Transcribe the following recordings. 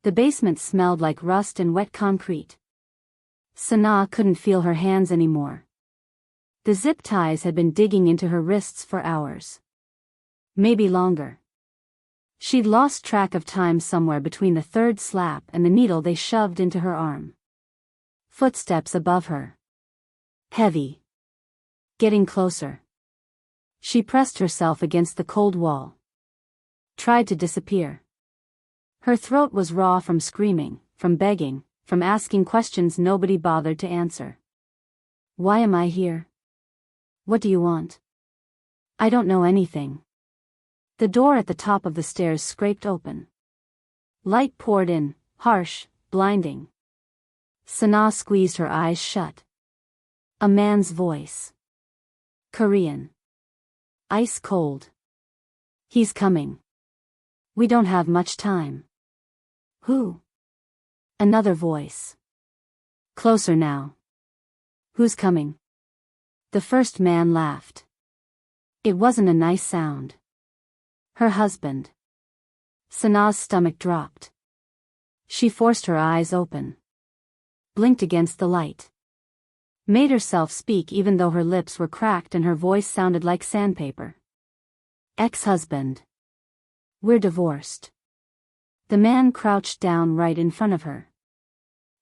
The basement smelled like rust and wet concrete. Sanaa couldn't feel her hands anymore. The zip ties had been digging into her wrists for hours. Maybe longer. She'd lost track of time somewhere between the third slap and the needle they shoved into her arm. Footsteps above her. Heavy. Getting closer. She pressed herself against the cold wall. Tried to disappear. Her throat was raw from screaming, from begging, from asking questions nobody bothered to answer. Why am I here? What do you want? I don't know anything. The door at the top of the stairs scraped open. Light poured in, harsh, blinding. Sanaa squeezed her eyes shut. A man's voice. Korean. Ice cold. He's coming. We don't have much time. Who? Another voice. Closer now. Who's coming? The first man laughed. It wasn't a nice sound. Her husband. Sanaa's stomach dropped. She forced her eyes open. Blinked against the light. Made herself speak even though her lips were cracked and her voice sounded like sandpaper. Ex-husband. We're divorced. The man crouched down right in front of her.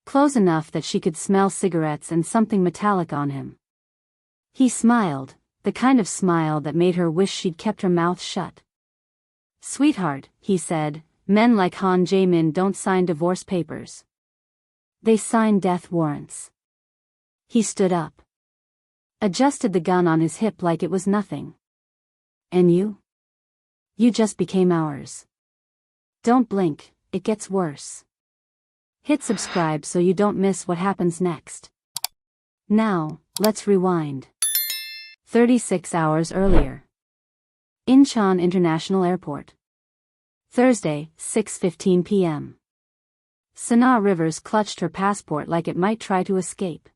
Close enough that she could smell cigarettes and something metallic on him. He smiled, the kind of smile that made her wish she'd kept her mouth shut. Sweetheart, he said, men like Han Jae-min don't sign divorce papers. They sign death warrants. He stood up. Adjusted the gun on his hip like it was nothing. And you? You just became ours. Don't blink, it gets worse. Hit subscribe so you don't miss what happens next. Now, let's rewind. 36 hours earlier. Incheon International Airport. Thursday, 6:15 p.m. Sanaa Rivers clutched her passport like it might try to escape.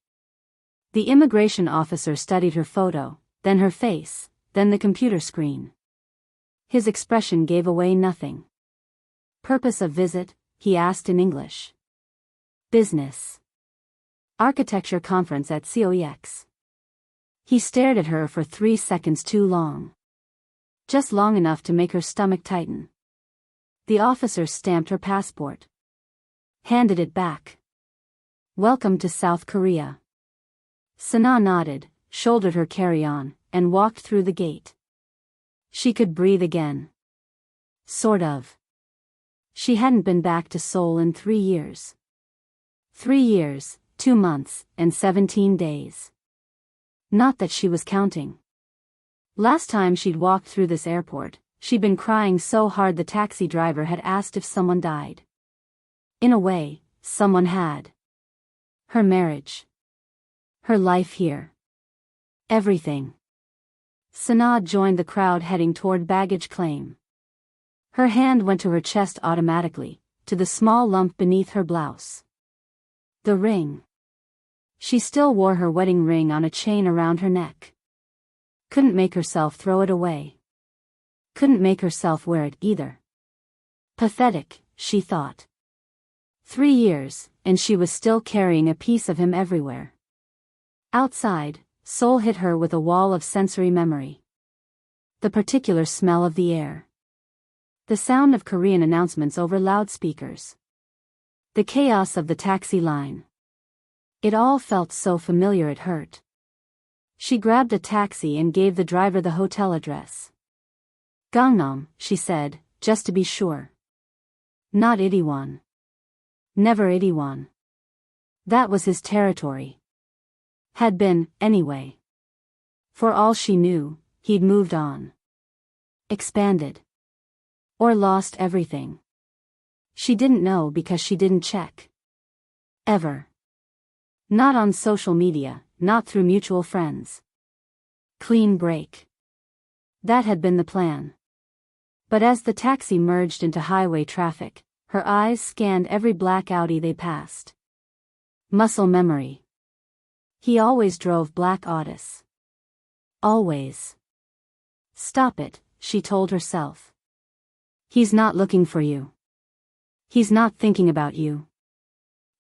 The immigration officer studied her photo, then her face, then the computer screen. His expression gave away nothing. Purpose of visit, he asked in English. Business. Architecture conference at COEX. He stared at her for 3 seconds too long. Just long enough to make her stomach tighten. The officer stamped her passport. Handed it back. Welcome to South Korea. Sanaa nodded, shouldered her carry-on, and walked through the gate. She could breathe again. Sort of. She hadn't been back to Seoul in 3 years. 3 years, 2 months, and 17 days. Not that she was counting. Last time she'd walked through this airport, she'd been crying so hard the taxi driver had asked if someone died. In a way, someone had. Her marriage. Her life here. Everything. Sanaa joined the crowd heading toward baggage claim. Her hand went to her chest automatically, to the small lump beneath her blouse. The ring. She still wore her wedding ring on a chain around her neck. Couldn't make herself throw it away. Couldn't make herself wear it either. Pathetic, she thought. 3 years, and she was still carrying a piece of him everywhere. Outside, Seoul hit her with a wall of sensory memory. The particular smell of the air. The sound of Korean announcements over loudspeakers. The chaos of the taxi line. It all felt so familiar it hurt. She grabbed a taxi and gave the driver the hotel address. Gangnam, she said, just to be sure. Not Itaewon. Never Itaewon. That was his territory. Had been, anyway. For all she knew, he'd moved on. Expanded. Or lost everything. She didn't know because she didn't check. Ever. Not on social media, not through mutual friends. Clean break. That had been the plan. But as the taxi merged into highway traffic, her eyes scanned every black Audi they passed. Muscle memory. He always drove black Audis. Always. Stop it, she told herself. He's not looking for you. He's not thinking about you.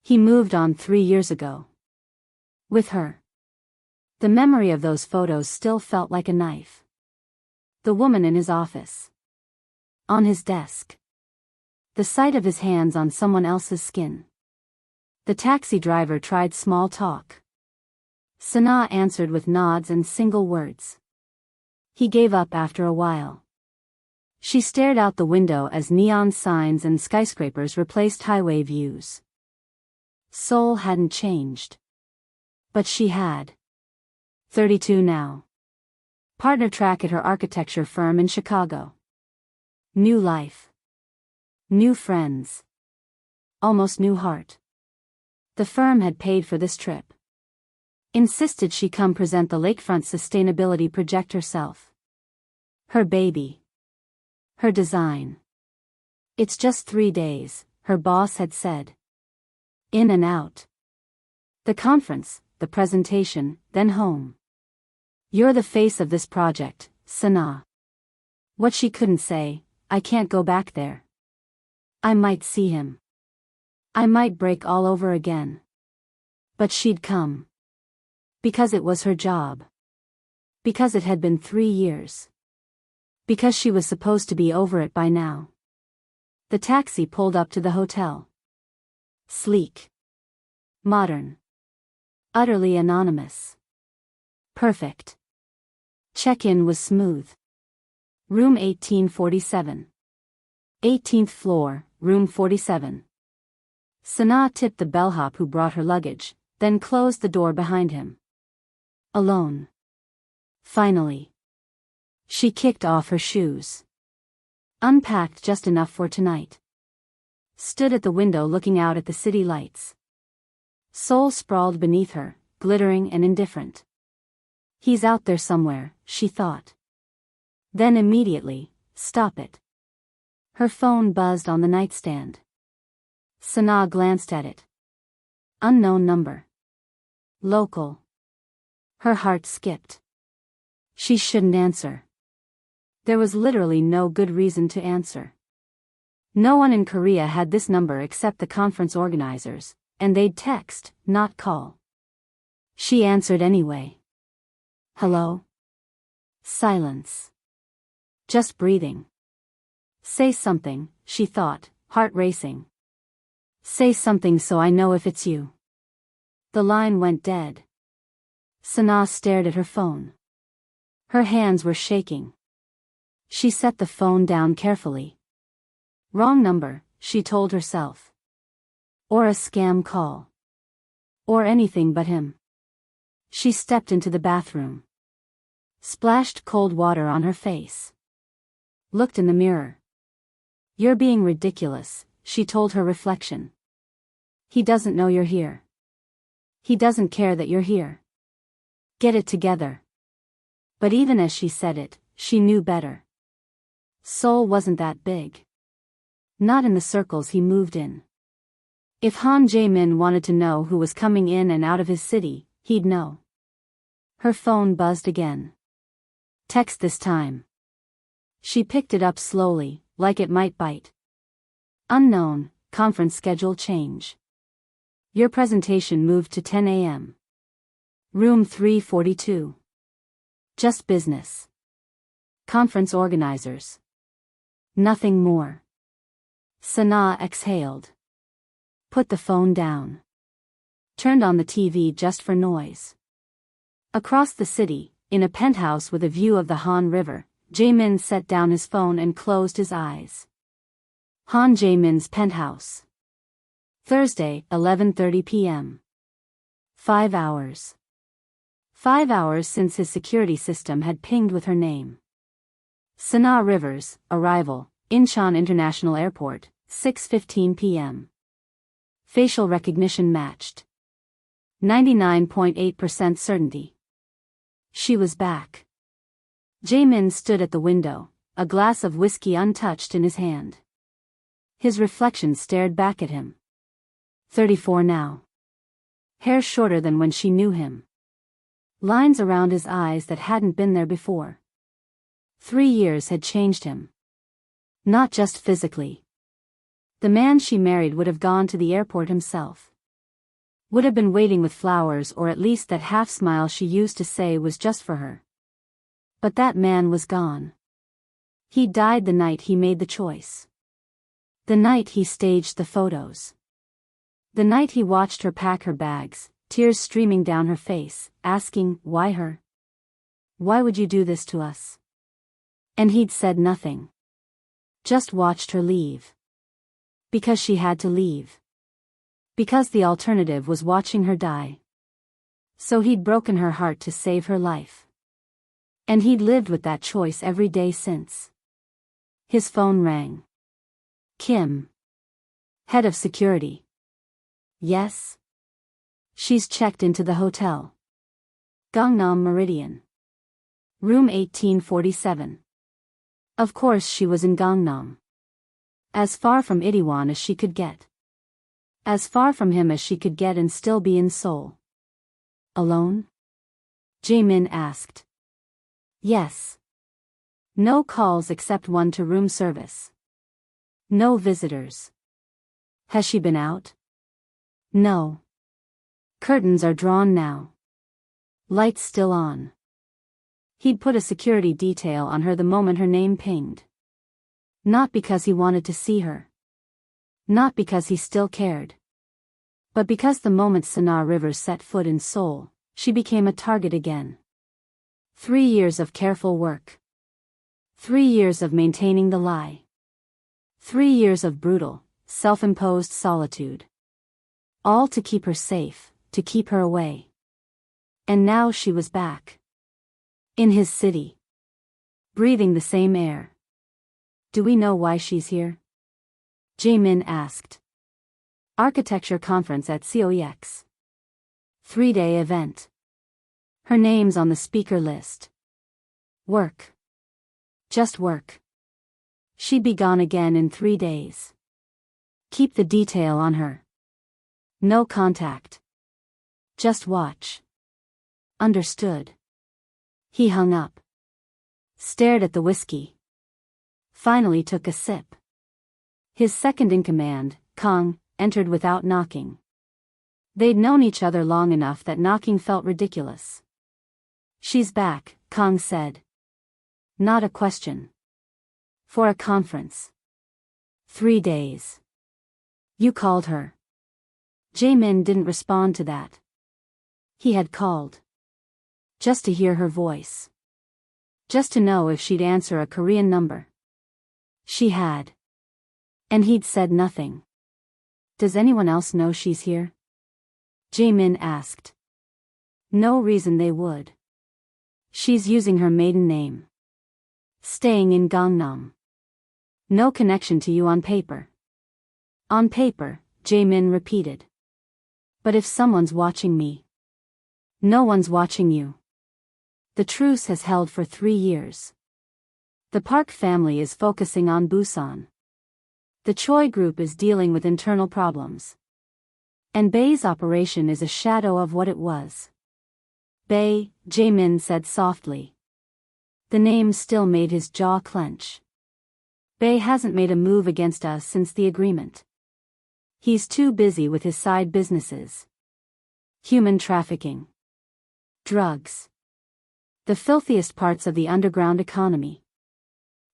He moved on 3 years ago. With her. The memory of those photos still felt like a knife. The woman in his office. On his desk. The sight of his hands on someone else's skin. The taxi driver tried small talk. Sanaa answered with nods and single words. He gave up after a while. She stared out the window as neon signs and skyscrapers replaced highway views. Seoul hadn't changed. But she had. 32 now. Partner track at her architecture firm in Chicago. New life. New friends. Almost new heart. The firm had paid for this trip. Insisted she come present the lakefront sustainability project herself. Her baby. Her design. It's just 3 days, her boss had said. In and out. The conference, the presentation, then home. You're the face of this project, Sanaa. What she couldn't say, I can't go back there. I might see him. I might break all over again. But she'd come. Because it was her job. Because it had been 3 years. Because she was supposed to be over it by now. The taxi pulled up to the hotel. Sleek. Modern. Utterly anonymous. Perfect. Check-in was smooth. Room 1847. 18th floor, room 47. Sanaa tipped the bellhop who brought her luggage, then closed the door behind him. Alone. Finally. She kicked off her shoes. Unpacked just enough for tonight. Stood at the window looking out at the city lights. Seoul sprawled beneath her, glittering and indifferent. He's out there somewhere, she thought. Then immediately, stop it. Her phone buzzed on the nightstand. Sanaa glanced at it. Unknown number. Local. Her heart skipped. She shouldn't answer. There was literally no good reason to answer. No one in Korea had this number except the conference organizers, and they'd text, not call. She answered anyway. Hello? Silence. Just breathing. Say something, she thought, heart racing. Say something so I know if it's you. The line went dead. Sanaa stared at her phone. Her hands were shaking. She set the phone down carefully. Wrong number, she told herself. Or a scam call. Or anything but him. She stepped into the bathroom. Splashed cold water on her face. Looked in the mirror. You're being ridiculous, she told her reflection. He doesn't know you're here. He doesn't care that you're here. Get it together. But even as she said it, she knew better. Seoul wasn't that big. Not in the circles he moved in. If Han Jae-min wanted to know who was coming in and out of his city, he'd know. Her phone buzzed again. Text this time. She picked it up slowly, like it might bite. Unknown, conference schedule change. Your presentation moved to 10 a.m. Room 342. Just business. Conference organizers. Nothing more. Sanaa exhaled. Put the phone down. Turned on the TV just for noise. Across the city, in a penthouse with a view of the Han River, Jae-min set down his phone and closed his eyes. Han Jae-min's penthouse. Thursday, 11:30 p.m. 5 hours. 5 hours since his security system had pinged with her name. Sanaa Rivers, arrival, Incheon International Airport, 6:15 p.m. Facial recognition matched. 99.8% certainty. She was back. Jae-min stood at the window, a glass of whiskey untouched in his hand. His reflection stared back at him. 34 now. Hair shorter than when she knew him. Lines around his eyes that hadn't been there before. 3 years had changed him. Not just physically. The man she married would have gone to the airport himself. Would have been waiting with flowers, or at least that half smile she used to say was just for her. But that man was gone. He died the night he made the choice. The night he staged the photos. The night he watched her pack her bags, tears streaming down her face, asking, why her? Why would you do this to us? And he'd said nothing. Just watched her leave. Because she had to leave. Because the alternative was watching her die. So he'd broken her heart to save her life. And he'd lived with that choice every day since. His phone rang. Kim. Head of security. Yes? She's checked into the hotel. Gangnam Meridian. Room 1847. Of course she was in Gangnam. As far from Itaewon as she could get. As far from him as she could get and still be in Seoul. Alone? Jae-min asked. Yes. No calls except one to room service. No visitors. Has she been out? No. Curtains are drawn now. Lights still on. He'd put a security detail on her the moment her name pinged. Not because he wanted to see her. Not because he still cared. But because the moment Sanaa Rivers set foot in Seoul, she became a target again. 3 years of careful work. 3 years of maintaining the lie. 3 years of brutal, self-imposed solitude. All to keep her safe, to keep her away. And now she was back. In his city. Breathing the same air. Do we know why she's here? Jae-min asked. Architecture conference at COEX. 3-day event. Her name's on the speaker list. Work. Just work. She'd be gone again in 3 days. Keep the detail on her. No contact. Just watch. Understood. He hung up. Stared at the whiskey. Finally took a sip. His second-in-command, Kang, entered without knocking. They'd known each other long enough that knocking felt ridiculous. She's back, Kang said. Not a question. For a conference. 3 days. You called her. Jae-min didn't respond to that. He had called. Just to hear her voice. Just to know if she'd answer a Korean number. She had. And he'd said nothing. Does anyone else know she's here? Jae-min asked. No reason they would. She's using her maiden name. Staying in Gangnam. No connection to you on paper. On paper, Jae-min repeated. But if someone's watching me. No one's watching you. The truce has held for 3 years. The Park family is focusing on Busan. The Choi group is dealing with internal problems. And Bae's operation is a shadow of what it was. Bae, Jae-min said softly. The name still made his jaw clench. Bae hasn't made a move against us since the agreement. He's too busy with his side businesses. Human trafficking. Drugs. The filthiest parts of the underground economy.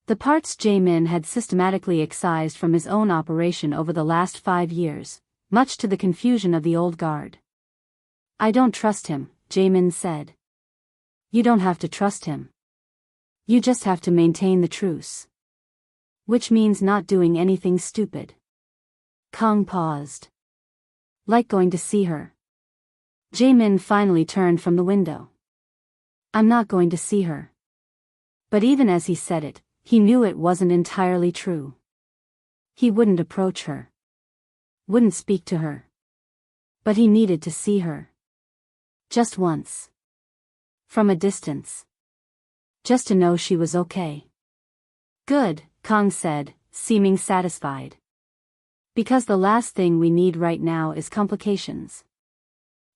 The parts Jae-min had systematically excised from his own operation over the last 5 years, much to the confusion of the old guard. I don't trust him, Jae-min said. You don't have to trust him. You just have to maintain the truce. Which means not doing anything stupid. Kang paused. Like going to see her. Jae-min finally turned from the window. I'm not going to see her. But even as he said it, he knew it wasn't entirely true. He wouldn't approach her. Wouldn't speak to her. But he needed to see her. Just once. From a distance. Just to know she was okay. Good, Kang said, seeming satisfied. Because the last thing we need right now is complications.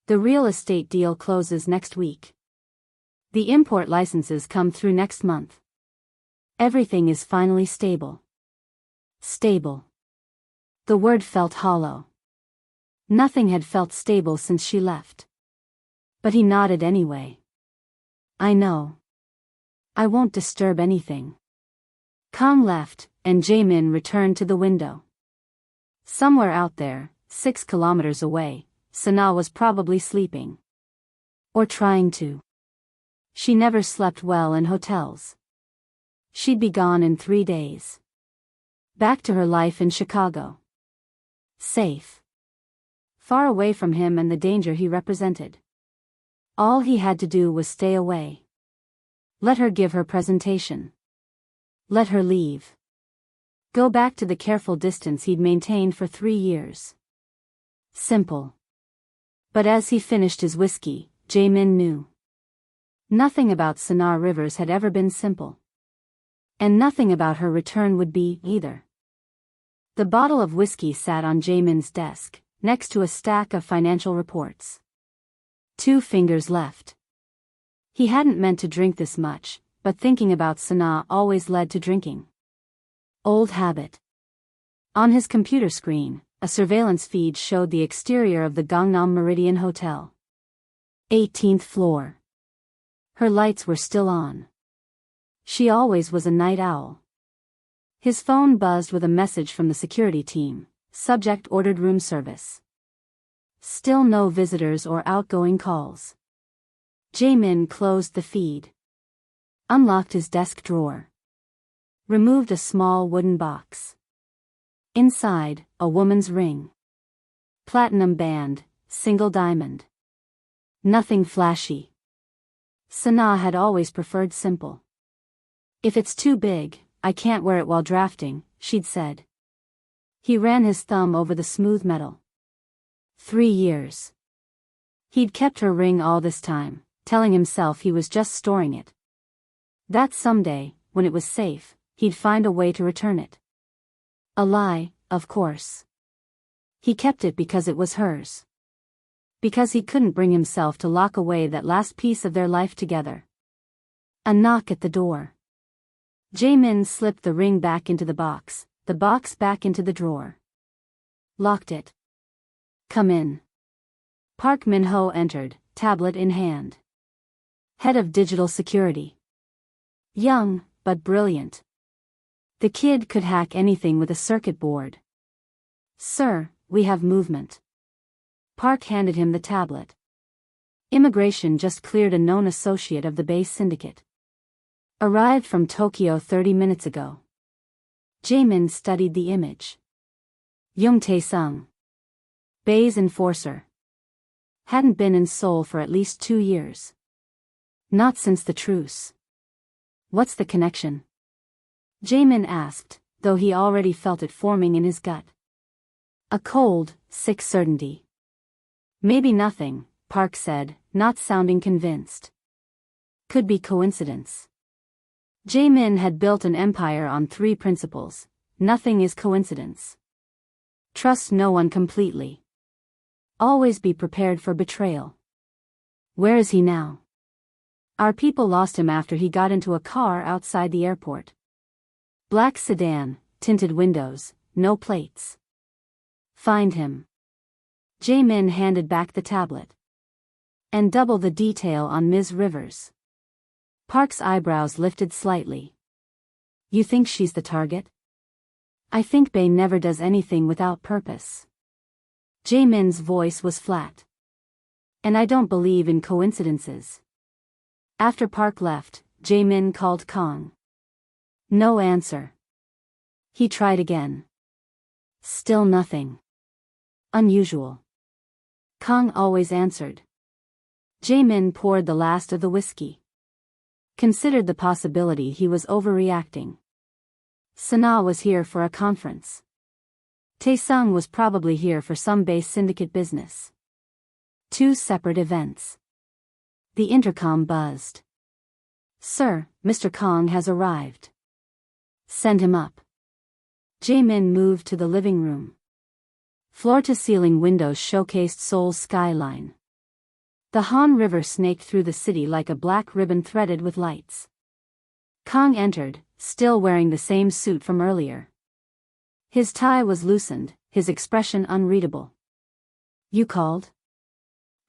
The real estate deal closes next week. The import licenses come through next month. Everything is finally stable. Stable. The word felt hollow. Nothing had felt stable since she left. But he nodded anyway. I know. I won't disturb anything. Kang left, and Jae-min returned to the window. Somewhere out there, 6 kilometers away, Sanaa was probably sleeping. Or trying to. She never slept well in hotels. She'd be gone in 3 days. Back to her life in Chicago. Safe. Far away from him and the danger he represented. All he had to do was stay away. Let her give her presentation. Let her leave. Go back to the careful distance he'd maintained for 3 years. Simple. But as he finished his whiskey, Jae-min knew. Nothing about Sanaa Rivers had ever been simple. And nothing about her return would be, either. The bottle of whiskey sat on Jae-min's desk, next to a stack of financial reports. 2 fingers left. He hadn't meant to drink this much, but thinking about Sanaa always led to drinking. Old habit. On his computer screen, a surveillance feed showed the exterior of the Gangnam Meridian Hotel. 18th floor. Her lights were still on. She always was a night owl. His phone buzzed with a message from the security team. Subject ordered room service. Still no visitors or outgoing calls. Jae-min closed the feed. Unlocked his desk drawer. Removed a small wooden box. Inside, a woman's ring. Platinum band, single diamond. Nothing flashy. Sanaa had always preferred simple. If it's too big, I can't wear it while drafting, she'd said. He ran his thumb over the smooth metal. 3 years. He'd kept her ring all this time, telling himself he was just storing it. That someday, when it was safe, he'd find a way to return it. A lie, of course. He kept it because it was hers. Because he couldn't bring himself to lock away that last piece of their life together. A knock at the door. Jae-min slipped the ring back into the box back into the drawer. Locked it. Come in. Park Min-ho entered, tablet in hand. Head of digital security. Young, but brilliant. The kid could hack anything with a circuit board. Sir, we have movement. Park handed him the tablet. Immigration just cleared a known associate of the base syndicate. Arrived from Tokyo 30 minutes ago. Jae-min studied the image. Young Tae-sung. Bay's enforcer. Hadn't been in Seoul for at least 2 years. Not since the truce. What's the connection? Jae-min asked, though he already felt it forming in his gut. A cold, sick certainty. Maybe nothing, Park said, not sounding convinced. Could be coincidence. Jae-min had built an empire on 3 principles. Nothing is coincidence. Trust no one completely. Always be prepared for betrayal. Where is he now? Our people lost him after he got into a car outside the airport. Black sedan, tinted windows, no plates. Find him. Jae-min handed back the tablet. And double the detail on Ms. Rivers. Park's eyebrows lifted slightly. You think she's the target? I think Bay never does anything without purpose. Jae-min's voice was flat. And I don't believe in coincidences. After Park left, Jae-min called Kang. No answer. He tried again. Still nothing. Unusual. Kang always answered. Jae-min poured the last of the whiskey. Considered the possibility he was overreacting. Sanaa was here for a conference. Tae-sung was probably here for some base syndicate business. 2 separate events. The intercom buzzed. Sir, Mr. Kang has arrived. Send him up. Jae-min moved to the living room. Floor-to-ceiling windows showcased Seoul's skyline. The Han River snaked through the city like a black ribbon threaded with lights. Kang entered, still wearing the same suit from earlier. His tie was loosened, his expression unreadable. You called?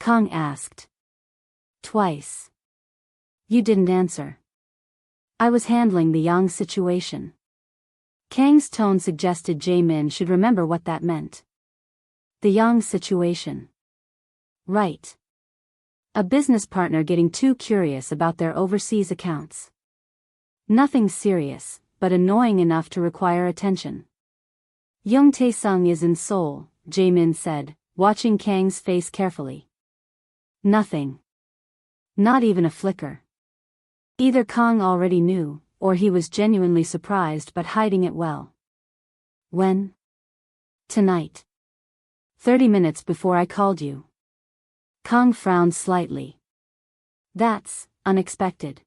Kang asked. Twice. You didn't answer. I was handling the Yang situation. Kang's tone suggested Jae-min should remember what that meant. The Yang situation. Right. A business partner getting too curious about their overseas accounts. Nothing serious, but annoying enough to require attention. Young Tae-sung is in Seoul, Jae-min said, watching Kang's face carefully. Nothing. Not even a flicker. Either Kang already knew, or he was genuinely surprised but hiding it well. When? Tonight. 30 minutes before I called you. Kang frowned slightly. That's unexpected.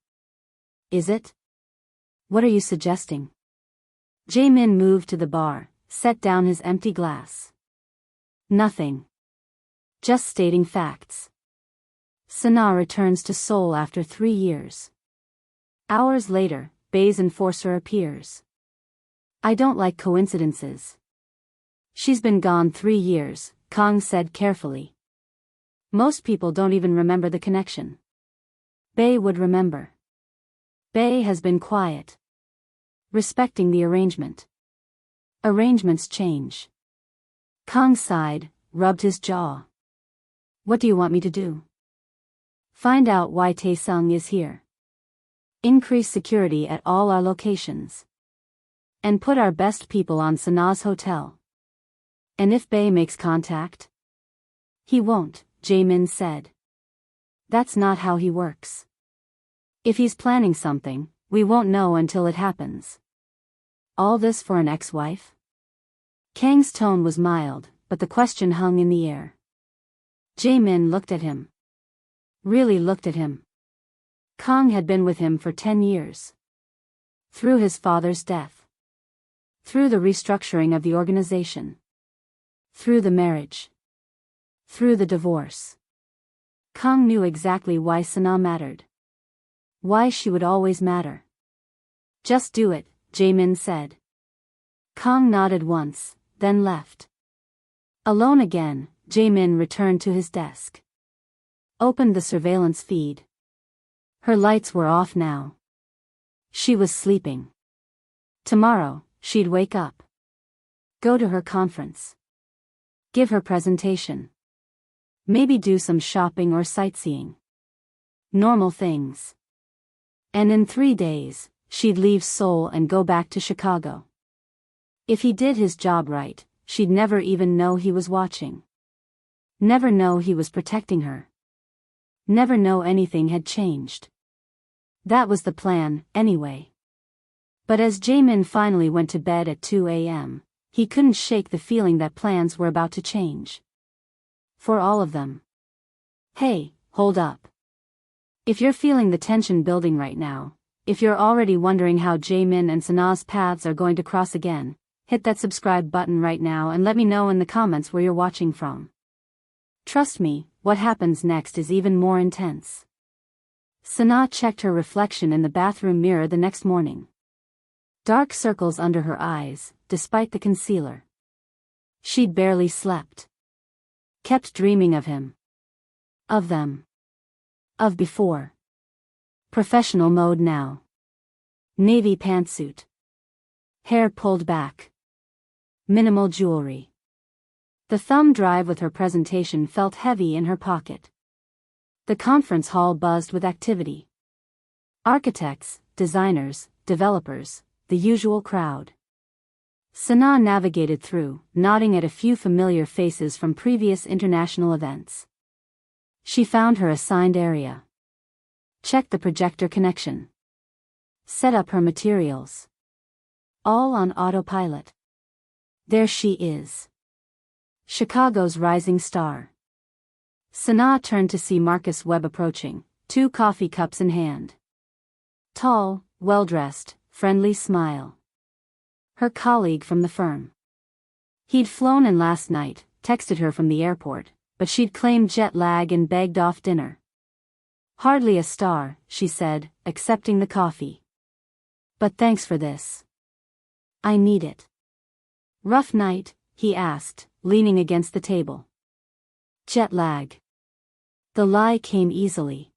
Is it? What are you suggesting? Jae-min moved to the bar, set down his empty glass. Nothing. Just stating facts. Sanaa returns to Seoul after 3 years. Hours later, Bae's enforcer appears. I don't like coincidences. She's been gone 3 years, Kang said carefully. Most people don't even remember the connection. Bae would remember. Bae has been quiet. Respecting the arrangement. Arrangements change. Kang sighed, rubbed his jaw. What do you want me to do? Find out why Tae-sung is here. Increase security at all our locations. And put our best people on Sanaa's hotel. And if Bae makes contact? He won't, Jae-min said. That's not how he works. If he's planning something, we won't know until it happens. All this for an ex-wife? Kang's tone was mild, but the question hung in the air. Jae-min looked at him. Really looked at him. Kang had been with him for 10 years. Through his father's death. Through the restructuring of the organization. Through the marriage. Through the divorce. Kang knew exactly why Sanaa mattered. Why she would always matter. Just do it, Jae-min said. Kang nodded once, then left. Alone again, Jae-min returned to his desk. Opened the surveillance feed. Her lights were off now. She was sleeping. Tomorrow, she'd wake up. Go to her conference. Give her presentation. Maybe do some shopping or sightseeing. Normal things. And in 3 days, she'd leave Seoul and go back to Chicago. If he did his job right, she'd never even know he was watching. Never know he was protecting her. Never know anything had changed. That was the plan, anyway. But as Jae-min finally went to bed at 2 a.m., he couldn't shake the feeling that plans were about to change. For all of them. Hey, hold up. If you're feeling the tension building right now, if you're already wondering how Jae-min and Sanaa's paths are going to cross again, hit that subscribe button right now and let me know in the comments where you're watching from. Trust me, what happens next is even more intense. Sanaa checked her reflection in the bathroom mirror the next morning. Dark circles under her eyes, despite the concealer. She'd barely slept. Kept dreaming of him. Of them. Of before. Professional mode now. Navy pantsuit. Hair pulled back. Minimal jewelry. The thumb drive with her presentation felt heavy in her pocket. The conference hall buzzed with activity. Architects, designers, developers, the usual crowd. Sanaa navigated through, nodding at a few familiar faces from previous international events. She found her assigned area. Checked the projector connection. Set up her materials. All on autopilot. There she is. Chicago's rising star. Sanaa turned to see Marcus Webb approaching, 2 coffee cups in hand. Tall, well-dressed, friendly smile. Her colleague from the firm. He'd flown in last night, texted her from the airport, but she'd claimed jet lag and begged off dinner. Hardly a star, she said, accepting the coffee. But thanks for this. I need it. Rough night, he asked, leaning against the table. Jet lag. The lie came easily.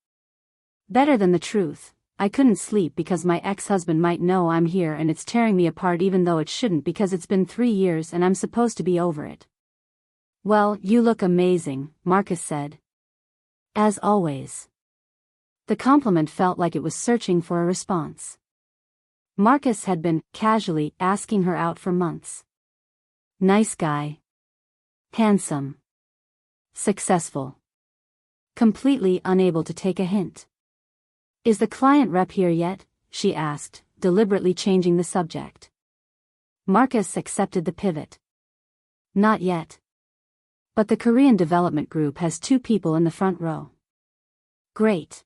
Better than the truth. I couldn't sleep because my ex-husband might know I'm here and it's tearing me apart even though it shouldn't because it's been 3 years and I'm supposed to be over it. Well, you look amazing, Marcus said. As always. The compliment felt like it was searching for a response. Marcus had been casually asking her out for months. Nice guy. Handsome. Successful. Completely unable to take a hint. Is the client rep here yet? She asked, deliberately changing the subject. Marcus accepted the pivot. Not yet. But the Korean development group has 2 people in the front row. Great.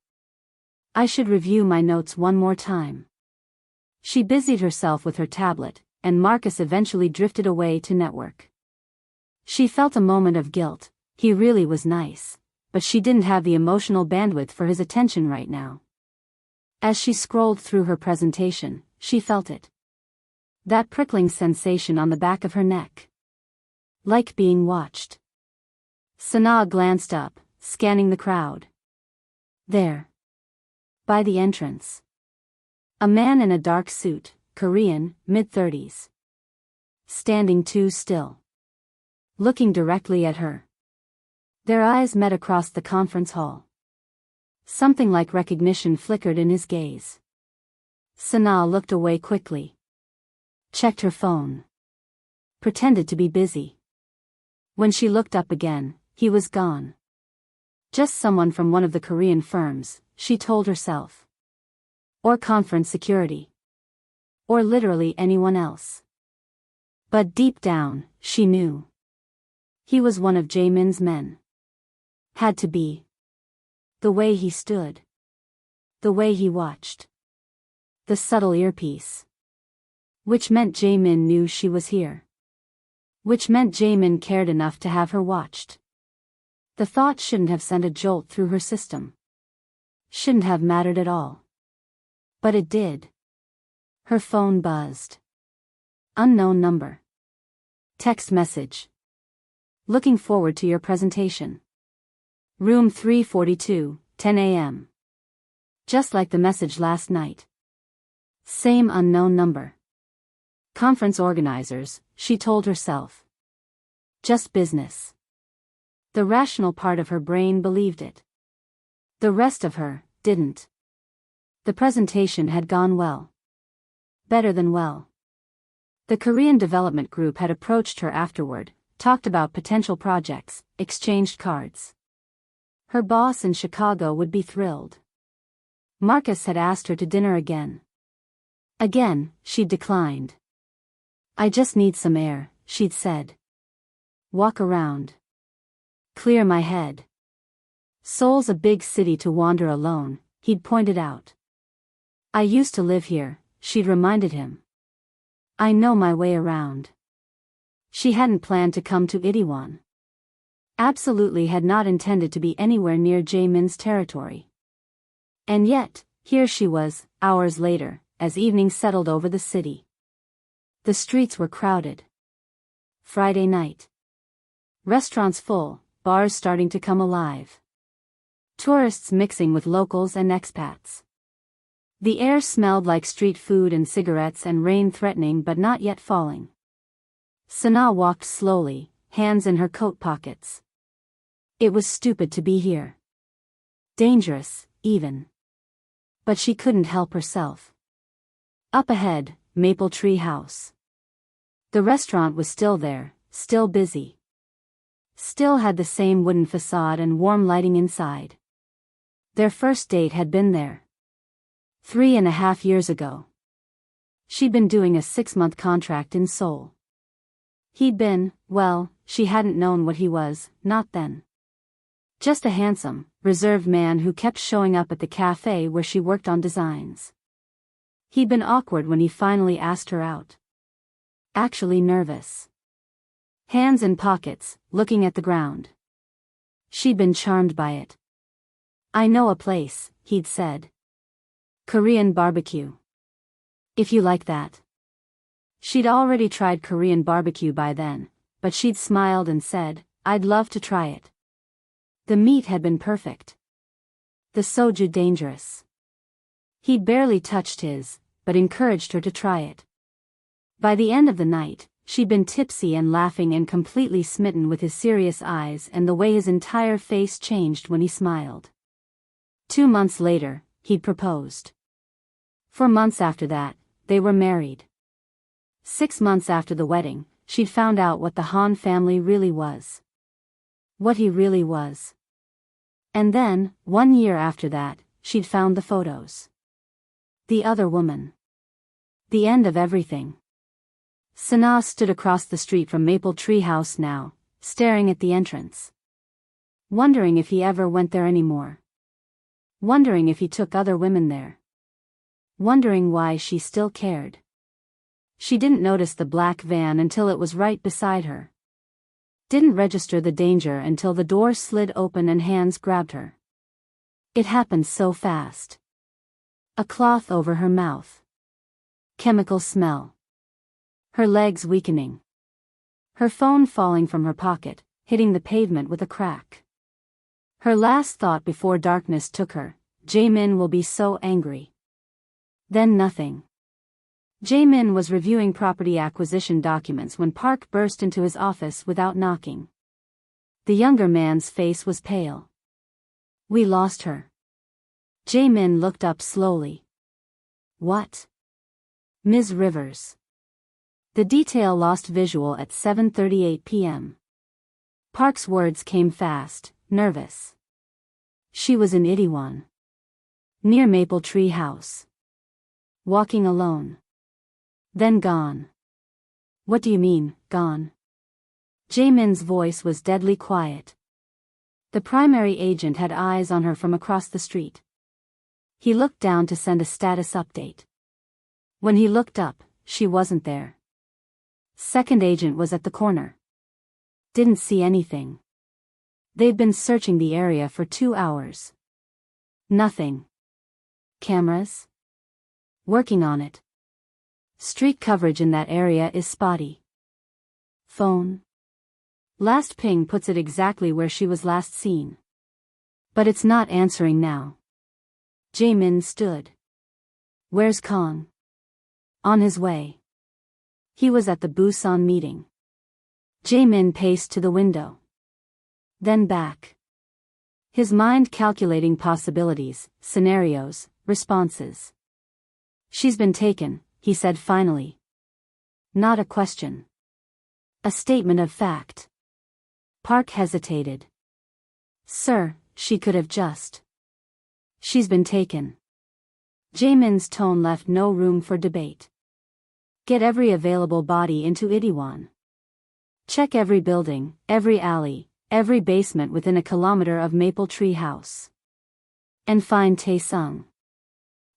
I should review my notes one more time. She busied herself with her tablet, and Marcus eventually drifted away to network. She felt a moment of guilt. He really was nice, but she didn't have the emotional bandwidth for his attention right now. As she scrolled through her presentation, she felt it. That prickling sensation on the back of her neck. Like being watched. Sanaa glanced up, scanning the crowd. There. By the entrance. A man in a dark suit, Korean, mid-30s. Standing too still. Looking directly at her. Their eyes met across the conference hall. Something like recognition flickered in his gaze. Sanaa looked away quickly. Checked her phone. Pretended to be busy. When she looked up again, he was gone. Just someone from one of the Korean firms, she told herself. Or conference security. Or literally anyone else. But deep down, she knew. He was one of Jae-min's men. Had to be. The way he stood. The way he watched. The subtle earpiece. Which meant Jae-min knew she was here. Which meant Jae-min cared enough to have her watched. The thought shouldn't have sent a jolt through her system. Shouldn't have mattered at all. But it did. Her phone buzzed. Unknown number. Text message. Looking forward to your presentation. Room 342, 10 a.m. Just like the message last night. Same unknown number. Conference organizers, she told herself. Just business. The rational part of her brain believed it. The rest of her didn't. The presentation had gone well. Better than well. The Korean Development Group had approached her afterward, talked about potential projects, exchanged cards. Her boss in Chicago would be thrilled. Marcus had asked her to dinner again. Again, she'd declined. I just need some air, she'd said. Walk around. Clear my head. Seoul's a big city to wander alone, he'd pointed out. I used to live here, she'd reminded him. I know my way around. She hadn't planned to come to Itaewon. Absolutely had not intended to be anywhere near Jae-min's territory. And yet, here she was, hours later, as evening settled over the city. The streets were crowded. Friday night. Restaurants full, bars starting to come alive. Tourists mixing with locals and expats. The air smelled like street food and cigarettes and rain threatening but not yet falling. Sanaa walked slowly, hands in her coat pockets. It was stupid to be here. Dangerous, even. But she couldn't help herself. Up ahead, Maple Tree House. The restaurant was still there, still busy. Still had the same wooden facade and warm lighting inside. Their first date had been there. 3.5 years ago. She'd been doing a 6-month contract in Seoul. He'd been, well, she hadn't known what he was, not then. Just a handsome, reserved man who kept showing up at the cafe where she worked on designs. He'd been awkward when he finally asked her out. Actually nervous. Hands in pockets, looking at the ground. She'd been charmed by it. I know a place, he'd said. Korean barbecue. If you like that. She'd already tried Korean barbecue by then, but she'd smiled and said, "I'd love to try it." The meat had been perfect. The soju dangerous. He'd barely touched his, but encouraged her to try it. By the end of the night, she'd been tipsy and laughing and completely smitten with his serious eyes and the way his entire face changed when he smiled. 2 months later, he'd proposed. 4 months after that, they were married. 6 months after the wedding, she'd found out what the Han family really was. What he really was. And then, 1 year after that, she'd found the photos. The other woman. The end of everything. Sanaa stood across the street from Maple Tree House now, staring at the entrance. Wondering if he ever went there anymore. Wondering if he took other women there. Wondering why she still cared. She didn't notice the black van until it was right beside her. Didn't register the danger until the door slid open and hands grabbed her. It happened so fast. A cloth over her mouth. Chemical smell. Her legs weakening. Her phone falling from her pocket, hitting the pavement with a crack. Her last thought before darkness took her, Jae-min will be so angry. Then nothing. Jae-min was reviewing property acquisition documents when Park burst into his office without knocking. The younger man's face was pale. "We lost her." Jae-min looked up slowly. "What?" "Ms. Rivers." The detail lost visual at 7:38 p.m. Park's words came fast, nervous. "She was in Itaewon. Near Maple Tree House. Walking alone. Then gone." "What do you mean, gone?" Jae-min's voice was deadly quiet. The primary agent had eyes on her from across the street. He looked down to send a status update. When he looked up, she wasn't there. Second agent was at the corner. Didn't see anything. They'd been searching the area for 2 hours. Nothing. Cameras? Working on it. Street coverage in that area is spotty. Phone? Last ping puts it exactly where she was last seen. But it's not answering now. Jae-min stood. "Where's Kong?" "On his way." He was at the Busan meeting. Jae-min paced to the window. Then back. His mind calculating possibilities, scenarios, responses. "She's been taken," he said finally. Not a question. A statement of fact. Park hesitated. "Sir, she could have just. She's been taken." Jae-min's tone left no room for debate. "Get every available body into Itaewon. Check every building, every alley, every basement within a kilometer of Maple Tree House. And find Tae-sung."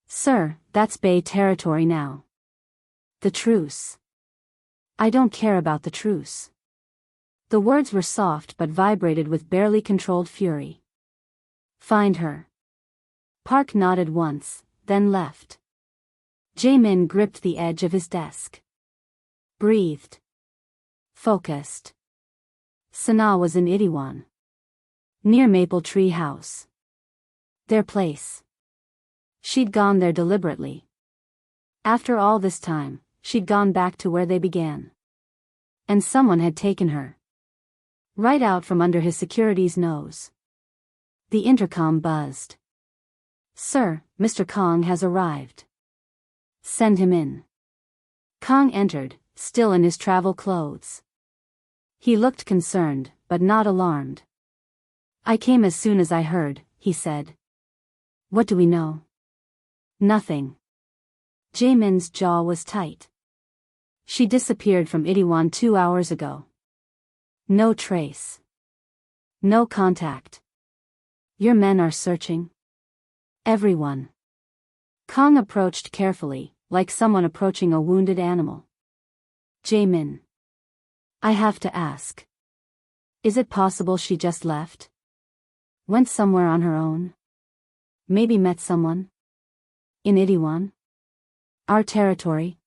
"Sir, that's Bay territory now." "The truce." "I don't care about the truce." The words were soft but vibrated with barely controlled fury. "Find her." Park nodded once, then left. Jae-min gripped the edge of his desk. Breathed. Focused. Sanaa was in Itaewon. Near Maple Tree House. Their place. She'd gone there deliberately. After all this time, she'd gone back to where they began. And someone had taken her. Right out from under his security's nose. The intercom buzzed. "Sir, Mr. Kong has arrived." "Send him in." Kong entered, still in his travel clothes. He looked concerned, but not alarmed. "I came as soon as I heard," he said. "What do we know?" "Nothing." Jae-min's jaw was tight. "She disappeared from Itaewon 2 hours ago. No trace. No contact. Your men are searching?" "Everyone." Kong approached carefully, like someone approaching a wounded animal. "Jae-min. I have to ask. Is it possible she just left? Went somewhere on her own? Maybe met someone? In Itaewon? Our territory?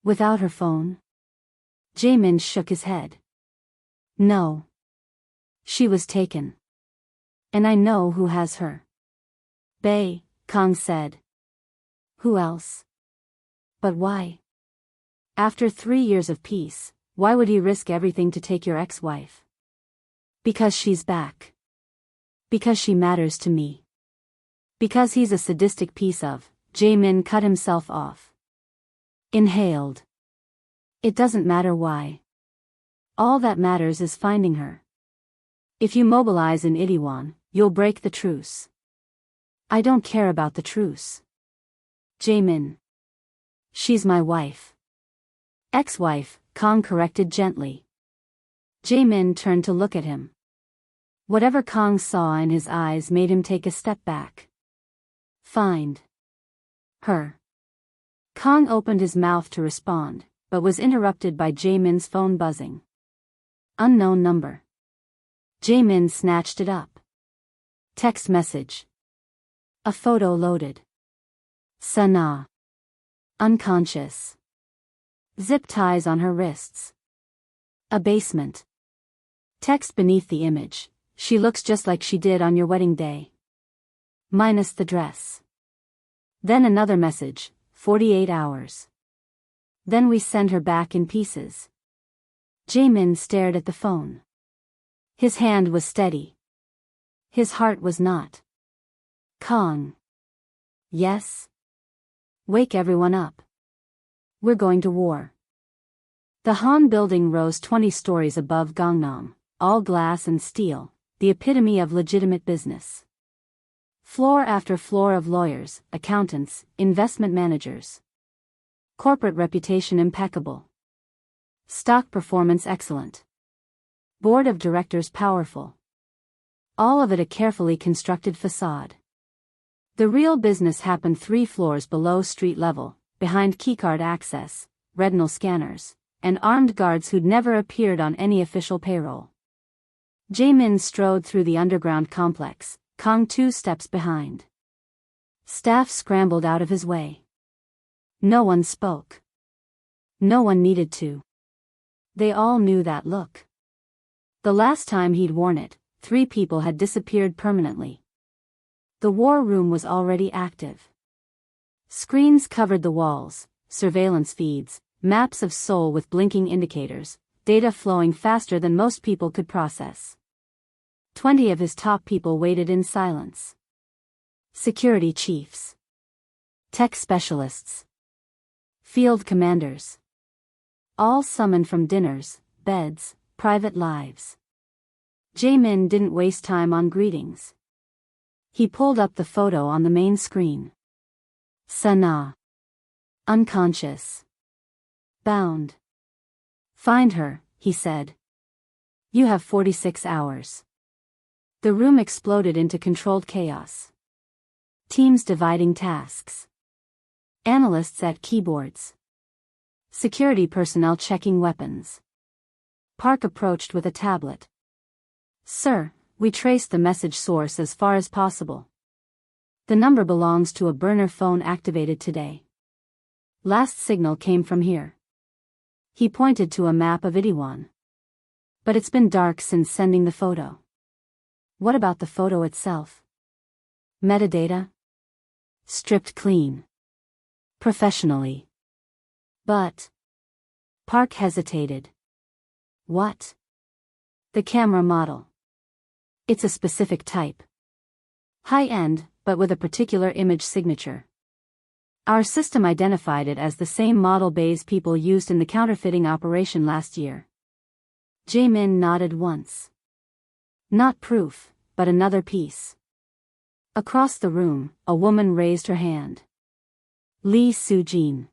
Without her phone?" Jae-min shook his head. No. She was taken. And I know who has her. Bae, Kang said. Who else? But why? After 3 years of peace, why would he risk everything to take your ex-wife? Because she's back. Because she matters to me. Because he's a sadistic piece of. Jae-min cut himself off. Inhaled. It doesn't matter why. All that matters is finding her. If you mobilize in Itaewon, you'll break the truce. I don't care about the truce. Jae-min. She's my wife. Ex-wife, Kang corrected gently. Jae-min turned to look at him. Whatever Kang saw in his eyes made him take a step back. Find her. Kang opened his mouth to respond, but was interrupted by Jae-min's phone buzzing. Unknown number. Jae-min snatched it up. Text message. A photo loaded. Sanaa. Unconscious. Zip ties on her wrists. Abasement. Text beneath the image. She looks just like she did on your wedding day. Minus the dress. Then another message, 48 hours. Then we send her back in pieces. Jae-min stared at the phone. His hand was steady. His heart was not. Kang. Yes? Wake everyone up. We're going to war. The Han building rose 20 stories above Gangnam, all glass and steel, the epitome of legitimate business. Floor after floor of lawyers, accountants, investment managers. Corporate reputation impeccable. Stock performance excellent. Board of directors powerful. All of it a carefully constructed facade. The real business happened 3 floors below street level, behind keycard access, retinal scanners, and armed guards who'd never appeared on any official payroll. Jae-min strode through the underground complex, Kang 2 steps behind. Staff scrambled out of his way. No one spoke. No one needed to. They all knew that look. The last time he'd worn it, 3 people had disappeared permanently. The war room was already active. Screens covered the walls, surveillance feeds, maps of Seoul with blinking indicators, data flowing faster than most people could process. 20 of his top people waited in silence. Security chiefs. Tech specialists. Field commanders. All summoned from dinners, beds, private lives. Jae-min didn't waste time on greetings. He pulled up the photo on the main screen. Sanaa. Unconscious. Bound. Find her, he said. You have 46 hours. The room exploded into controlled chaos. Teams dividing tasks. Analysts at keyboards. Security personnel checking weapons. Park approached with a tablet. Sir, we traced the message source as far as possible. The number belongs to a burner phone activated today. Last signal came from here. He pointed to a map of Itaewon. But it's been dark since sending the photo. What about the photo itself? Metadata? Stripped clean. Professionally. But. Park hesitated. What? The camera model. It's a specific type. High-end, but with a particular image signature. Our system identified it as the same model Bae's people used in the counterfeiting operation last year. Jae-min nodded once. Not proof, but another piece. Across the room, a woman raised her hand. Lee Soo-jin.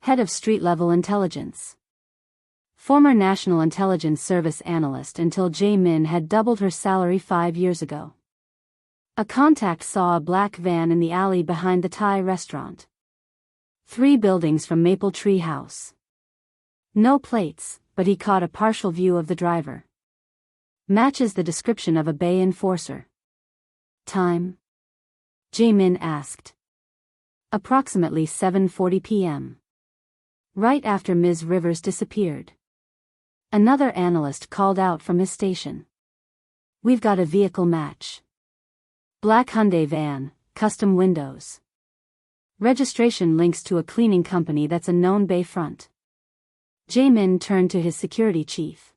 Head of street-level intelligence. Former National Intelligence Service analyst until Jae-min had doubled her salary 5 years ago. A contact saw a black van in the alley behind the Thai restaurant. 3 buildings from Maple Tree House. No plates, but he caught a partial view of the driver. Matches the description of a Bae enforcer. Time? Jae-min asked. Approximately 7:40 p.m. Right after Ms. Rivers disappeared. Another analyst called out from his station. We've got a vehicle match. Black Hyundai van, custom windows. Registration links to a cleaning company that's a known Bayfront. Jae-min turned to his security chief.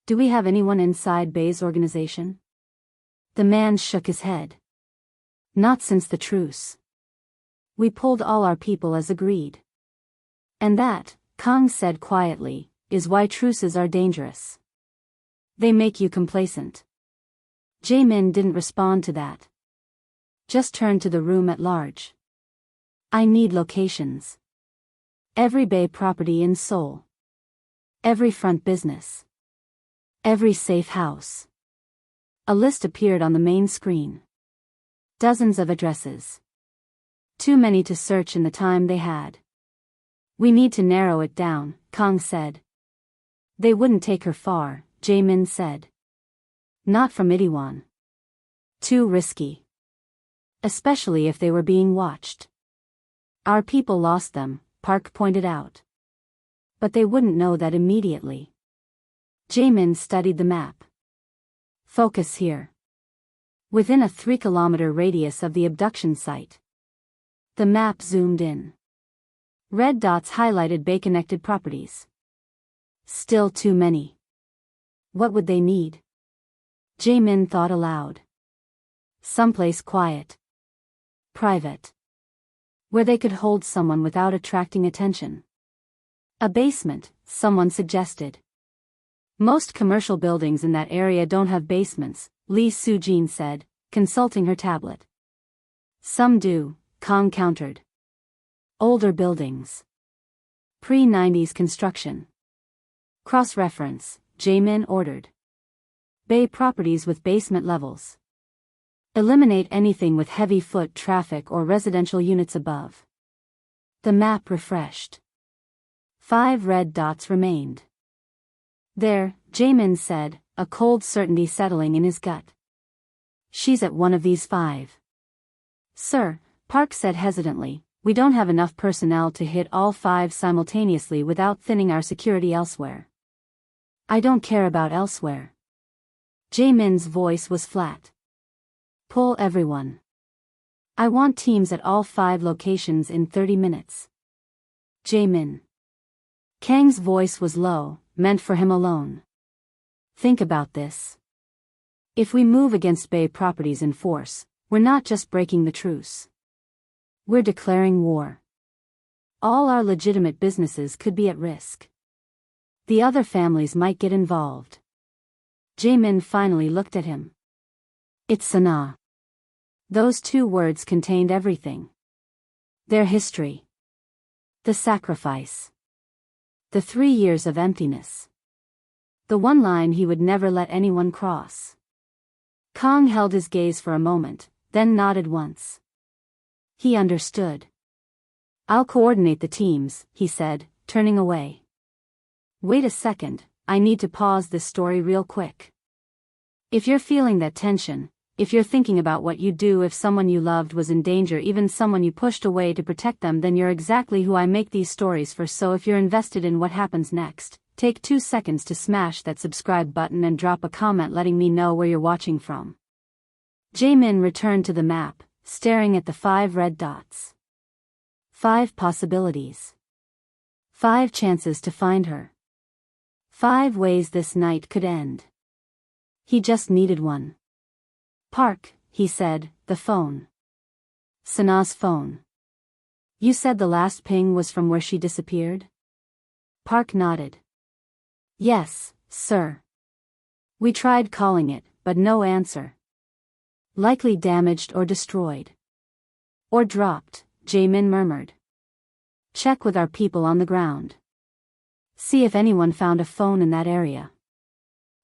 Do we have anyone inside Bay's organization? The man shook his head. Not since the truce. We pulled all our people as agreed. And that, Kang said quietly, is why truces are dangerous. They make you complacent. Jae-min didn't respond to that. Just turned to the room at large. I need locations. Every Bay property in Seoul. Every front business. Every safe house. A list appeared on the main screen. Dozens of addresses. Too many to search in the time they had. We need to narrow it down, Kang said. They wouldn't take her far, Jae-min said. Not from Itaewon. Too risky. Especially if they were being watched. Our people lost them, Park pointed out. But they wouldn't know that immediately. Jae-min studied the map. Focus here. Within a 3-kilometer radius of the abduction site. The map zoomed in. Red dots highlighted Bay-connected properties. Still too many. What would they need? Jae-min thought aloud. Someplace quiet. Private. Where they could hold someone without attracting attention. A basement, someone suggested. Most commercial buildings in that area don't have basements, Lee Soo-jin said, consulting her tablet. Some do, Kang countered. Older buildings. Pre-90s construction. Cross-reference, Jae-min ordered. Bay properties with basement levels. Eliminate anything with heavy foot traffic or residential units above. The map refreshed. 5 red dots remained. There, Jae-min said, a cold certainty settling in his gut. She's at one of these 5. Sir, Park said hesitantly, we don't have enough personnel to hit all 5 simultaneously without thinning our security elsewhere. I don't care about elsewhere. Jae-min's voice was flat. Pull everyone. I want teams at all 5 locations in 30 minutes. Jae-min. Kang's voice was low, meant for him alone. Think about this. If we move against Bay properties in force, we're not just breaking the truce. We're declaring war. All our legitimate businesses could be at risk. The other families might get involved. Jae-min finally looked at him. It's Sanaa. Those 2 words contained everything. Their history. The sacrifice. The 3 years of emptiness. The one line he would never let anyone cross. Kang held his gaze for a moment, then nodded once. He understood. I'll coordinate the teams, he said, turning away. Wait a second, I need to pause this story real quick. If you're feeling that tension, if you're thinking about what you'd do if someone you loved was in danger, even someone you pushed away to protect them, then you're exactly who I make these stories for. So if you're invested in what happens next, take 2 seconds to smash that subscribe button and drop a comment letting me know where you're watching from. Jae-min returned to the map, staring at the 5 red dots. 5 possibilities. 5 chances to find her. 5 ways this night could end. He just needed one. Park, he said, the phone. Sanaa's phone. You said the last ping was from where she disappeared? Park nodded. Yes, sir. We tried calling it, but no answer. Likely damaged or destroyed. Or dropped, Jae-min murmured. Check with our people on the ground. See if anyone found a phone in that area.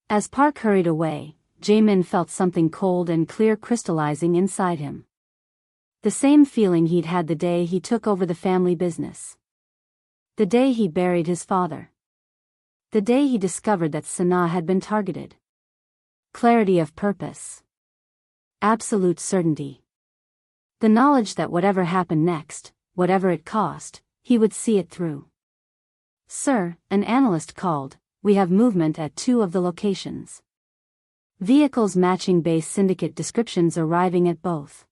As Park hurried away, Jae-min felt something cold and clear crystallizing inside him. The same feeling he'd had the day he took over the family business. The day he buried his father. The day he discovered that Sanaa had been targeted. Clarity of purpose. Absolute certainty. The knowledge that whatever happened next, whatever it cost, he would see it through. Sir, an analyst called, we have movement at 2 of the locations. Vehicles matching base syndicate descriptions arriving at both.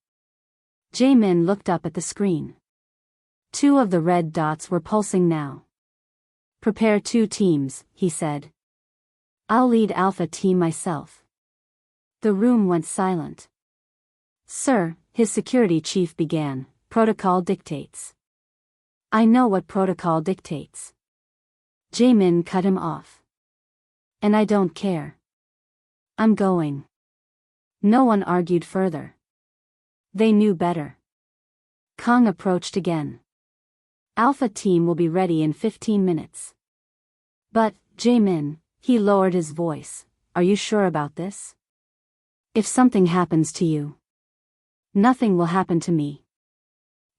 Jae-min looked up at the screen. 2 of the red dots were pulsing now. Prepare 2 teams, he said. I'll lead Alpha Team myself. The room went silent. Sir, his security chief began, protocol dictates. I know what protocol dictates. Jae-min cut him off. And I don't care. I'm going. No one argued further. They knew better. Kang approached again. Alpha Team will be ready in 15 minutes. But, Jae-min, he lowered his voice, are you sure about this? If something happens to you, nothing will happen to me.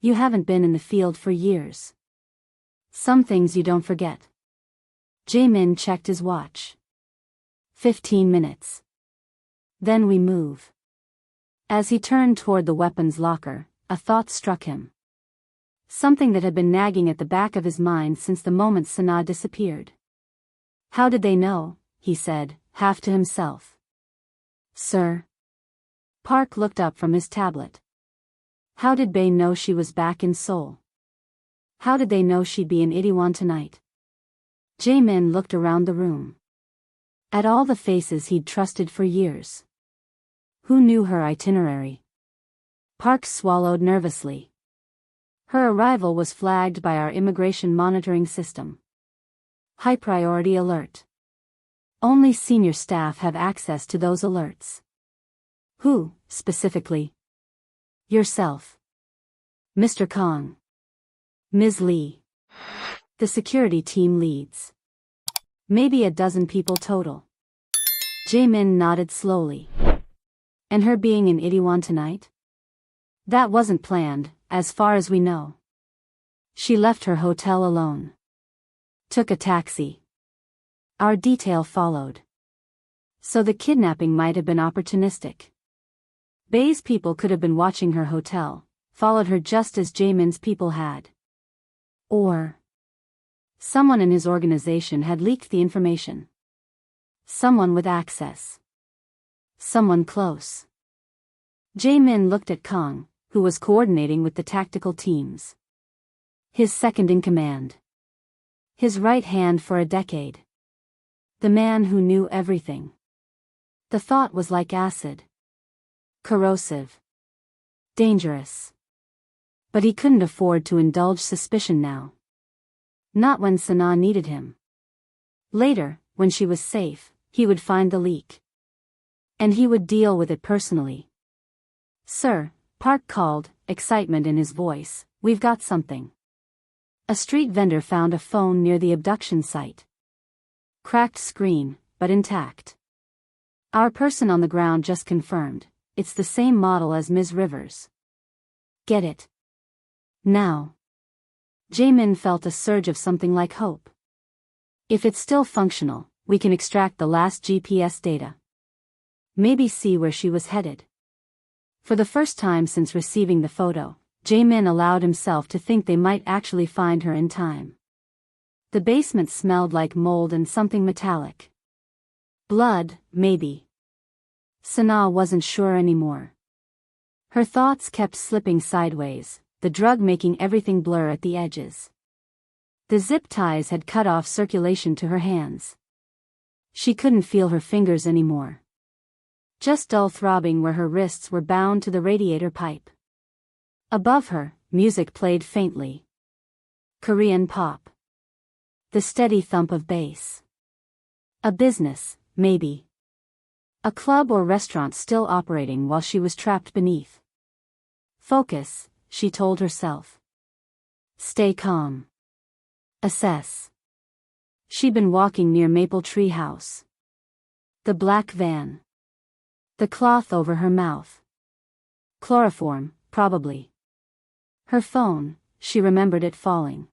You haven't been in the field for years. Some things you don't forget. Jae-min checked his watch. 15 minutes. Then we move. As he turned toward the weapons locker, a thought struck him. Something that had been nagging at the back of his mind since the moment Sanaa disappeared. How did they know? He said, half to himself. Sir. Park looked up from his tablet. How did Bae know she was back in Seoul? How did they know she'd be in Itaewon tonight? Jae-min looked around the room. At all the faces he'd trusted for years. Who knew her itinerary? Park swallowed nervously. Her arrival was flagged by our immigration monitoring system. High priority alert. Only senior staff have access to those alerts. Who, specifically? Yourself. Mr. Kang. Ms. Lee. The security team leads. Maybe a dozen people total. Jae-min nodded slowly. And her being in Itaewon tonight? That wasn't planned, as far as we know. She left her hotel alone. Took a taxi. Our detail followed. So the kidnapping might have been opportunistic. Bae's people could have been watching her hotel, followed her just as Jae-min's people had. Or someone in his organization had leaked the information. Someone with access. Someone close. Jae-min looked at Kang, who was coordinating with the tactical teams. His second in command. His right hand for a decade. The man who knew everything. The thought was like acid. Corrosive. Dangerous. But he couldn't afford to indulge suspicion now. Not when Sanaa needed him. Later, when she was safe, he would find the leak. And he would deal with it personally. Sir, Park called, excitement in his voice, we've got something. A street vendor found a phone near the abduction site. Cracked screen, but intact. Our person on the ground just confirmed, it's the same model as Ms. Rivers. Get it. Now. Jae-min felt a surge of something like hope. If it's still functional, we can extract the last GPS data. Maybe see where she was headed. For the first time since receiving the photo, Jae-min allowed himself to think they might actually find her in time. The basement smelled like mold and something metallic. Blood, maybe. Sanaa wasn't sure anymore. Her thoughts kept slipping sideways, the drug making everything blur at the edges. The zip ties had cut off circulation to her hands. She couldn't feel her fingers anymore. Just dull throbbing where her wrists were bound to the radiator pipe. Above her, music played faintly. Korean pop. The steady thump of bass. A business, maybe. A club or restaurant still operating while she was trapped beneath. Focus, she told herself. Stay calm. Assess. She'd been walking near Maple Tree House. The black van. The cloth over her mouth. Chloroform, probably. Her phone, she remembered it falling.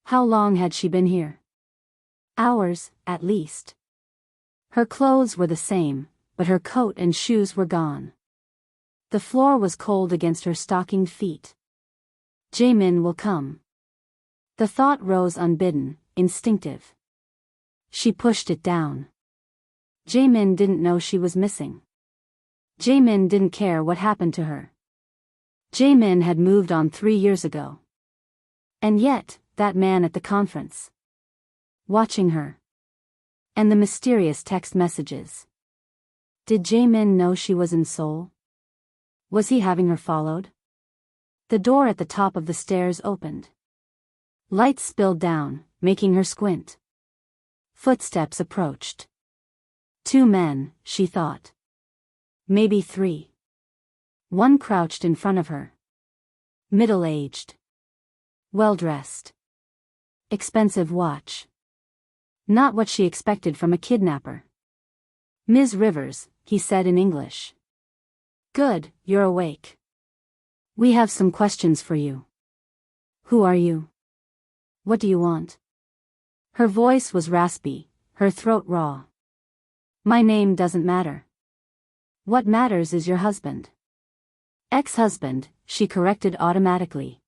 How long had she been here? Hours, at least. Her clothes were the same, but her coat and shoes were gone. The floor was cold against her stockinged feet. Jae-min will come. The thought rose unbidden, instinctive. She pushed it down. Jae-min didn't know she was missing. Jae-min didn't care what happened to her. Jae-min had moved on 3 years ago. And yet, that man at the conference. Watching her. And the mysterious text messages. Did Jae-min know she was in Seoul? Was he having her followed? The door at the top of the stairs opened. Light spilled down, making her squint. Footsteps approached. 2 men, she thought. Maybe 3. One crouched in front of her. Middle-aged. Well-dressed. Expensive watch. Not what she expected from a kidnapper. "Ms. Rivers," he said in English. "Good, you're awake. We have some questions for you. Who are you? What do you want?" Her voice was raspy, her throat raw. "My name doesn't matter. What matters is your husband." "Ex-husband," she corrected automatically.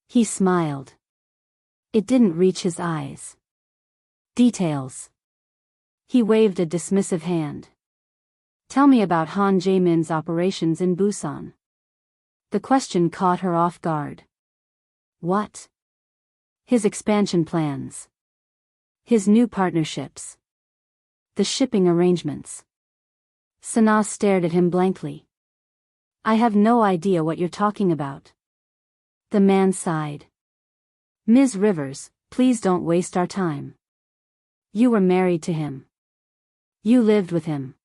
He smiled. It didn't reach his eyes. "Details." He waved a dismissive hand. "Tell me about Han Jae-min's operations in Busan." The question caught her off guard. What? His expansion plans. His new partnerships. The shipping arrangements. Sanaa stared at him blankly. "I have no idea what you're talking about." The man sighed. "Ms. Rivers, please don't waste our time. You were married to him. You lived with him.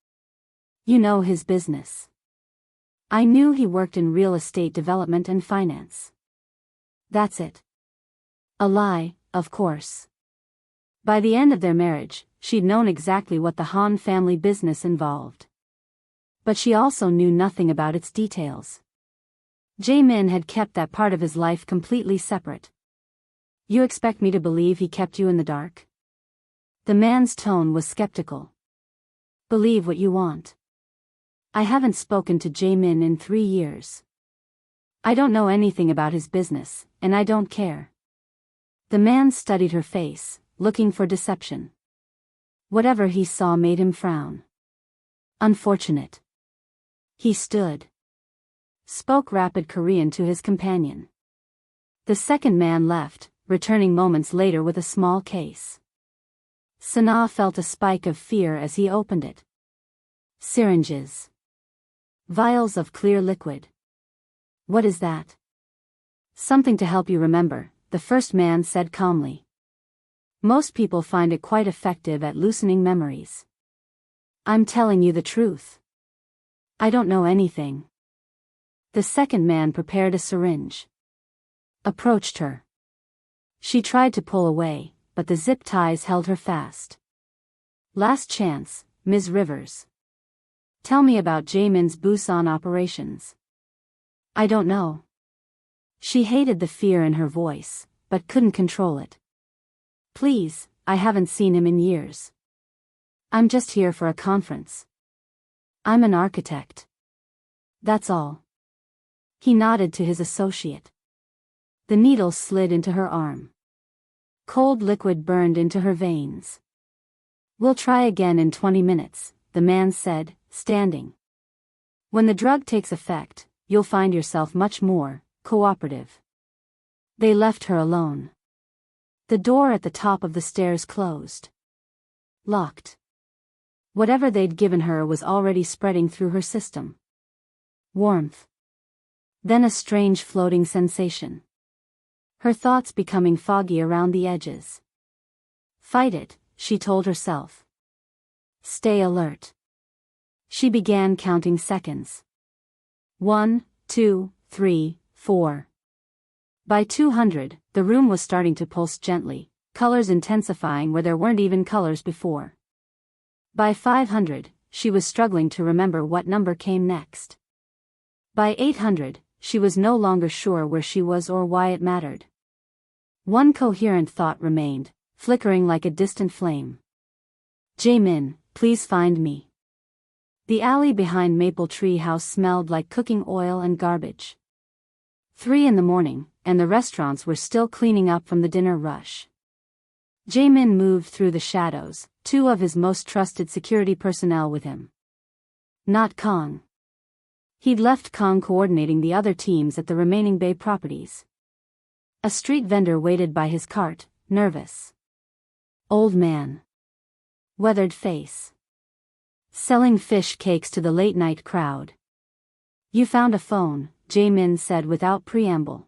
You know his business. I knew he worked in real estate development and finance. That's it." A lie, of course. By the end of their marriage, she'd known exactly what the Han family business involved. But she also knew nothing about its details. Jae-min had kept that part of his life completely separate. "You expect me to believe he kept you in the dark?" The man's tone was skeptical. "Believe what you want. I haven't spoken to Jae-min in 3 years. I don't know anything about his business, and I don't care." The man studied her face, looking for deception. Whatever he saw made him frown. Unfortunate. He stood. Spoke rapid Korean to his companion. The second man left, returning moments later with a small case. Sanaa felt a spike of fear as he opened it. Syringes. Vials of clear liquid. "What is that?" "Something to help you remember," the first man said calmly. "Most people find it quite effective at loosening memories." "I'm telling you the truth. I don't know anything." The second man prepared a syringe. Approached her. She tried to pull away, but the zip ties held her fast. "Last chance, Ms. Rivers. Tell me about Jae-min's Busan operations." "I don't know." She hated the fear in her voice, but couldn't control it. "Please, I haven't seen him in years. I'm just here for a conference. I'm an architect. That's all." He nodded to his associate. The needle slid into her arm. Cold liquid burned into her veins. "We'll try again in 20 minutes, the man said, standing. "When the drug takes effect, you'll find yourself much more cooperative." They left her alone. The door at the top of the stairs closed. Locked. Whatever they'd given her was already spreading through her system. Warmth. Then a strange floating sensation. Her thoughts becoming foggy around the edges. Fight it, she told herself. Stay alert. She began counting seconds. 1, 2, 3, 4. By 200, the room was starting to pulse gently, colors intensifying where there weren't even colors before. By 500, she was struggling to remember what number came next. By 800, she was no longer sure where she was or why it mattered. One coherent thought remained, flickering like a distant flame. Jae-min, please find me. The alley behind Maple Tree House smelled like cooking oil and garbage. 3 in the morning, and the restaurants were still cleaning up from the dinner rush. Jae-min moved through the shadows, two of his most trusted security personnel with him. Not Kong. He'd left Kong coordinating the other teams at the remaining Bay properties. A street vendor waited by his cart, nervous. Old man. Weathered face. Selling fish cakes to the late-night crowd. You found a phone, Jae-min said without preamble.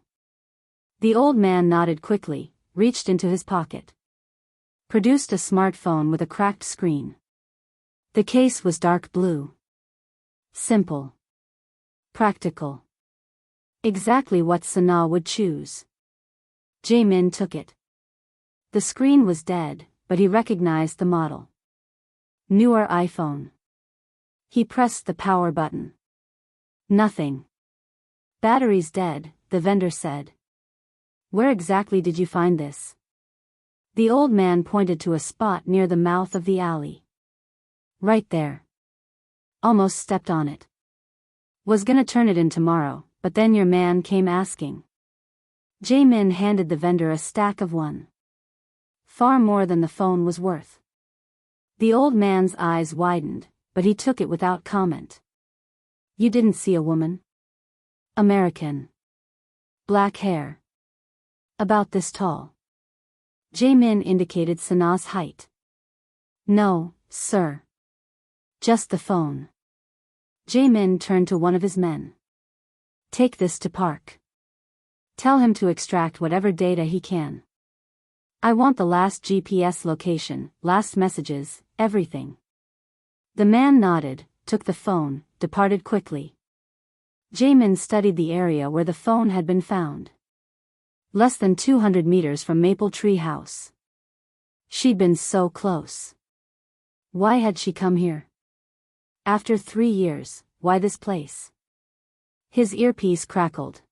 The old man nodded quickly, reached into his pocket. Produced a smartphone with a cracked screen. The case was dark blue. Simple. Practical. Exactly what Sanaa would choose. Jae-min took it. The screen was dead, but he recognized the model. Newer iPhone. He pressed the power button. Nothing. Battery's dead, the vendor said. Where exactly did you find this? The old man pointed to a spot near the mouth of the alley. Right there. Almost stepped on it. Was gonna turn it in tomorrow, but then your man came asking. Jae-min handed the vendor a stack of one. Far more than the phone was worth. The old man's eyes widened, but he took it without comment. You didn't see a woman? American. Black hair. About this tall. Jae-min indicated Sanaa's height. No, sir. Just the phone. Jae-min turned to one of his men. Take this to Park. Tell him to extract whatever data he can. I want the last GPS location, last messages, everything. The man nodded, took the phone, departed quickly. Jae-min studied the area where the phone had been found. Less than 200 meters from Maple Tree House. She'd been so close. Why had she come here? After 3 years, why this place? His earpiece crackled.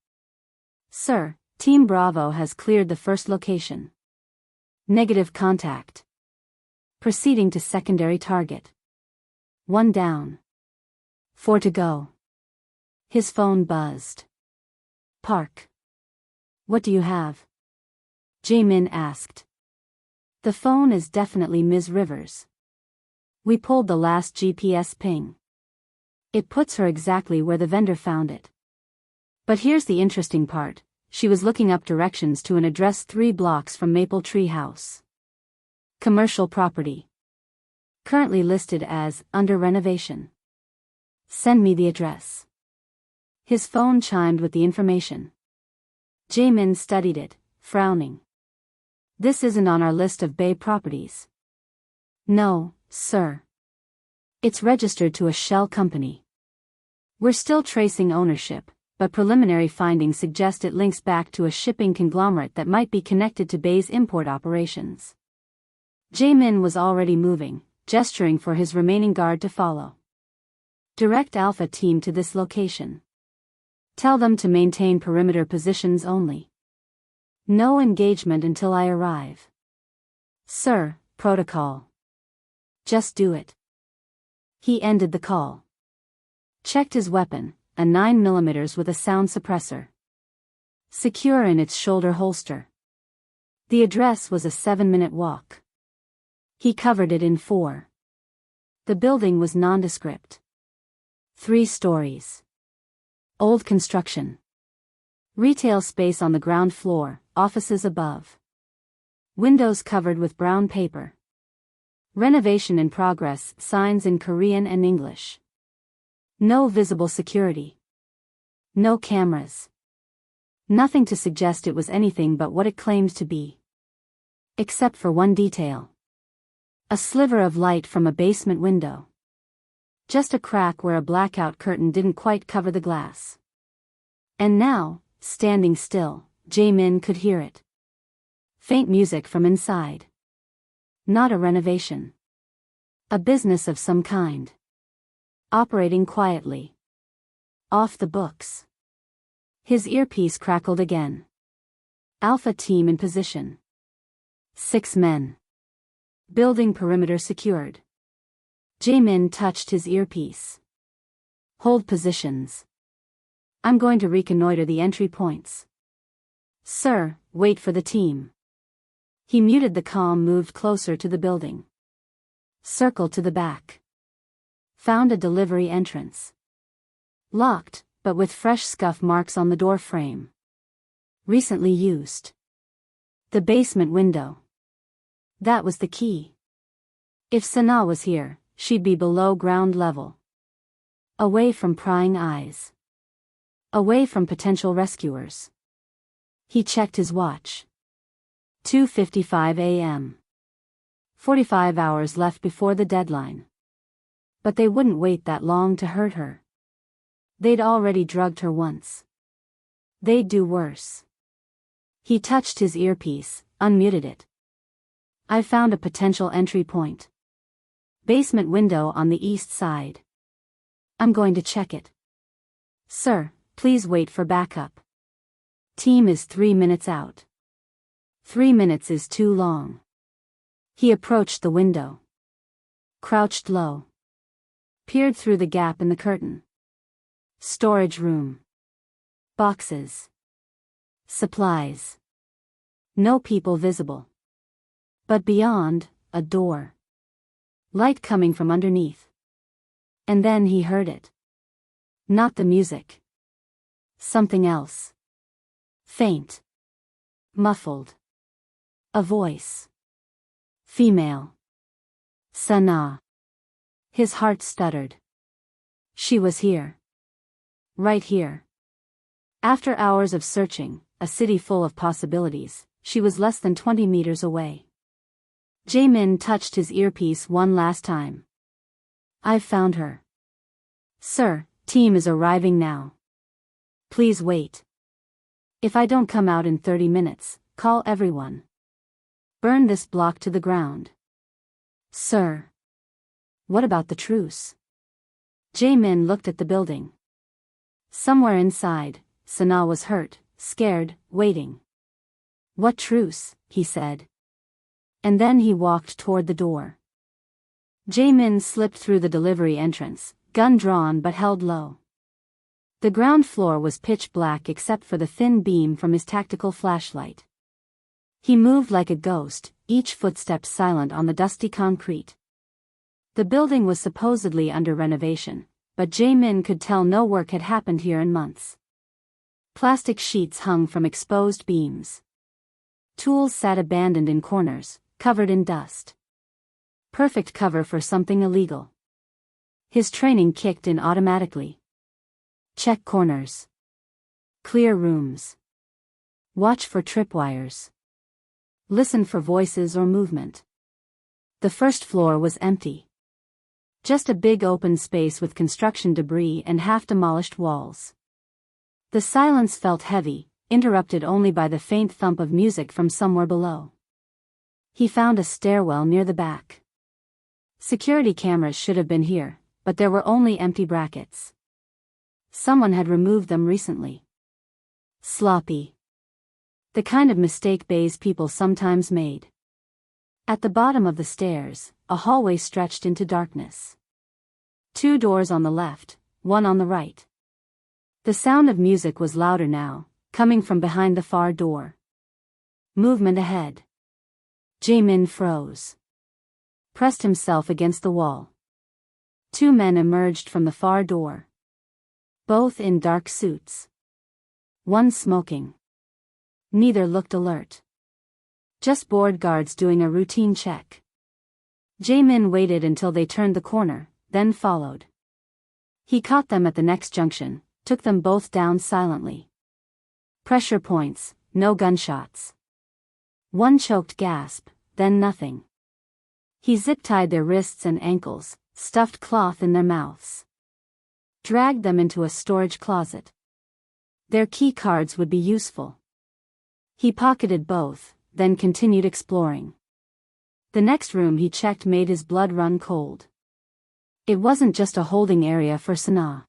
Sir, Team Bravo has cleared the first location. Negative contact. Proceeding to secondary target. 1 down. 4 to go. His phone buzzed. Park. What do you have? Jae-min asked. The phone is definitely Ms. Rivers. We pulled the last GPS ping. It puts her exactly where the vendor found it. But here's the interesting part, she was looking up directions to an address 3 blocks from Maple Tree House. Commercial property. Currently listed as under renovation. Send me the address. His phone chimed with the information. Jae-min studied it, frowning. This isn't on our list of Bay properties. No, sir. It's registered to a shell company. We're still tracing ownership, but preliminary findings suggest it links back to a shipping conglomerate that might be connected to Bay's import operations. Jae-min was already moving, gesturing for his remaining guard to follow. Direct Alpha team to this location. Tell them to maintain perimeter positions only. No engagement until I arrive. Sir, protocol. Just do it. He ended the call. Checked his weapon, a 9mm with a sound suppressor. Secure in its shoulder holster. The address was a 7-minute walk. He covered it in 4. The building was nondescript. 3 stories. Old construction. Retail space on the ground floor, offices above. Windows covered with brown paper. Renovation in progress, signs in Korean and English. No visible security. No cameras. Nothing to suggest it was anything but what it claimed to be. Except for one detail. A sliver of light from a basement window. Just a crack where a blackout curtain didn't quite cover the glass. And now, standing still, Jae-min could hear it. Faint music from inside. Not a renovation. A business of some kind. Operating quietly. Off the books. His earpiece crackled again. Alpha team in position. 6 men. Building perimeter secured. Jae-min touched his earpiece. Hold positions. I'm going to reconnoiter the entry points. Sir, wait for the team. He muted the calm, moved closer to the building. Circled to the back. Found a delivery entrance. Locked, but with fresh scuff marks on the door frame. Recently used. The basement window. That was the key. If Sanaa was here, she'd be below ground level. Away from prying eyes. Away from potential rescuers. He checked his watch. 2:55 a.m. 45 hours left before the deadline. But they wouldn't wait that long to hurt her. They'd already drugged her once. They'd do worse. He touched his earpiece, unmuted it. I found a potential entry point. Basement window on the east side. I'm going to check it. Sir, please wait for backup. Team is 3 minutes out. 3 minutes is too long. He approached the window. Crouched low. Peered through the gap in the curtain. Storage room. Boxes. Supplies. No people visible. But beyond, a door. Light coming from underneath. And then he heard it. Not the music. Something else. Faint. Muffled. A voice. Female. Sanaa. His heart stuttered. She was here. Right here. After hours of searching, a city full of possibilities, she was less than 20 meters away. Jae-min touched his earpiece one last time. I've found her. Sir, team is arriving now. Please wait. If I don't come out in 30 minutes, call everyone. Burn this block to the ground. Sir. What about the truce? Jae-min looked at the building. Somewhere inside, Sanaa was hurt, scared, waiting. What truce, he said. And then he walked toward the door. Jae-min slipped through the delivery entrance, gun drawn but held low. The ground floor was pitch black except for the thin beam from his tactical flashlight. He moved like a ghost, each footstep silent on the dusty concrete. The building was supposedly under renovation, but Jae-min could tell no work had happened here in months. Plastic sheets hung from exposed beams. Tools sat abandoned in corners, covered in dust. Perfect cover for something illegal. His training kicked in automatically. Check corners. Clear rooms. Watch for tripwires. Listen for voices or movement. The first floor was empty. Just a big open space with construction debris and half-demolished walls. The silence felt heavy, interrupted only by the faint thump of music from somewhere below. He found a stairwell near the back. Security cameras should have been here, but there were only empty brackets. Someone had removed them recently. Sloppy. The kind of mistake Bay's people sometimes made. At the bottom of the stairs, a hallway stretched into darkness. 2 doors on the left, 1 on the right. The sound of music was louder now, coming from behind the far door. Movement ahead. Jae-min froze. Pressed himself against the wall. 2 men emerged from the far door. Both in dark suits. One smoking. Neither looked alert. Just board guards doing a routine check. Jae-min waited until they turned the corner, then followed. He caught them at the next junction, took them both down silently. Pressure points, no gunshots. One choked gasp, then nothing. He zip-tied their wrists and ankles, stuffed cloth in their mouths. Dragged them into a storage closet. Their key cards would be useful. He pocketed both, then continued exploring. The next room he checked made his blood run cold. It wasn't just a holding area for Sanaa.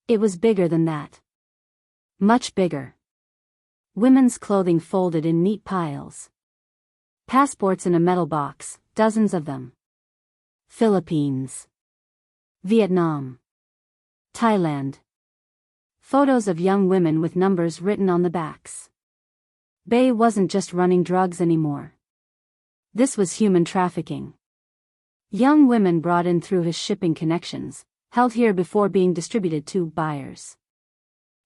It was bigger than that. Much bigger. Women's clothing folded in neat piles. Passports in a metal box, dozens of them. Philippines. Vietnam. Thailand. Photos of young women with numbers written on the backs. Bay wasn't just running drugs anymore, This was human trafficking. Young women brought in through his shipping connections, held here before being distributed to buyers.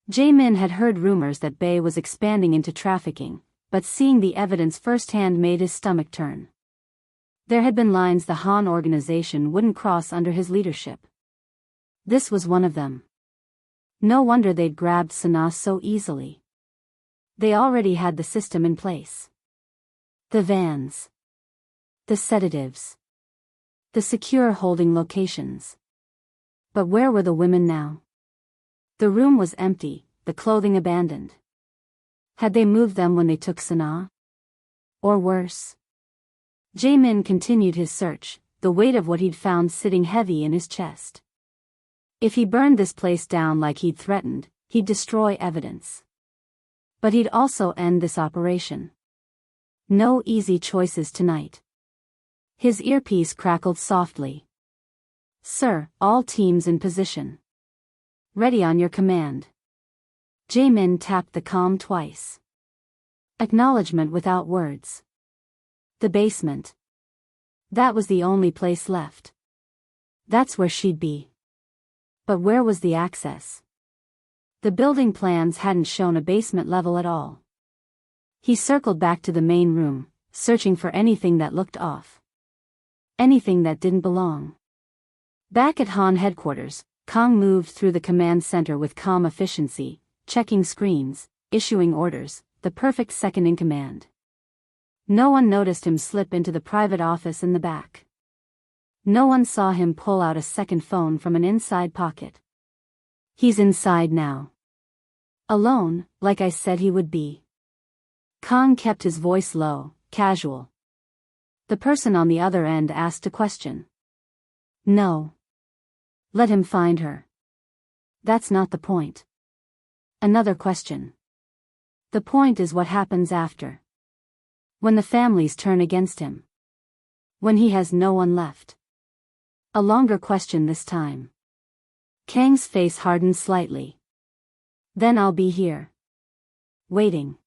Jae-min had heard rumors that Bae was expanding into trafficking, but seeing the evidence firsthand made his stomach turn. There had been lines the Han organization wouldn't cross under his leadership. This was one of them. No wonder they'd grabbed Sanaa so easily. They already had the system in place. The vans. The sedatives. The secure holding locations. But where were the women now? The room was empty, the clothing abandoned. Had they moved them when they took Sanaa? Or worse? Jae-min continued his search, the weight of what he'd found sitting heavy in his chest. If he burned this place down like he'd threatened, he'd destroy evidence. But he'd also end this operation. No easy choices tonight. His earpiece crackled softly. "Sir, all teams in position. Ready on your command." Jae-min tapped the comm twice. Acknowledgement without words. The basement. That was the only place left. That's where she'd be. But where was the access? The building plans hadn't shown a basement level at all. He circled back to the main room, searching for anything that looked off. Anything that didn't belong. Back at Han headquarters, Kang moved through the command center with calm efficiency, checking screens, issuing orders, the perfect second in command. No one noticed him slip into the private office in the back. No one saw him pull out a second phone from an inside pocket. He's inside now. Alone, like I said he would be. Kang kept his voice low, casual. The person on the other end asked a question. No. Let him find her. That's not the point. Another question. The point is what happens after. When the families turn against him. When he has no one left. A longer question this time. Kang's face hardened slightly. Then I'll be here. Waiting.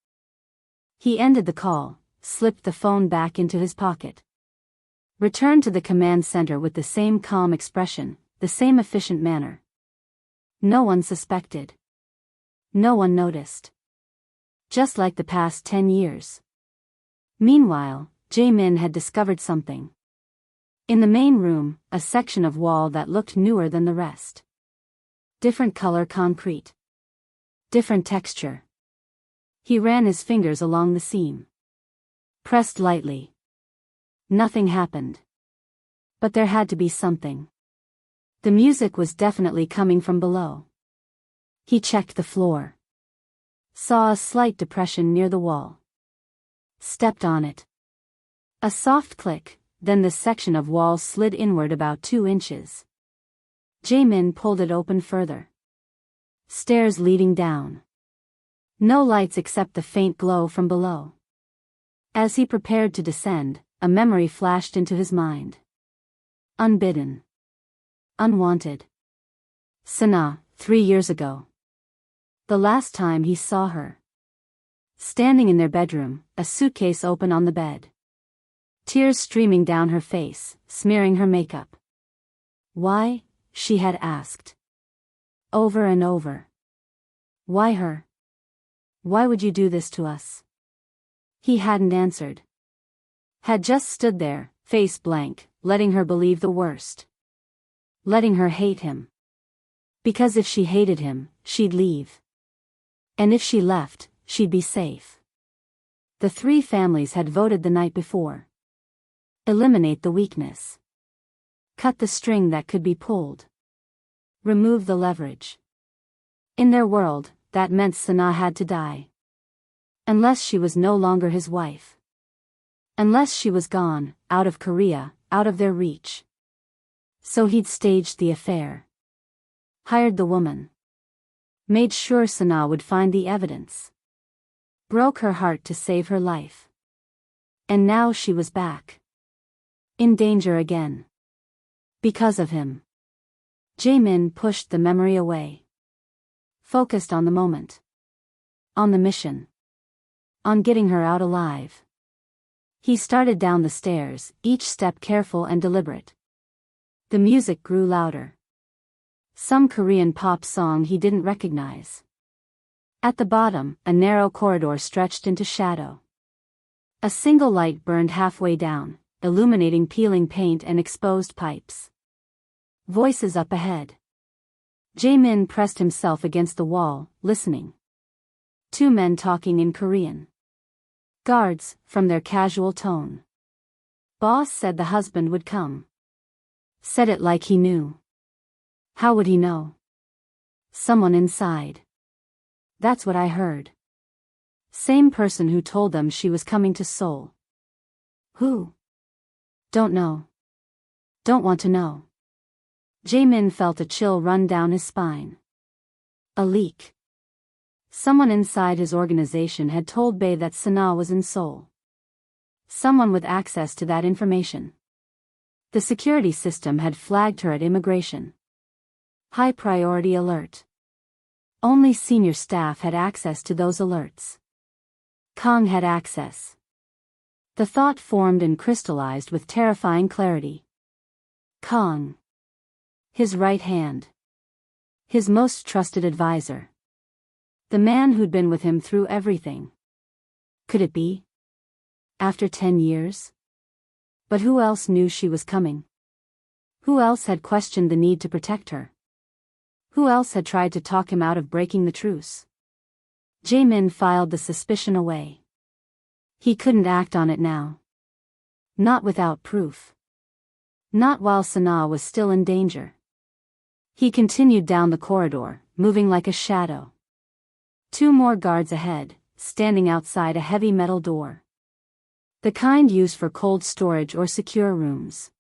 He ended the call, slipped the phone back into his pocket. Returned to the command center with the same calm expression, the same efficient manner. No one suspected. No one noticed. Just like the past 10 years. Meanwhile, Jae-min had discovered something. In the main room, a section of wall that looked newer than the rest. Different color concrete. Different texture. He ran his fingers along the seam. Pressed lightly. Nothing happened. But there had to be something. The music was definitely coming from below. He checked the floor. Saw a slight depression near the wall. Stepped on it. A soft click, then the section of wall slid inward about 2 inches. Jae-min pulled it open further. Stairs leading down. No lights except the faint glow from below. As he prepared to descend, a memory flashed into his mind. Unbidden. Unwanted. Sanaa, 3 years ago. The last time he saw her. Standing in their bedroom, a suitcase open on the bed. Tears streaming down her face, smearing her makeup. Why? She had asked. Over and over. Why her? Why would you do this to us? He hadn't answered. Had just stood there, face blank, letting her believe the worst. Letting her hate him. Because if she hated him, she'd leave. And if she left, she'd be safe. The 3 families had voted the night before. Eliminate the weakness. Cut the string that could be pulled. Remove the leverage. In their world, that meant Sanaa had to die. Unless she was no longer his wife. Unless she was gone, out of Korea, out of their reach. So he'd staged the affair. Hired the woman. Made sure Sanaa would find the evidence. Broke her heart to save her life. And now she was back. In danger again. Because of him. Jae-min pushed the memory away. Focused on the moment. On the mission. On getting her out alive. He started down the stairs, each step careful and deliberate. The music grew louder. Some Korean pop song he didn't recognize. At the bottom, a narrow corridor stretched into shadow. A single light burned halfway down, illuminating peeling paint and exposed pipes. Voices up ahead. Jae-min pressed himself against the wall, listening. Two men talking in Korean. Guards, from their casual tone. Boss said the husband would come. Said it like he knew. How would he know? Someone inside. That's what I heard. Same person who told them she was coming to Seoul. Who? Don't know. Don't want to know. Jae-min felt a chill run down his spine. A leak. Someone inside his organization had told Bae that Sanaa was in Seoul. Someone with access to that information. The security system had flagged her at immigration. High priority alert. Only senior staff had access to those alerts. Kang had access. The thought formed and crystallized with terrifying clarity. Kang. His right hand. His most trusted advisor. The man who'd been with him through everything. Could it be? After 10 years? But who else knew she was coming? Who else had questioned the need to protect her? Who else had tried to talk him out of breaking the truce? Jae-min filed the suspicion away. He couldn't act on it now. Not without proof. Not while Sanaa was still in danger. He continued down the corridor, moving like a shadow. Two more guards ahead, standing outside a heavy metal door. The kind used for cold storage or secure rooms.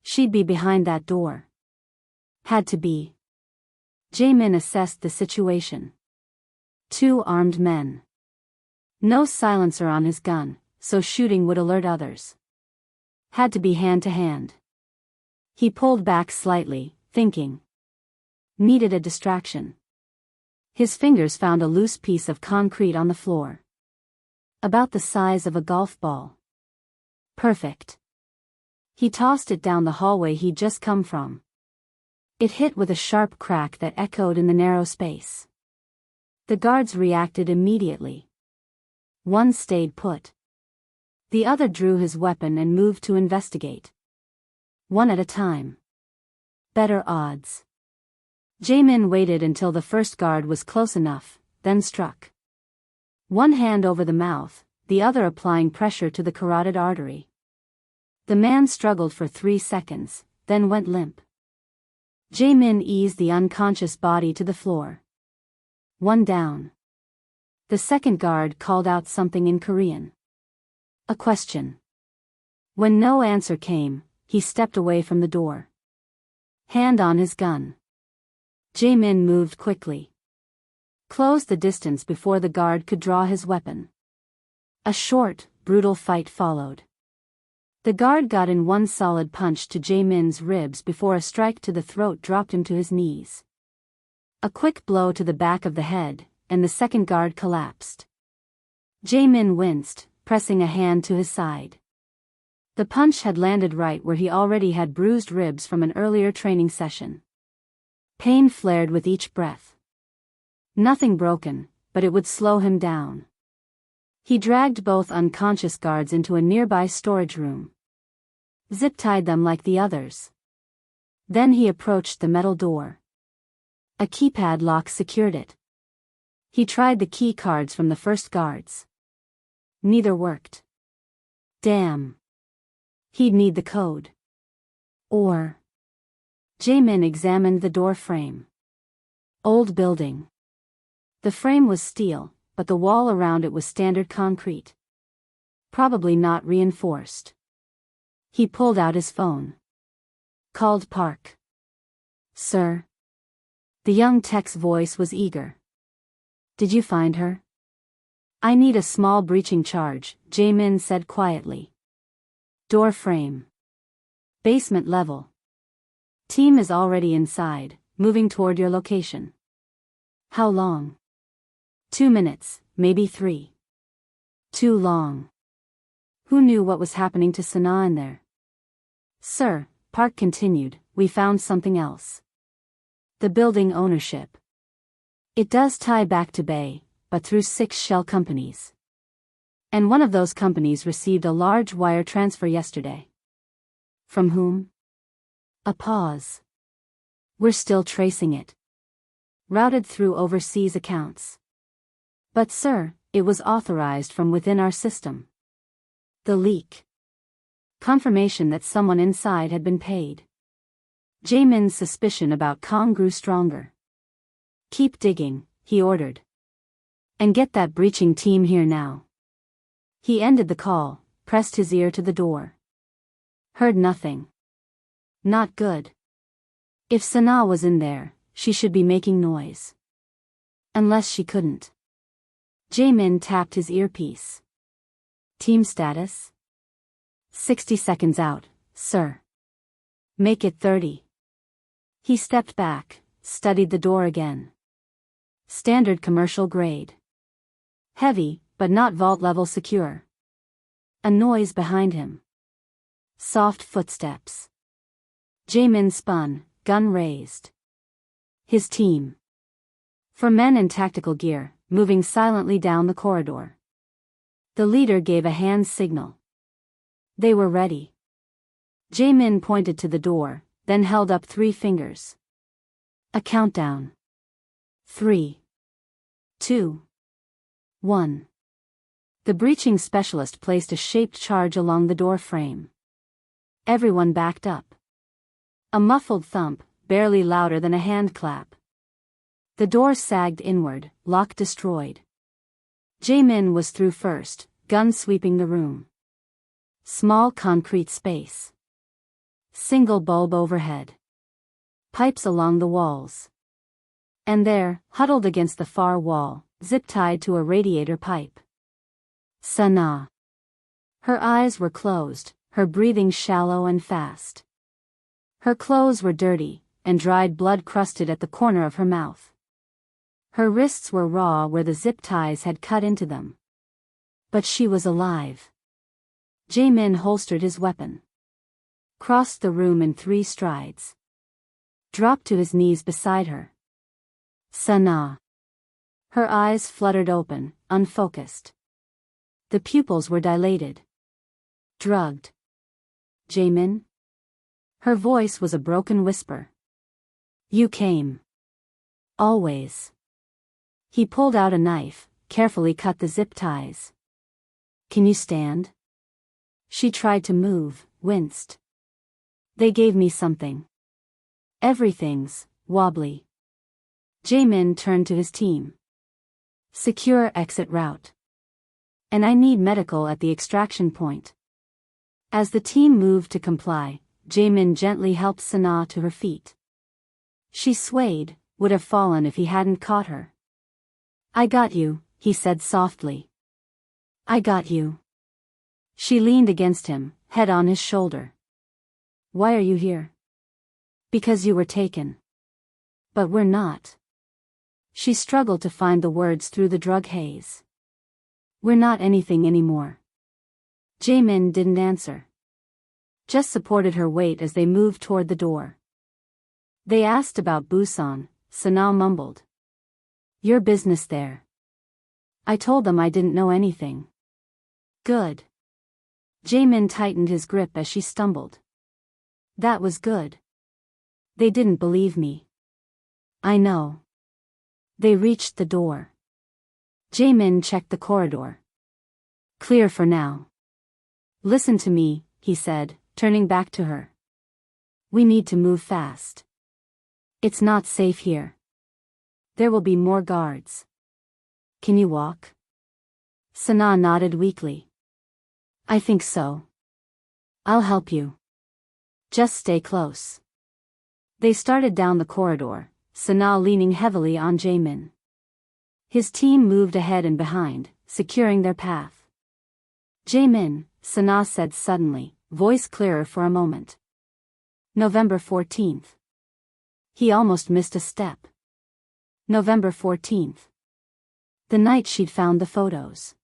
She'd be behind that door. Had to be. Jae-min assessed the situation. Two armed men. No silencer on his gun, so shooting would alert others. Had to be hand to hand. He pulled back slightly, thinking. Needed a distraction. His fingers found a loose piece of concrete on the floor. About the size of a golf ball. Perfect. He tossed it down the hallway he'd just come from. It hit with a sharp crack that echoed in the narrow space. The guards reacted immediately. One stayed put. The other drew his weapon and moved to investigate. One at a time. Better odds. Jae-min waited until the first guard was close enough, then struck. One hand over the mouth, the other applying pressure to the carotid artery. The man struggled for 3 seconds, then went limp. Jae-min eased the unconscious body to the floor. One down. The second guard called out something in Korean. A question. When no answer came, he stepped away from the door. Hand on his gun. Jae-min moved quickly. Closed the distance before the guard could draw his weapon. A short, brutal fight followed. The guard got in one solid punch to Jae-min's ribs before a strike to the throat dropped him to his knees. A quick blow to the back of the head, and the second guard collapsed. Jae-min winced, pressing a hand to his side. The punch had landed right where he already had bruised ribs from an earlier training session. Pain flared with each breath. Nothing broken, but it would slow him down. He dragged both unconscious guards into a nearby storage room. Zip-tied them like the others. Then he approached the metal door. A keypad lock secured it. He tried the key cards from the first guards. Neither worked. Damn. He'd need the code. Or... Jae-min examined the door frame. Old building. The frame was steel, but the wall around it was standard concrete. Probably not reinforced. He pulled out his phone. Called Park. Sir. The young tech's voice was eager. Did you find her? I need a small breaching charge, Jae-min said quietly. Door frame. Basement level. Team is already inside, moving toward your location. How long? 2 minutes, maybe 3. Too long. Who knew what was happening to Sanaa in there? Sir, Park continued, we found something else. The building ownership. It does tie back to Bay, but through 6 shell companies. And one of those companies received a large wire transfer yesterday. From whom? A pause. We're still tracing it. Routed through overseas accounts. But sir, it was authorized from within our system. The leak. Confirmation that someone inside had been paid. Jae-min's suspicion about Kong grew stronger. Keep digging, he ordered. And get that breaching team here now. He ended the call, pressed his ear to the door. Heard nothing. Not good. If Sanaa was in there, she should be making noise. Unless she couldn't. Jae-min tapped his earpiece. Team status? 60 seconds out, sir. Make it 30. He stepped back, studied the door again. Standard commercial grade. Heavy, but not vault-level secure. A noise behind him. Soft footsteps. Jae-min spun, gun raised. His team. 4 men in tactical gear, moving silently down the corridor. The leader gave a hand signal. They were ready. Jae-min pointed to the door, then held up 3 fingers. A countdown. 3. 2. 1. The breaching specialist placed a shaped charge along the door frame. Everyone backed up. A muffled thump, barely louder than a hand clap. The door sagged inward, lock destroyed. Jae-min was through first, gun sweeping the room. Small concrete space. Single bulb overhead. Pipes along the walls. And there, huddled against the far wall, zip-tied to a radiator pipe. Sanaa. Her eyes were closed, her breathing shallow and fast. Her clothes were dirty, and dried blood crusted at the corner of her mouth. Her wrists were raw where the zip ties had cut into them. But she was alive. Jae-min holstered his weapon. Crossed the room in 3 strides. Dropped to his knees beside her. Sanaa. Her eyes fluttered open, unfocused. The pupils were dilated. Drugged. Jae-min? Her voice was a broken whisper. You came. Always. He pulled out a knife, carefully cut the zip ties. Can you stand? She tried to move, winced. They gave me something. Everything's wobbly. Jae-min turned to his team. Secure exit route. And I need medical at the extraction point. As the team moved to comply, Jae-min gently helped Sanaa to her feet. She swayed, would have fallen if he hadn't caught her. I got you, he said softly. I got you. She leaned against him, head on his shoulder. Why are you here? Because you were taken. But we're not. She struggled to find the words through the drug haze. We're not anything anymore. Jae-min didn't answer. Just supported her weight as they moved toward the door. They asked about Busan, Sanaa mumbled. Your business there. I told them I didn't know anything. Good. Jae-min tightened his grip as she stumbled. That was good. They didn't believe me. I know. They reached the door. Jae-min checked the corridor. Clear for now. Listen to me, he said, turning back to her. We need to move fast. It's not safe here. There will be more guards. Can you walk? Sanaa nodded weakly. I think so. I'll help you. Just stay close. They started down the corridor, Sanaa leaning heavily on Jae-min. His team moved ahead and behind, securing their path. Jae-min, Sanaa said suddenly, voice clearer for a moment. November 14th. He almost missed a step. November 14th. The night she'd found the photos.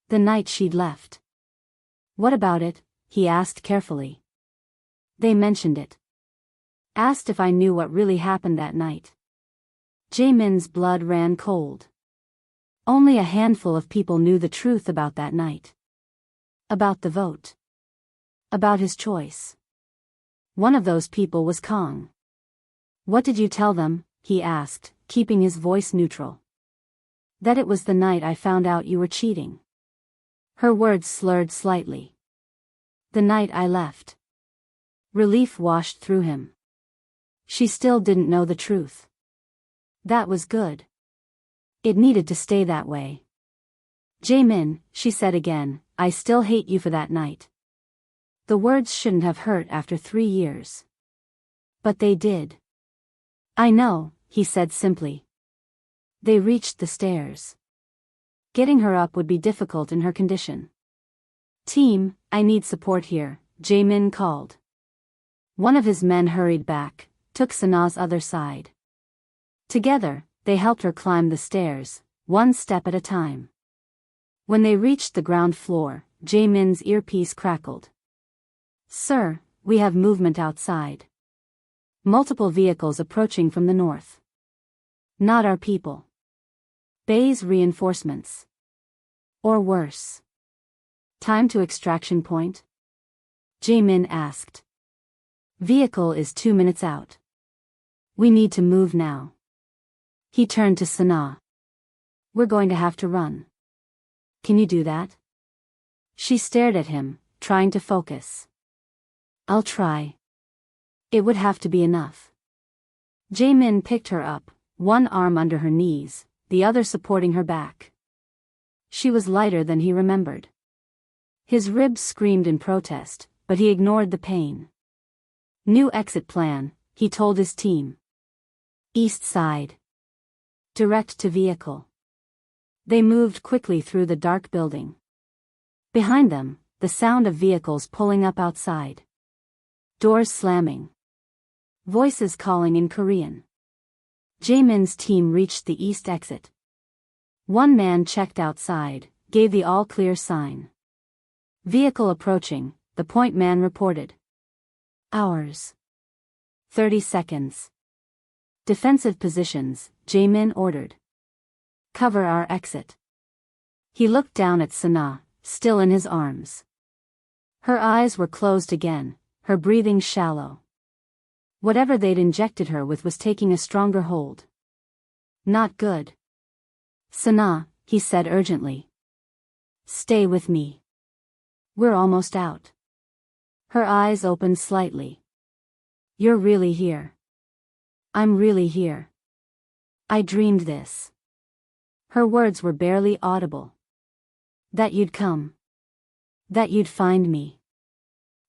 The night she'd left. What about it? He asked carefully. They mentioned it. Asked if I knew what really happened that night. Jae-min's blood ran cold. Only a handful of people knew the truth about that night. About the vote. About his choice. One of those people was Kong. What did you tell them? He asked, keeping his voice neutral. That it was the night I found out you were cheating. Her words slurred slightly. The night I left. Relief washed through him. She still didn't know the truth. That was good. It needed to stay that way. Jae-min, she said again, I still hate you for that night. The words shouldn't have hurt after 3 years. But they did. I know, he said simply. They reached the stairs. Getting her up would be difficult in her condition. Team, I need support here, Jae-min called. One of his men hurried back, took Sanaa's other side. Together, they helped her climb the stairs, one step at a time. When they reached the ground floor, Jae-min's earpiece crackled. Sir, we have movement outside. Multiple vehicles approaching from the north. Not our people. Bay's reinforcements. Or worse. Time to extraction point? Jae-min asked. Vehicle is 2 minutes out. We need to move now. He turned to Sanaa. We're going to have to run. Can you do that? She stared at him, trying to focus. I'll try. It would have to be enough. Jae-min picked her up, one arm under her knees, the other supporting her back. She was lighter than he remembered. His ribs screamed in protest, but he ignored the pain. New exit plan, he told his team. East side. Direct to vehicle. They moved quickly through the dark building. Behind them, the sound of vehicles pulling up outside. Doors slamming. Voices calling in Korean. Jae-min's team reached the east exit. One man checked outside, gave the all-clear sign. Vehicle approaching, the point man reported. Hours. 30 seconds. Defensive positions, Jae-min ordered. Cover our exit. He looked down at Sanaa, still in his arms. Her eyes were closed again, her breathing shallow. Whatever they'd injected her with was taking a stronger hold. Not good. Sanaa, he said urgently. Stay with me. We're almost out. Her eyes opened slightly. You're really here. I'm really here. I dreamed this. Her words were barely audible. That you'd come. That you'd find me.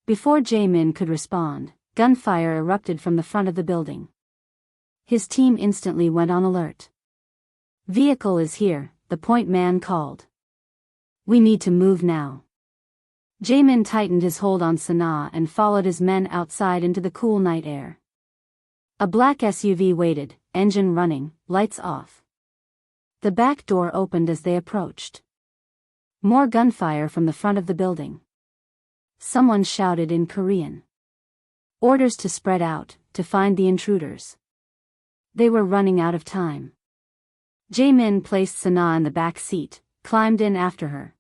Before Jae-min could respond, gunfire erupted from the front of the building. His team instantly went on alert. Vehicle is here, the point man called. We need to move now. Jae-min tightened his hold on Sanaa and followed his men outside into the cool night air. A black SUV waited, engine running, lights off. The back door opened as they approached. More gunfire from the front of the building. Someone shouted in Korean. Orders to spread out, to find the intruders. They were running out of time. Jae-min placed Sanaa in the back seat, climbed in after her.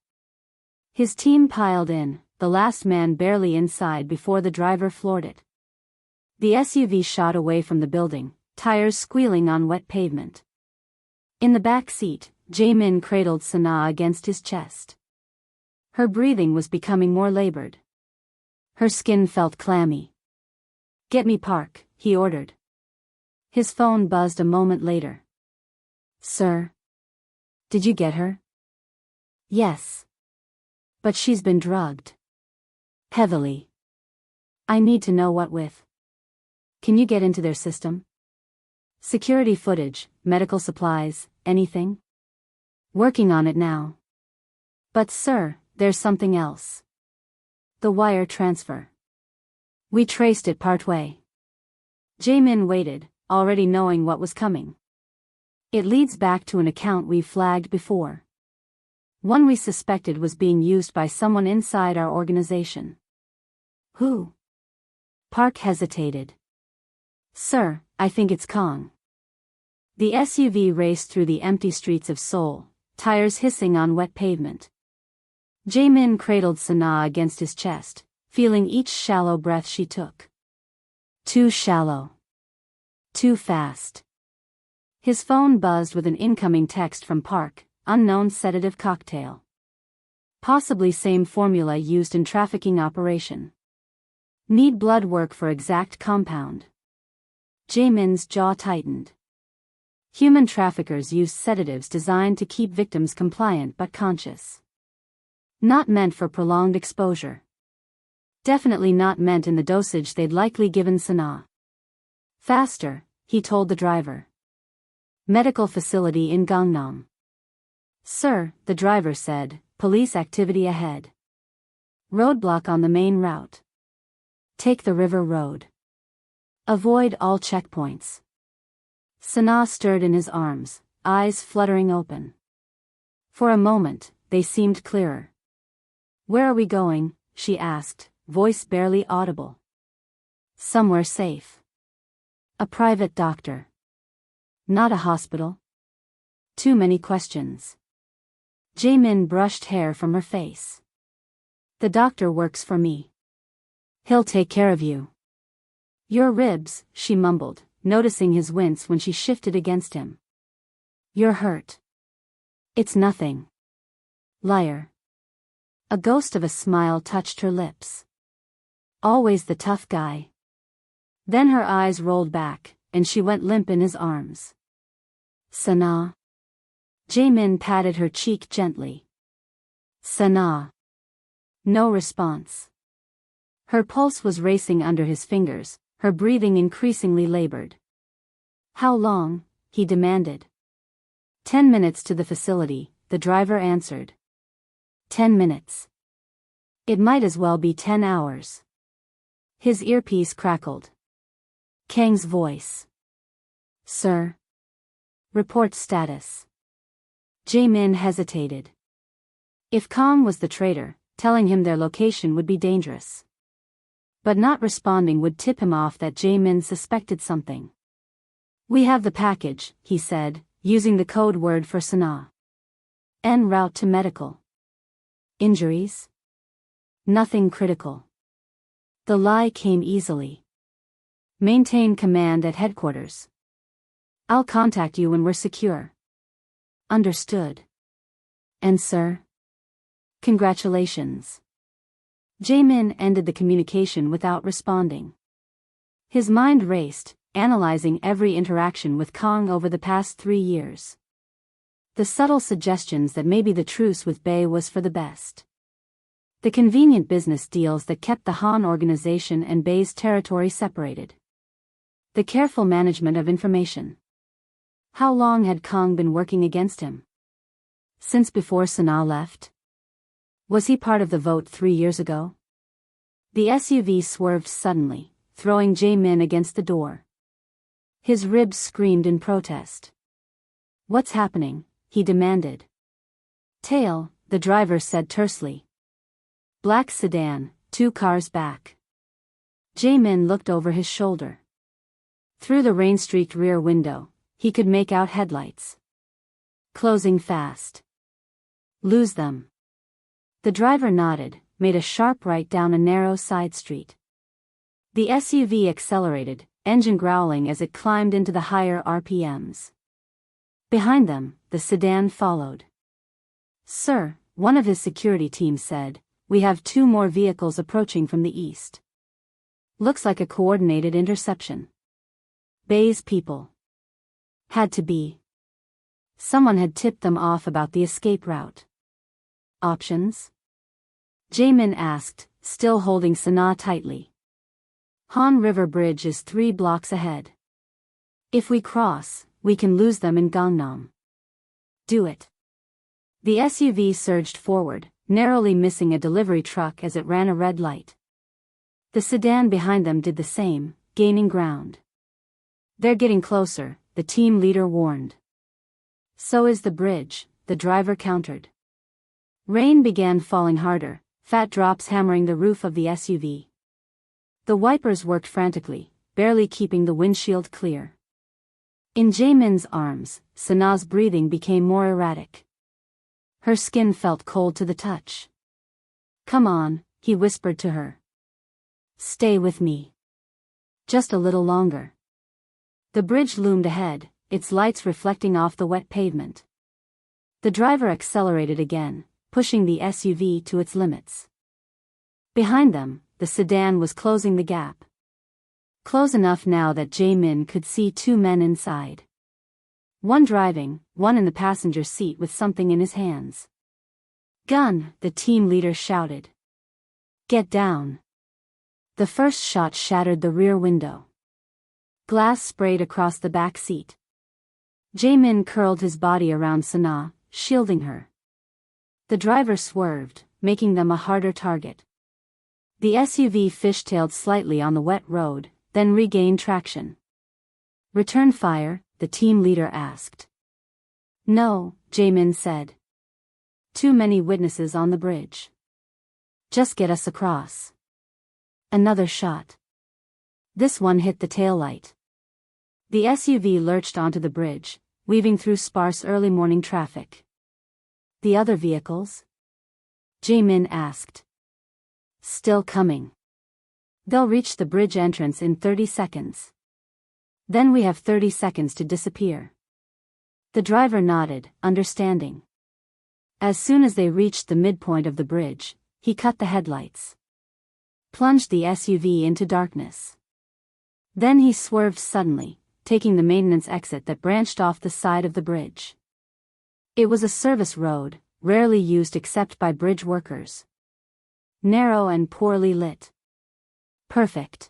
His team piled in, the last man barely inside before the driver floored it. The SUV shot away from the building, tires squealing on wet pavement. In the back seat, Jae-min cradled Sanaa against his chest. Her breathing was becoming more labored. Her skin felt clammy. Get me Park, he ordered. His phone buzzed a moment later. Sir? Did you get her? Yes. But she's been drugged. Heavily. I need to know what with. Can you get into their system? Security footage, medical supplies, anything? Working on it now. But sir, there's something else. The wire transfer. We traced it partway. Jae-min waited, already knowing what was coming. It leads back to an account we've flagged before. One we suspected was being used by someone inside our organization. Who? Park hesitated. Sir, I think it's Kong. The SUV raced through the empty streets of Seoul, tires hissing on wet pavement. Jae-min cradled Sanaa against his chest, feeling each shallow breath she took. Too shallow. Too fast. His phone buzzed with an incoming text from Park, unknown sedative cocktail. Possibly same formula used in trafficking operation. Need blood work for exact compound. Jae-min's jaw tightened. Human traffickers use sedatives designed to keep victims compliant but conscious. Not meant for prolonged exposure. Definitely not meant in the dosage they'd likely given Sanaa. Faster, he told the driver. Medical facility in Gangnam. Sir, the driver said, police activity ahead. Roadblock on the main route. Take the river road. Avoid all checkpoints. Sanaa stirred in his arms, eyes fluttering open. For a moment, they seemed clearer. Where are we going? She asked, voice barely audible. Somewhere safe. A private doctor. Not a hospital. Too many questions. Jae-min brushed hair from her face. The doctor works for me. He'll take care of you. Your ribs, she mumbled, noticing his wince when she shifted against him. You're hurt. It's nothing. Liar. A ghost of a smile touched her lips. Always the tough guy. Then her eyes rolled back, and she went limp in his arms. Sanaa. Jae-min patted her cheek gently. Sanaa. No response. Her pulse was racing under his fingers, her breathing increasingly labored. How long? He demanded. 10 minutes to the facility, the driver answered. 10 minutes. It might as well be 10 hours. His earpiece crackled. Kang's voice. Sir. Report status. Jae-min hesitated. If Kang was the traitor, telling him their location would be dangerous. But not responding would tip him off that Jae-min suspected something. We have the package, he said, using the code word for Sanaa. En route to medical. Injuries? Nothing critical. The lie came easily. Maintain command at headquarters. I'll contact you when we're secure. Understood. And sir? Congratulations. Jae-min ended the communication without responding. His mind raced, analyzing every interaction with Kang over the past 3 years. The subtle suggestions that maybe the truce with Bae was for the best. The convenient business deals that kept the Han organization and Bae's territory separated. The careful management of information. How long had Kang been working against him? Since before Sanaa left? Was he part of the vote 3 years ago? The SUV swerved suddenly, throwing Jae-min against the door. His ribs screamed in protest. What's happening? He demanded. Tail, the driver said tersely. Black sedan, 2 cars back. Jae-min looked over his shoulder. Through the rain-streaked rear window, he could make out headlights. Closing fast. Lose them. The driver nodded, made a sharp right down a narrow side street. The SUV accelerated, engine growling as it climbed into the higher RPMs. Behind them, the sedan followed. Sir, one of his security team said, we have 2 more vehicles approaching from the east. Looks like a coordinated interception. Bae's people. Had to be. Someone had tipped them off about the escape route. Options? Jae-min asked, still holding Sanaa tightly. Han River Bridge is 3 blocks ahead. If we cross, we can lose them in Gangnam. Do it. The SUV surged forward, narrowly missing a delivery truck as it ran a red light. The sedan behind them did the same, gaining ground. They're getting closer, the team leader warned. So is the bridge, the driver countered. Rain began falling harder, fat drops hammering the roof of the SUV. The wipers worked frantically, barely keeping the windshield clear. In Jae-min's arms, Sanaa's breathing became more erratic. Her skin felt cold to the touch. "Come on," he whispered to her. "Stay with me. Just a little longer." The bridge loomed ahead, its lights reflecting off the wet pavement. The driver accelerated again, pushing the SUV to its limits. Behind them, the sedan was closing the gap. Close enough now that Jae-min could see two men inside. One driving, one in the passenger seat with something in his hands. "Gun," the team leader shouted. "Get down." The first shot shattered the rear window. Glass sprayed across the back seat. Jae-min curled his body around Sanaa, shielding her. The driver swerved, making them a harder target. The SUV fishtailed slightly on the wet road, then regained traction. "Return fire?" the team leader asked. "No," Jae-min said. "Too many witnesses on the bridge. Just get us across." Another shot. This one hit the taillight. The SUV lurched onto the bridge, weaving through sparse early morning traffic. "The other vehicles?" Jae-min asked. "Still coming. They'll reach the bridge entrance in 30 seconds. Then we have 30 seconds to disappear." The driver nodded, understanding. As soon as they reached the midpoint of the bridge, he cut the headlights. Plunged the SUV into darkness. Then he swerved suddenly, taking the maintenance exit that branched off the side of the bridge. It was a service road, rarely used except by bridge workers. Narrow and poorly lit. Perfect.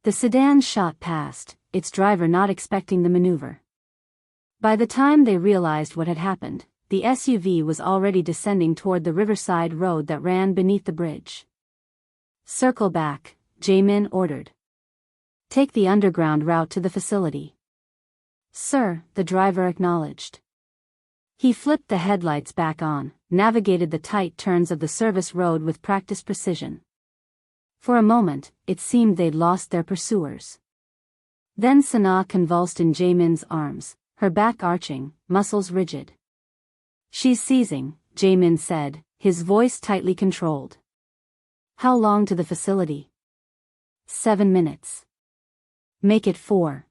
The sedan shot past, its driver not expecting the maneuver. By the time they realized what had happened, the SUV was already descending toward the riverside road that ran beneath the bridge. "Circle back," Jae-min ordered. "Take the underground route to the facility." "Sir," the driver acknowledged. He flipped the headlights back on, navigated the tight turns of the service road with practiced precision. For a moment, it seemed they'd lost their pursuers. Then Sanaa convulsed in Jae-min's arms, her back arching, muscles rigid. "She's seizing," Jae-min said, his voice tightly controlled. "How long to the facility?" 7 minutes. "Make it 4.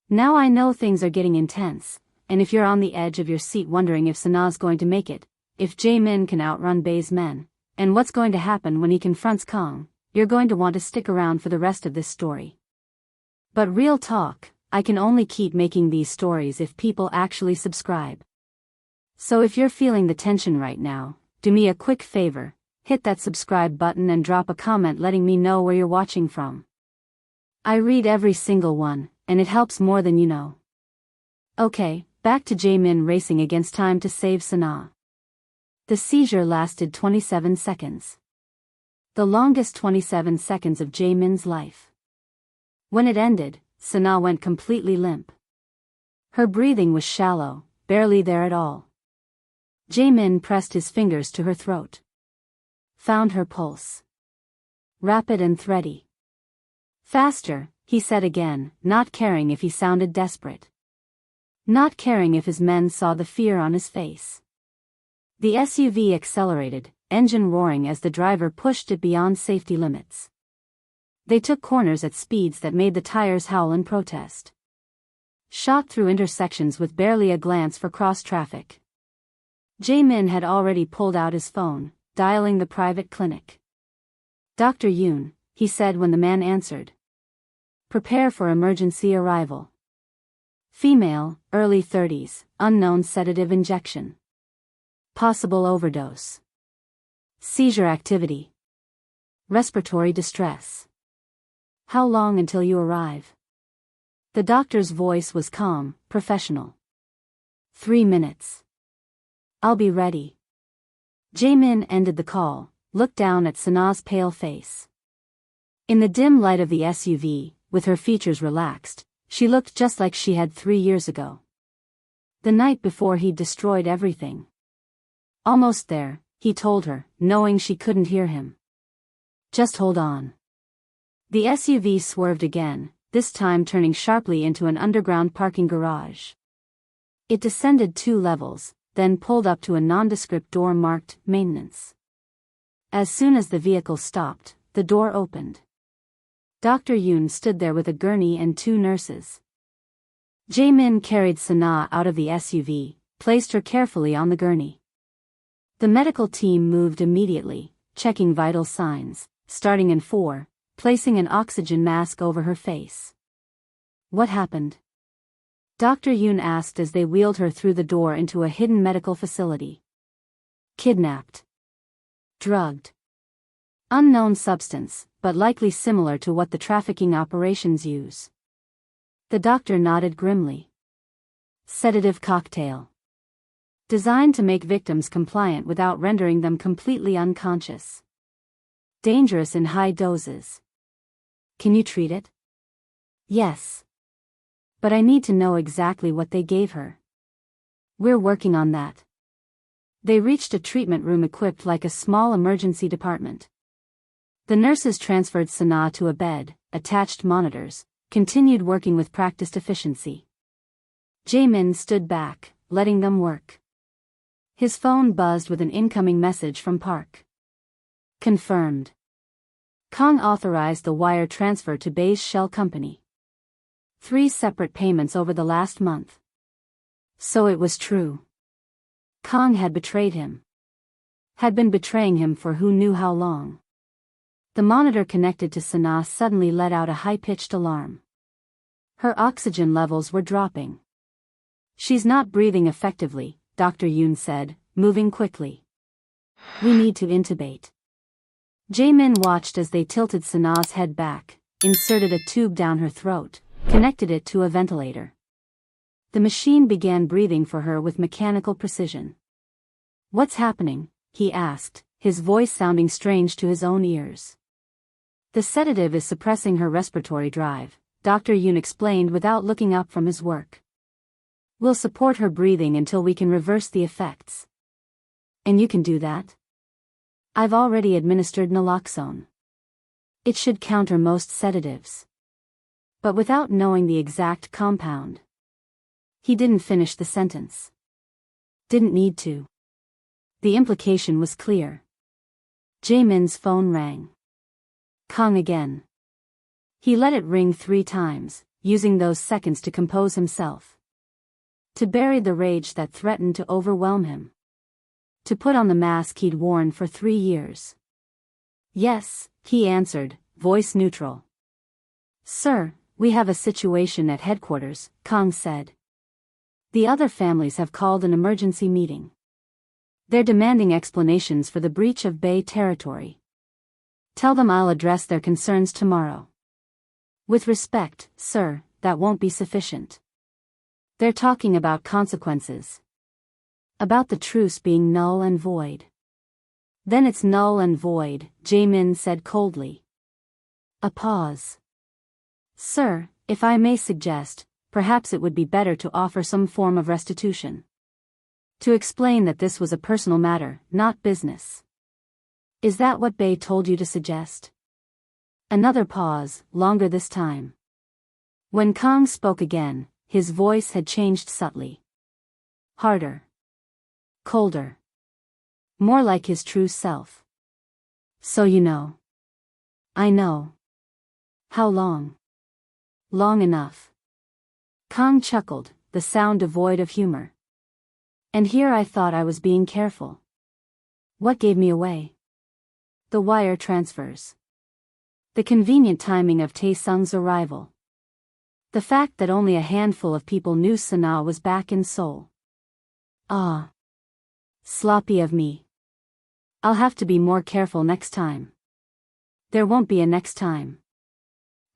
Now I know things are getting intense, and if you're on the edge of your seat wondering if Sanaa's going to make it, if Jae-min can outrun Bae's men, and what's going to happen when he confronts Kang, you're going to want to stick around for the rest of this story. But real talk, I can only keep making these stories if people actually subscribe. So if you're feeling the tension right now, do me a quick favor, hit that subscribe button and drop a comment letting me know where you're watching from. I read every single one, and it helps more than you know. Okay, back to Jae-min racing against time to save Sanaa. The seizure lasted 27 seconds. The longest 27 seconds of Jae-min's life. When it ended, Sanaa went completely limp. Her breathing was shallow, barely there at all. Jae-min pressed his fingers to her throat. Found her pulse. Rapid and thready. "Faster," he said again, not caring if he sounded desperate. Not caring if his men saw the fear on his face. The SUV accelerated, engine roaring as the driver pushed it beyond safety limits. They took corners at speeds that made the tires howl in protest. Shot through intersections with barely a glance for cross-traffic. Jae-min had already pulled out his phone, dialing the private clinic. "Dr. Yoon," he said when the man answered. "Prepare for emergency arrival. Female, early 30s, unknown sedative injection. Possible overdose. Seizure activity. Respiratory distress. How long until you arrive?" The doctor's voice was calm, professional. 3 minutes. "I'll be ready." Jae-min ended the call, looked down at Sanaa's pale face. In the dim light of the SUV, with her features relaxed, she looked just like she had 3 years ago. The night before he'd destroyed everything. Almost there, he told her, knowing she couldn't hear him. Just hold on. The SUV swerved again, this time turning sharply into an underground parking garage. It descended 2 levels, then pulled up to a nondescript door marked, Maintenance. As soon as the vehicle stopped, the door opened. Dr. Yoon stood there with a gurney and 2 nurses. Jae-min carried Sanaa out of the SUV, placed her carefully on the gurney. The medical team moved immediately, checking vital signs, starting in 4, placing an oxygen mask over her face. What happened? Dr. Yoon asked as they wheeled her through the door into a hidden medical facility. Kidnapped. Drugged. Unknown substance, but likely similar to what the trafficking operations use. The doctor nodded grimly. Sedative cocktail. Designed to make victims compliant without rendering them completely unconscious. Dangerous in high doses. Can you treat it? Yes. But I need to know exactly what they gave her. We're working on that. They reached a treatment room equipped like a small emergency department. The nurses transferred Sanaa to a bed, attached monitors, continued working with practiced efficiency. Jae-min stood back, letting them work. His phone buzzed with an incoming message from Park. Confirmed. Kang authorized the wire transfer to Bay's shell company. 3 separate payments over the last month. So it was true. Kang had betrayed him. Had been betraying him for who knew how long. The monitor connected to Sanaa suddenly let out a high-pitched alarm. Her oxygen levels were dropping. She's not breathing effectively, Dr. Yoon said, moving quickly. We need to intubate. Jae-min watched as they tilted Sanaa's head back, inserted a tube down her throat, connected it to a ventilator. The machine began breathing for her with mechanical precision. What's happening? He asked, his voice sounding strange to his own ears. The sedative is suppressing her respiratory drive, Dr. Yoon explained without looking up from his work. We'll support her breathing until we can reverse the effects. And you can do that? I've already administered naloxone. It should counter most sedatives. But without knowing the exact compound. He didn't finish the sentence. Didn't need to. The implication was clear. Jae-min's phone rang. Kang again. He let it ring 3 times, using those seconds to compose himself. To bury the rage that threatened to overwhelm him. To put on the mask he'd worn for 3 years. Yes, he answered, voice neutral. Sir, we have a situation at headquarters, Kang said. The other families have called an emergency meeting. They're demanding explanations for the breach of Bay territory. Tell them I'll address their concerns tomorrow. With respect, sir, that won't be sufficient. They're talking about consequences. About the truce being null and void. Then it's null and void, Jae-min said coldly. A pause. Sir, if I may suggest, perhaps it would be better to offer some form of restitution. To explain that this was a personal matter, not business. Is that what Bay told you to suggest? Another pause, longer this time. When Kang spoke again, his voice had changed subtly. Harder. Colder. More like his true self. So you know. I know. How long? Long enough. Kang chuckled, the sound devoid of humor. And here I thought I was being careful. What gave me away? The wire transfers. The convenient timing of Tae-sung's arrival. The fact that only a handful of people knew Sanaa was back in Seoul. Ah. Sloppy of me. I'll have to be more careful next time. There won't be a next time.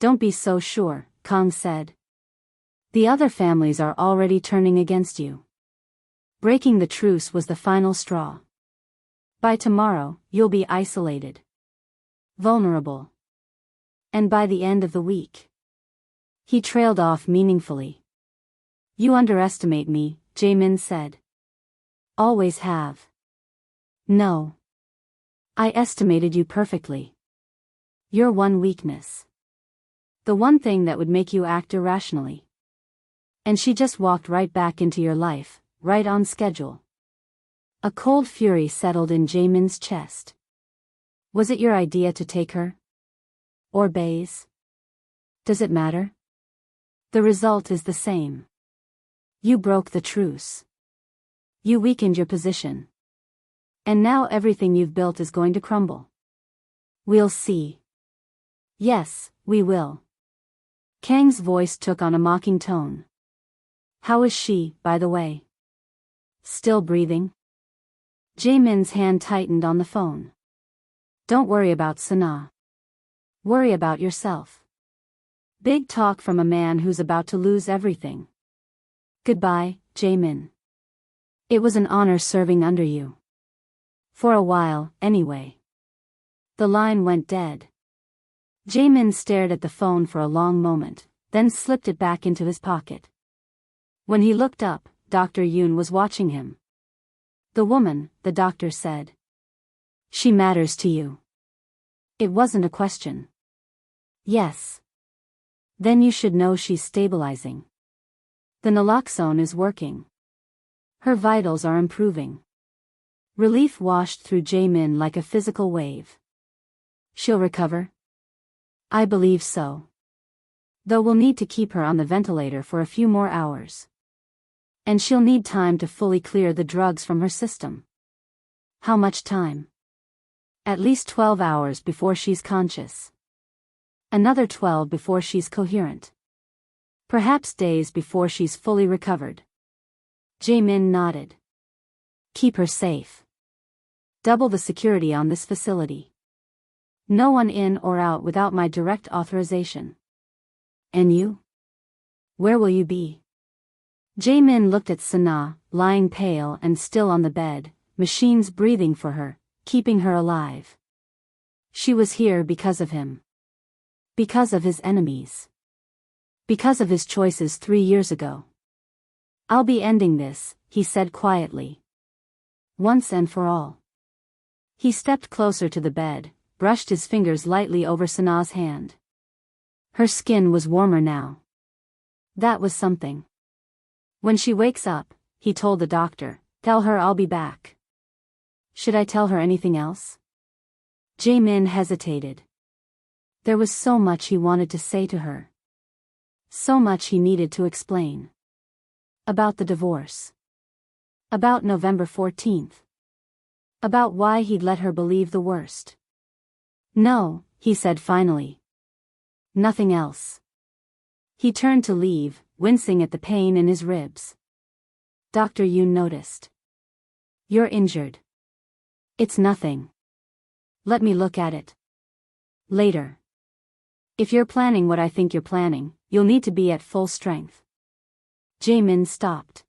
Don't be so sure, Kang said. The other families are already turning against you. Breaking the truce was the final straw. By tomorrow, you'll be isolated. Vulnerable. And by the end of the week. He trailed off meaningfully. You underestimate me, Jae-min said. Always have. No. I estimated you perfectly. Your one weakness. The one thing that would make you act irrationally. And she just walked right back into your life, right on schedule. A cold fury settled in Jaemin's chest. Was it your idea to take her? Or Bae's? Does it matter? The result is the same. You broke the truce. You weakened your position. And now everything you've built is going to crumble. We'll see. Yes, we will. Kang's voice took on a mocking tone. How is she, by the way? Still breathing? Jaemin's hand tightened on the phone. Don't worry about Sanaa. Worry about yourself. Big talk from a man who's about to lose everything. Goodbye, Jae-min. It was an honor serving under you. For a while, anyway. The line went dead. Jae-min stared at the phone for a long moment, then slipped it back into his pocket. When he looked up, Dr. Yoon was watching him. The woman, the doctor said. She matters to you. It wasn't a question. Yes. Then you should know she's stabilizing. The naloxone is working. Her vitals are improving. Relief washed through Jae-min like a physical wave. She'll recover? I believe so. Though we'll need to keep her on the ventilator for a few more hours. And she'll need time to fully clear the drugs from her system. How much time? At least 12 hours before she's conscious. Another 12 before she's coherent. Perhaps days before she's fully recovered. Jae-min nodded. Keep her safe. Double the security on this facility. No one in or out without my direct authorization. And you? Where will you be? Jae-min looked at Sanaa, lying pale and still on the bed, machines breathing for her, keeping her alive. She was here because of him. Because of his enemies. Because of his choices 3 years ago. I'll be ending this, he said quietly. Once and for all. He stepped closer to the bed, brushed his fingers lightly over Sanaa's hand. Her skin was warmer now. That was something. When she wakes up, he told the doctor, tell her I'll be back. Should I tell her anything else? Jae-min hesitated. There was so much he wanted to say to her. So much he needed to explain. About the divorce. About November 14th. About why he'd let her believe the worst. No, he said finally. Nothing else. He turned to leave, wincing at the pain in his ribs. Dr. Yoon noticed. You're injured. It's nothing. Let me look at it. Later. If you're planning what I think you're planning, you'll need to be at full strength. Jae-min stopped.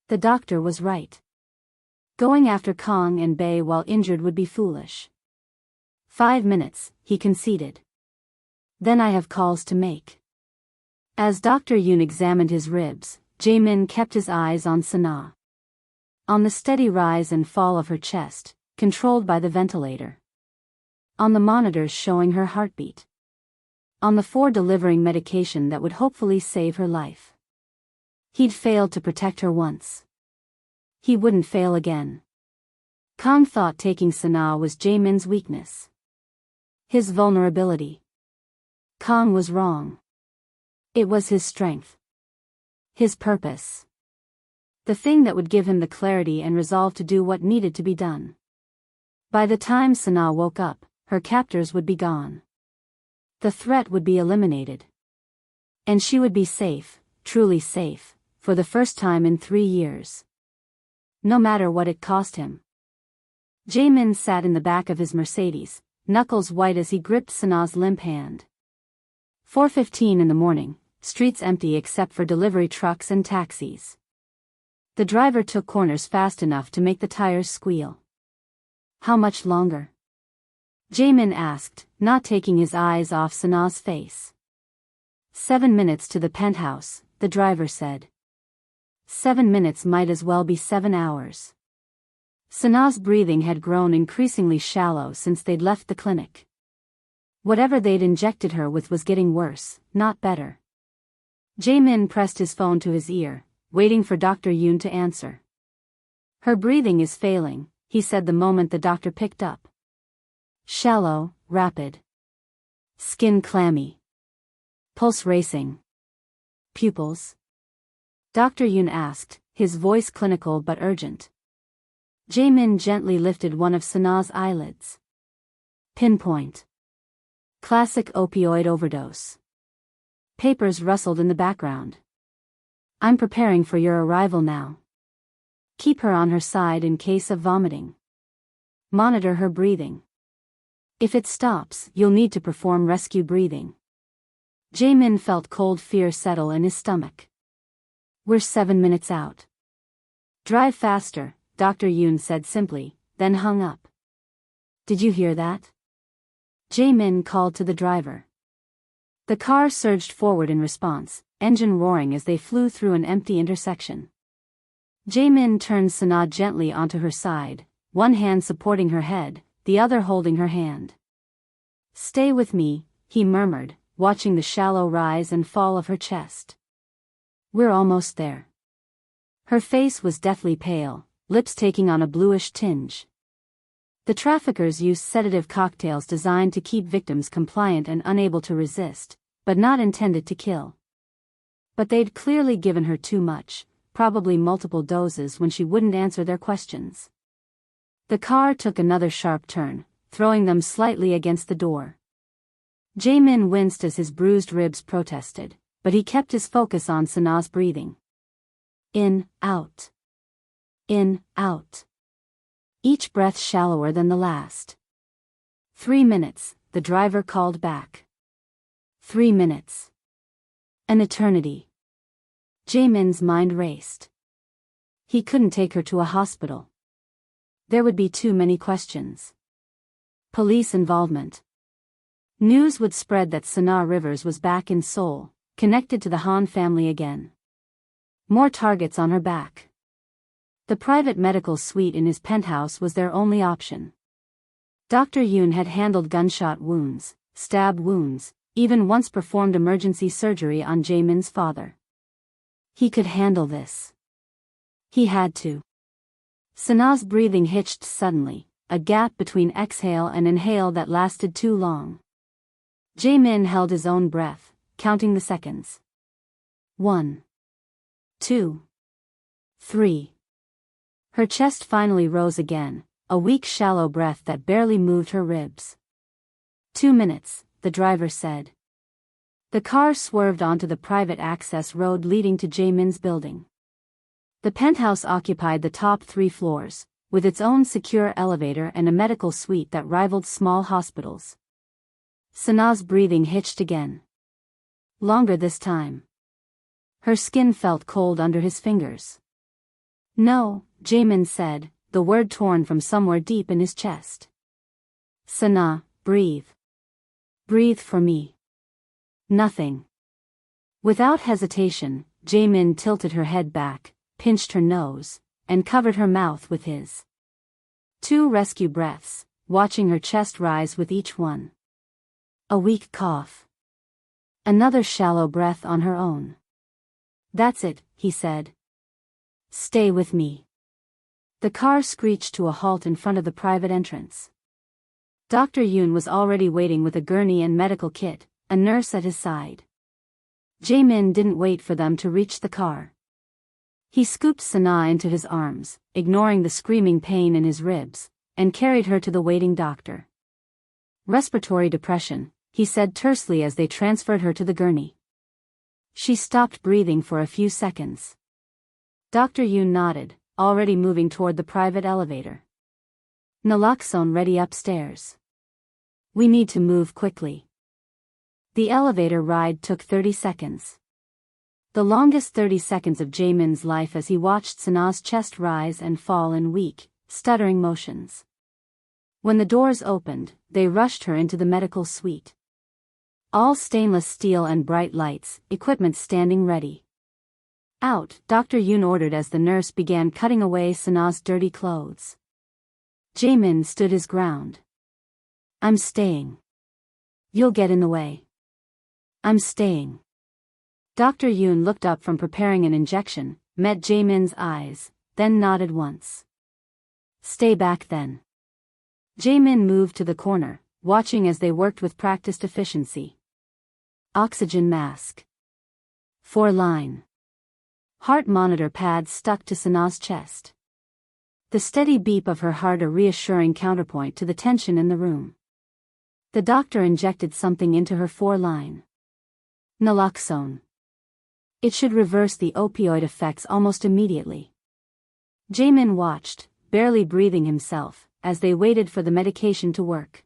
The doctor was right. Going after Kang and Bae while injured would be foolish. 5 minutes, he conceded. Then I have calls to make. As Dr. Yoon examined his ribs, Jae-min kept his eyes on Sanaa. On the steady rise and fall of her chest, controlled by the ventilator. On the monitors showing her heartbeat. On the 4 delivering medication that would hopefully save her life. He'd failed to protect her once. He wouldn't fail again. Kang thought taking Sanaa was Jae-min's weakness. His vulnerability. Kang was wrong. It was his strength. His purpose. The thing that would give him the clarity and resolve to do what needed to be done. By the time Sanaa woke up, her captors would be gone. The threat would be eliminated. And she would be safe, truly safe, for the first time in 3 years. No matter what it cost him. Jae-min sat in the back of his Mercedes, knuckles white as he gripped Sanaa's limp hand. 4:15 in the morning, streets empty except for delivery trucks and taxis. The driver took corners fast enough to make the tires squeal. How much longer? Jae-min asked, not taking his eyes off Sanaa's face. 7 minutes to the penthouse, the driver said. 7 minutes might as well be 7 hours. Sanaa's breathing had grown increasingly shallow since they'd left the clinic. Whatever they'd injected her with was getting worse, not better. Jae-min pressed his phone to his ear, waiting for Dr. Yoon to answer. "Her breathing is failing," he said the moment the doctor picked up. "Shallow, rapid. Skin clammy. Pulse racing. Pupils?" Dr. Yoon asked, his voice clinical but urgent. Jae-min gently lifted one of Sanaa's eyelids. "Pinpoint. Classic opioid overdose." Papers rustled in the background. "I'm preparing for your arrival now. Keep her on her side in case of vomiting. Monitor her breathing. If it stops, you'll need to perform rescue breathing." Jae-min felt cold fear settle in his stomach. "We're 7 minutes out." "Drive faster," Dr. Yoon said simply, then hung up. "Did you hear that?" Jae-min called to the driver. The car surged forward in response, engine roaring as they flew through an empty intersection. Jae-min turned Sanaa gently onto her side, one hand supporting her head, the other holding her hand. "Stay with me," he murmured, watching the shallow rise and fall of her chest. "We're almost there." Her face was deathly pale, lips taking on a bluish tinge. The traffickers used sedative cocktails designed to keep victims compliant and unable to resist, but not intended to kill. But they'd clearly given her too much, probably multiple doses when she wouldn't answer their questions. The car took another sharp turn, throwing them slightly against the door. Jae-min winced as his bruised ribs protested, but he kept his focus on Sanaa's breathing. In, out. In, out. Each breath shallower than the last. 3 minutes, the driver called back. 3 minutes. An eternity. Jae-min's mind raced. He couldn't take her to a hospital. There would be too many questions. Police involvement. News would spread that Sanaa Rivers was back in Seoul, connected to the Han family again. More targets on her back. The private medical suite in his penthouse was their only option. Dr. Yoon had handled gunshot wounds, stab wounds, even once performed emergency surgery on Jae-min's father. He could handle this. He had to. Sanaa's breathing hitched suddenly, a gap between exhale and inhale that lasted too long. Jae-min held his own breath, counting the seconds. 1. 2. 3. Her chest finally rose again, a weak shallow breath that barely moved her ribs. 2 minutes, the driver said. The car swerved onto the private access road leading to Jae-min's building. The penthouse occupied the top 3 floors, with its own secure elevator and a medical suite that rivaled small hospitals. Sanaa's breathing hitched again. Longer this time. Her skin felt cold under his fingers. "No," Jae-min said, the word torn from somewhere deep in his chest. "Sanaa, breathe. Breathe for me." "Nothing." Without hesitation, Jae-min tilted her head back, pinched her nose, and covered her mouth with his. 2 rescue breaths, watching her chest rise with each one. A weak cough. Another shallow breath on her own. "That's it," he said. "Stay with me." The car screeched to a halt in front of the private entrance. Dr. Yoon was already waiting with a gurney and medical kit, a nurse at his side. Jae-min didn't wait for them to reach the car. He scooped Sanaa into his arms, ignoring the screaming pain in his ribs, and carried her to the waiting doctor. "Respiratory depression," he said tersely as they transferred her to the gurney. She stopped breathing for a few seconds. Dr. Yoon nodded, already moving toward the private elevator. "Naloxone ready upstairs. We need to move quickly." The elevator ride took 30 seconds. The longest 30 seconds of Jae-min's life as he watched Sanaa's chest rise and fall in weak, stuttering motions. When the doors opened, they rushed her into the medical suite. All stainless steel and bright lights, equipment standing ready. "Out," Dr. Yoon ordered as the nurse began cutting away Sanaa's dirty clothes. Jae-min stood his ground. I'm staying. You'll get in the way. I'm staying. Dr. Yoon looked up from preparing an injection, met Jae-min's eyes, then nodded once. Stay back then. Jae-min moved to the corner, watching as they worked with practiced efficiency. Oxygen mask. 4-line. Heart monitor pads stuck to Sanaa's chest. The steady beep of her heart a reassuring counterpoint to the tension in the room. The doctor injected something into her 4-line. Naloxone. It should reverse the opioid effects almost immediately. Jae-min watched, barely breathing himself, as they waited for the medication to work.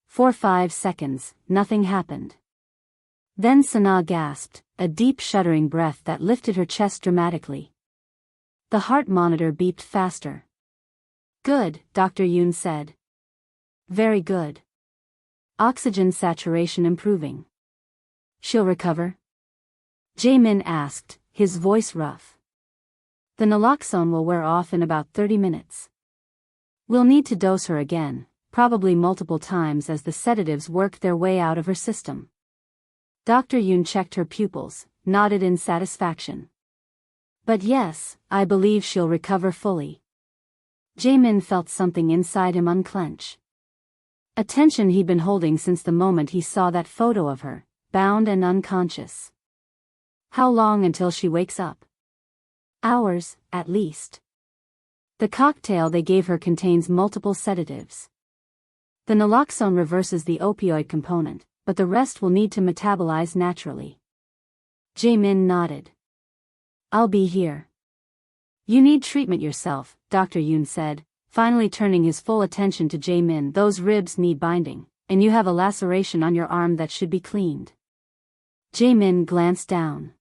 For 5 seconds, nothing happened. Then Sanaa gasped, a deep shuddering breath that lifted her chest dramatically. The heart monitor beeped faster. Good, Dr. Yoon said. Very good. Oxygen saturation improving. She'll recover? Jae-min asked, his voice rough. The naloxone will wear off in about 30 minutes. We'll need to dose her again, probably multiple times as the sedatives work their way out of her system. Dr. Yoon checked her pupils, nodded in satisfaction. But yes, I believe she'll recover fully. Jae-min felt something inside him unclench. A tension he'd been holding since the moment he saw that photo of her, bound and unconscious. How long until she wakes up? Hours, at least. The cocktail they gave her contains multiple sedatives. The naloxone reverses the opioid component, but the rest will need to metabolize naturally. Jae-min nodded. I'll be here. You need treatment yourself, Dr. Yoon said, finally turning his full attention to Jae-min. Those ribs need binding, and you have a laceration on your arm that should be cleaned. Jae-min glanced down.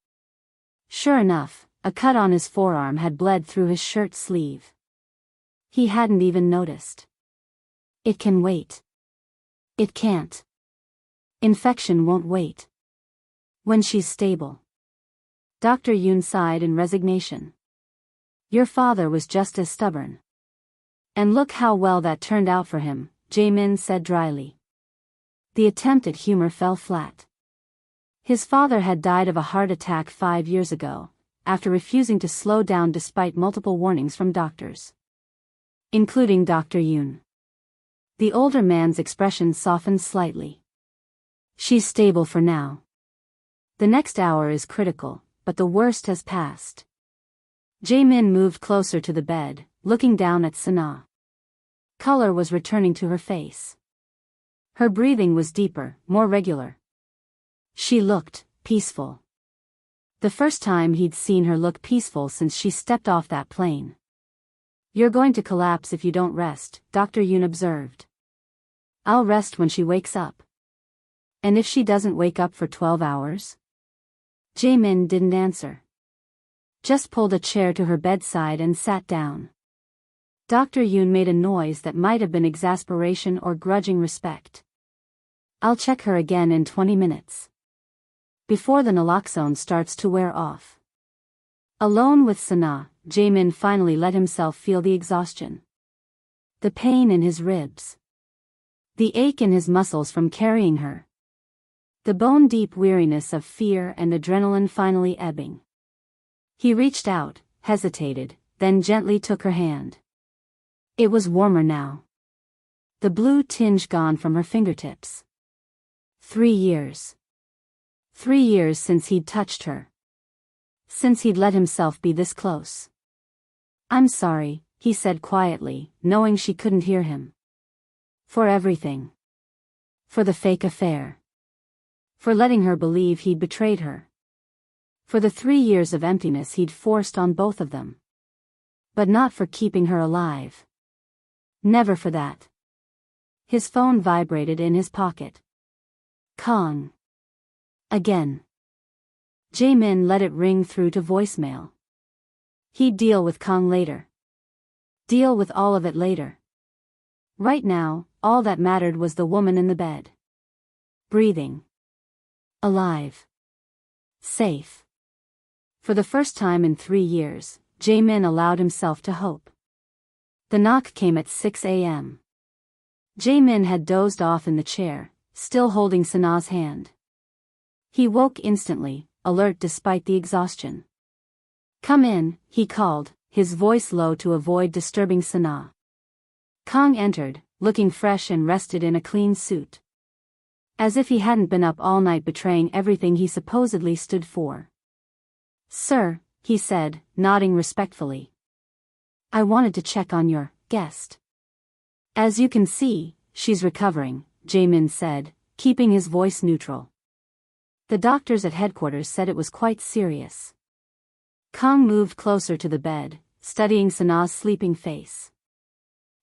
Sure enough, a cut on his forearm had bled through his shirt sleeve. He hadn't even noticed. It can wait. It can't. Infection won't wait. When she's stable. Dr. Yoon sighed in resignation. Your father was just as stubborn. And look how well that turned out for him, Jae-min said dryly. The attempt at humor fell flat. His father had died of a heart attack 5 years ago, after refusing to slow down despite multiple warnings from doctors. Including Dr. Yoon. The older man's expression softened slightly. She's stable for now. The next hour is critical, but the worst has passed. Jae-min moved closer to the bed, looking down at Sanaa. Color was returning to her face. Her breathing was deeper, more regular. She looked peaceful. The first time he'd seen her look peaceful since she stepped off that plane. You're going to collapse if you don't rest, Dr. Yoon observed. I'll rest when she wakes up. And if she doesn't wake up for 12 hours? Jae-min didn't answer. Just pulled a chair to her bedside and sat down. Dr. Yoon made a noise that might have been exasperation or grudging respect. I'll check her again in 20 minutes. Before the naloxone starts to wear off. Alone with Sanaa, Jae-min finally let himself feel the exhaustion. The pain in his ribs. The ache in his muscles from carrying her. The bone-deep weariness of fear and adrenaline finally ebbing. He reached out, hesitated, then gently took her hand. It was warmer now. The blue tinge gone from her fingertips. 3 years. 3 years since he'd touched her. Since he'd let himself be this close. I'm sorry, he said quietly, knowing she couldn't hear him. For everything. For the fake affair. For letting her believe he'd betrayed her. For the 3 years of emptiness he'd forced on both of them. But not for keeping her alive. Never for that. His phone vibrated in his pocket. Kong. Again. Jae-min let it ring through to voicemail. He'd deal with Kong later. Deal with all of it later. Right now, all that mattered was the woman in the bed. Breathing. Alive. Safe. For the first time in 3 years, Jae-min allowed himself to hope. The knock came at 6 a.m. Jae-min had dozed off in the chair, still holding Sanaa's hand. He woke instantly, alert despite the exhaustion. "Come in," he called, his voice low to avoid disturbing Sanaa. Kang entered, looking fresh and rested in a clean suit. As if he hadn't been up all night betraying everything he supposedly stood for. "Sir," he said, nodding respectfully. "I wanted to check on your guest." "As you can see, she's recovering," Jae-min said, keeping his voice neutral. "The doctors at headquarters said it was quite serious." Kang moved closer to the bed, studying Sanaa's sleeping face.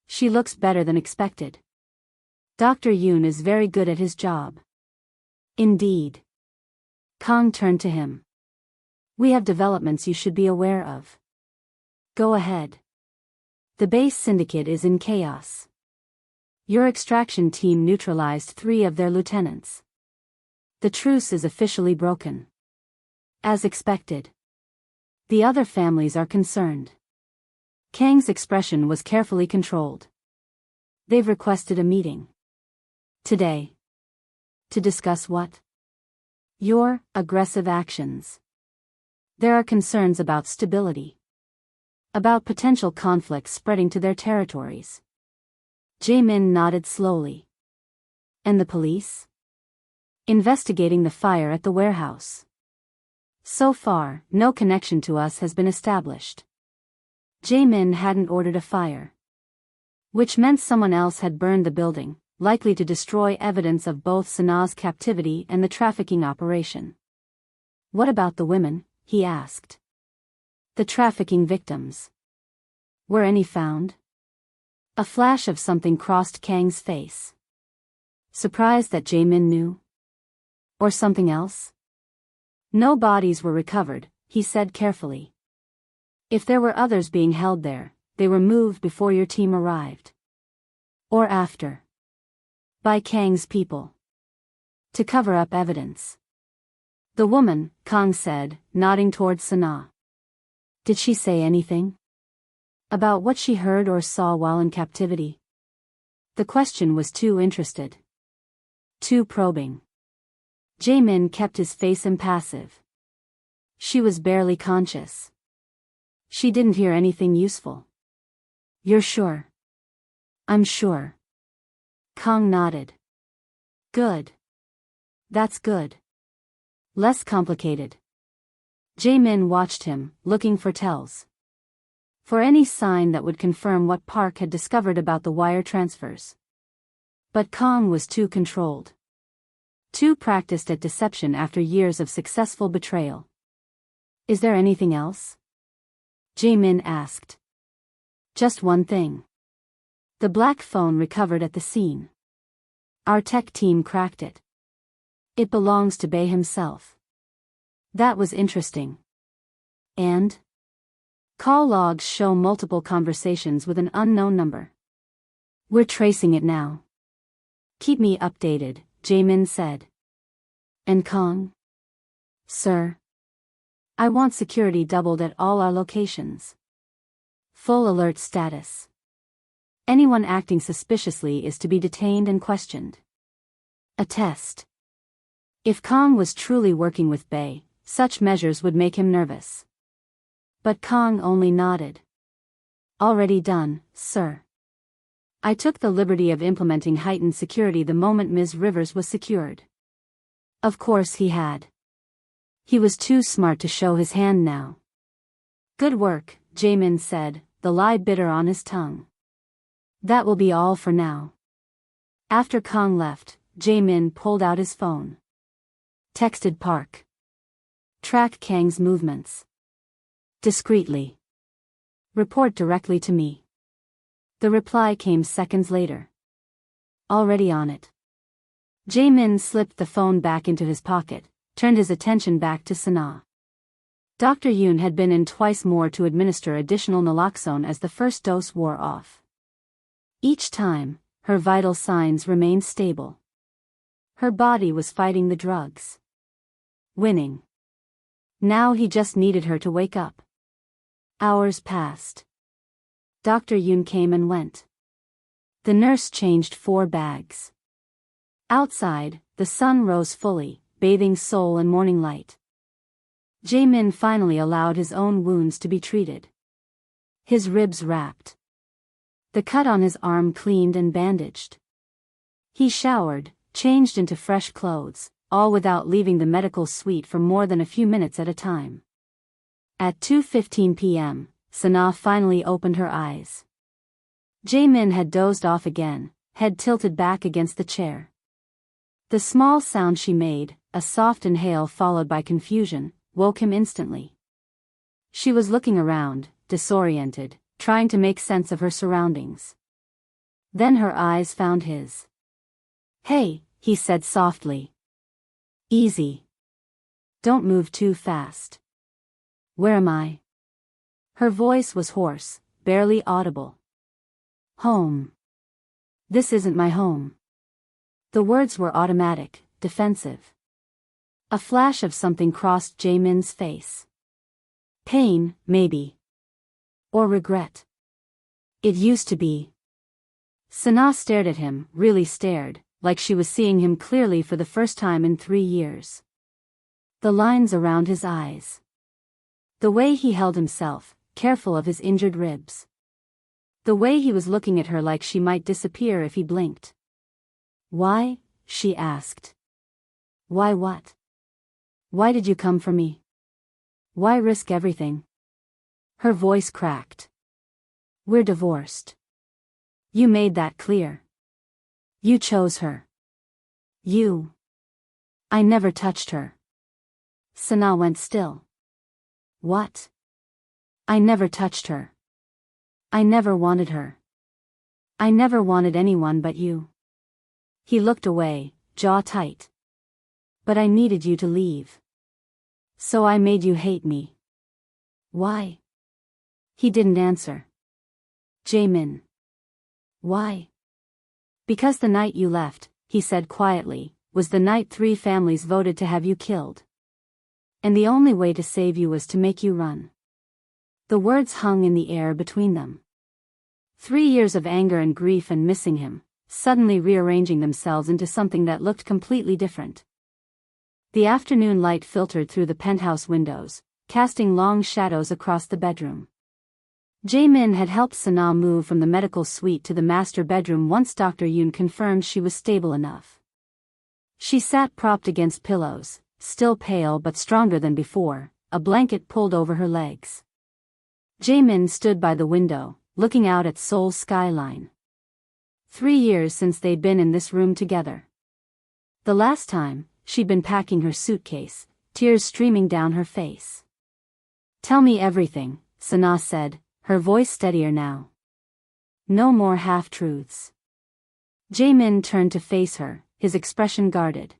"She looks better than expected. Dr. Yoon is very good at his job." "Indeed." Kang turned to him. "We have developments you should be aware of." "Go ahead." "The base syndicate is in chaos. Your extraction team neutralized 3 of their lieutenants. The truce is officially broken. As expected. The other families are concerned." Kang's expression was carefully controlled. "They've requested a meeting. Today. To discuss what?" "Your aggressive actions. There are concerns about stability. About potential conflicts spreading to their territories." Jae-min nodded slowly. "And the police?" "Investigating the fire at the warehouse. So far, no connection to us has been established." Jae-min hadn't ordered a fire. Which meant someone else had burned the building, likely to destroy evidence of both Sanaa's captivity and the trafficking operation. "What about the women?" he asked. "The trafficking victims. Were any found?" A flash of something crossed Kang's face. Surprised that Jae-min knew? Or something else? "No bodies were recovered," he said carefully. "If there were others being held there, they were moved before your team arrived. Or after. By Kang's people. To cover up evidence." "The woman," Kang said, nodding towards Sanaa. "Did she say anything? About what she heard or saw while in captivity?" The question was too interested. Too probing. Jae-min kept his face impassive. "She was barely conscious. She didn't hear anything useful." "You're sure?" "I'm sure." Kang nodded. "Good. That's good. Less complicated." Jae-min watched him, looking for tells. For any sign that would confirm what Park had discovered about the wire transfers. But Kang was too controlled. Too practiced at deception after years of successful betrayal. "Is there anything else?" Jae-min asked. "Just one thing. The black phone recovered at the scene. Our tech team cracked it. It belongs to Bae himself." That was interesting. "And?" "Call logs show multiple conversations with an unknown number. We're tracing it now." "Keep me updated," Jae-min said. "And Kang?" "Sir? I want security doubled at all our locations. Full alert status. Anyone acting suspiciously is to be detained and questioned." A test. If Kang was truly working with Bae, such measures would make him nervous. But Kang only nodded. "Already done, sir. I took the liberty of implementing heightened security the moment Ms. Rivers was secured." Of course he had. He was too smart to show his hand now. "Good work," Jae-min said, the lie bitter on his tongue. "That will be all for now." After Kang left, Jae-min pulled out his phone. Texted Park. "Track Kang's movements. Discreetly. Report directly to me." The reply came seconds later. "Already on it." Jae-min slipped the phone back into his pocket, turned his attention back to Sanaa. Dr. Yoon had been in twice more to administer additional naloxone as the first dose wore off. Each time, her vital signs remained stable. Her body was fighting the drugs. Winning. Now he just needed her to wake up. Hours passed. Dr. Yoon came and went. The nurse changed 4 bags. Outside, the sun rose fully, bathing Seoul in morning light. Jae-min finally allowed his own wounds to be treated. His ribs wrapped. The cut on his arm cleaned and bandaged. He showered, changed into fresh clothes, all without leaving the medical suite for more than a few minutes at a time. At 2:15 p.m., Sanaa finally opened her eyes. Jae-min had dozed off again, head tilted back against the chair. The small sound she made, a soft inhale followed by confusion, woke him instantly. She was looking around, disoriented, trying to make sense of her surroundings. Then her eyes found his. "Hey," he said softly. "Easy. Don't move too fast." "Where am I?" Her voice was hoarse, barely audible. "Home. This isn't my home." The words were automatic, defensive. A flash of something crossed Jae-min's face. Pain, maybe. Or regret. It used to be. Sanaa stared at him, really stared, like she was seeing him clearly for the first time in 3 years. The lines around his eyes. The way he held himself, careful of his injured ribs. The way he was looking at her like she might disappear if he blinked. "Why?" she asked. "Why what? Why did you come for me? Why risk everything?" Her voice cracked. "We're divorced. You made that clear. You chose her. You." "I never touched her." Sanaa went still. "What?" "I never touched her. I never wanted her. I never wanted anyone but you." He looked away, jaw tight. "But I needed you to leave. So I made you hate me." "Why?" He didn't answer. "Jae-min." "Why?" "Because the night you left," he said quietly, "was the night 3 families voted to have you killed. And the only way to save you was to make you run." The words hung in the air between them. 3 years of anger and grief and missing him, suddenly rearranging themselves into something that looked completely different. The afternoon light filtered through the penthouse windows, casting long shadows across the bedroom. Jae-min had helped Sanaa move from the medical suite to the master bedroom once Dr. Yoon confirmed she was stable enough. She sat propped against pillows, still pale but stronger than before, a blanket pulled over her legs. Jae-min stood by the window, looking out at Seoul's skyline. 3 years since they'd been in this room together. The last time, she'd been packing her suitcase, tears streaming down her face. "Tell me everything," Sanaa said, her voice steadier now. "No more half-truths." Jae-min turned to face her, his expression guarded.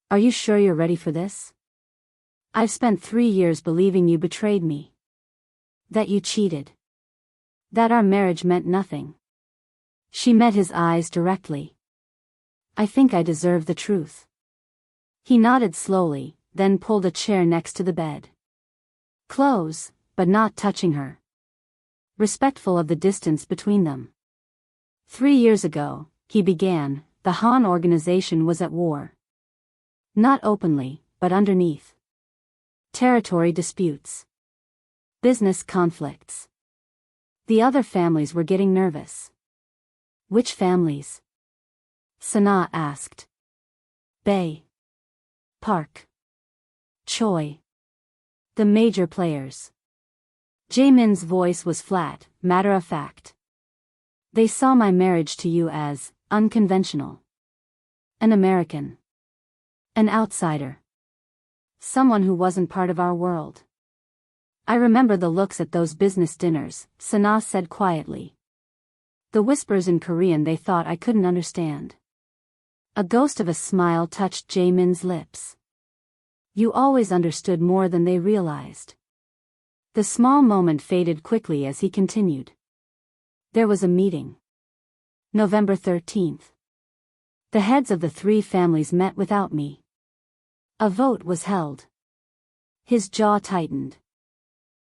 "Are you sure you're ready for this? I've spent 3 years believing you betrayed me. That you cheated. That our marriage meant nothing." She met his eyes directly. "I think I deserve the truth." He nodded slowly, then pulled a chair next to the bed. Close, but not touching her. Respectful of the distance between them. 3 years ago, he began, the Han organization was at war. Not openly, but underneath. Territory disputes. Business conflicts. The other families were getting nervous. "Which families?" Sanaa asked. "Bay. Park. Choi. The major players." Jae-min's voice was flat, matter-of-fact. "They saw my marriage to you as unconventional. An American. An outsider. Someone who wasn't part of our world." "I remember the looks at those business dinners," Sanaa said quietly. "The whispers in Korean they thought I couldn't understand." A ghost of a smile touched Jae-min's lips. "You always understood more than they realized." The small moment faded quickly as he continued. "There was a meeting. November 13th. The heads of the 3 families met without me. A vote was held." His jaw tightened.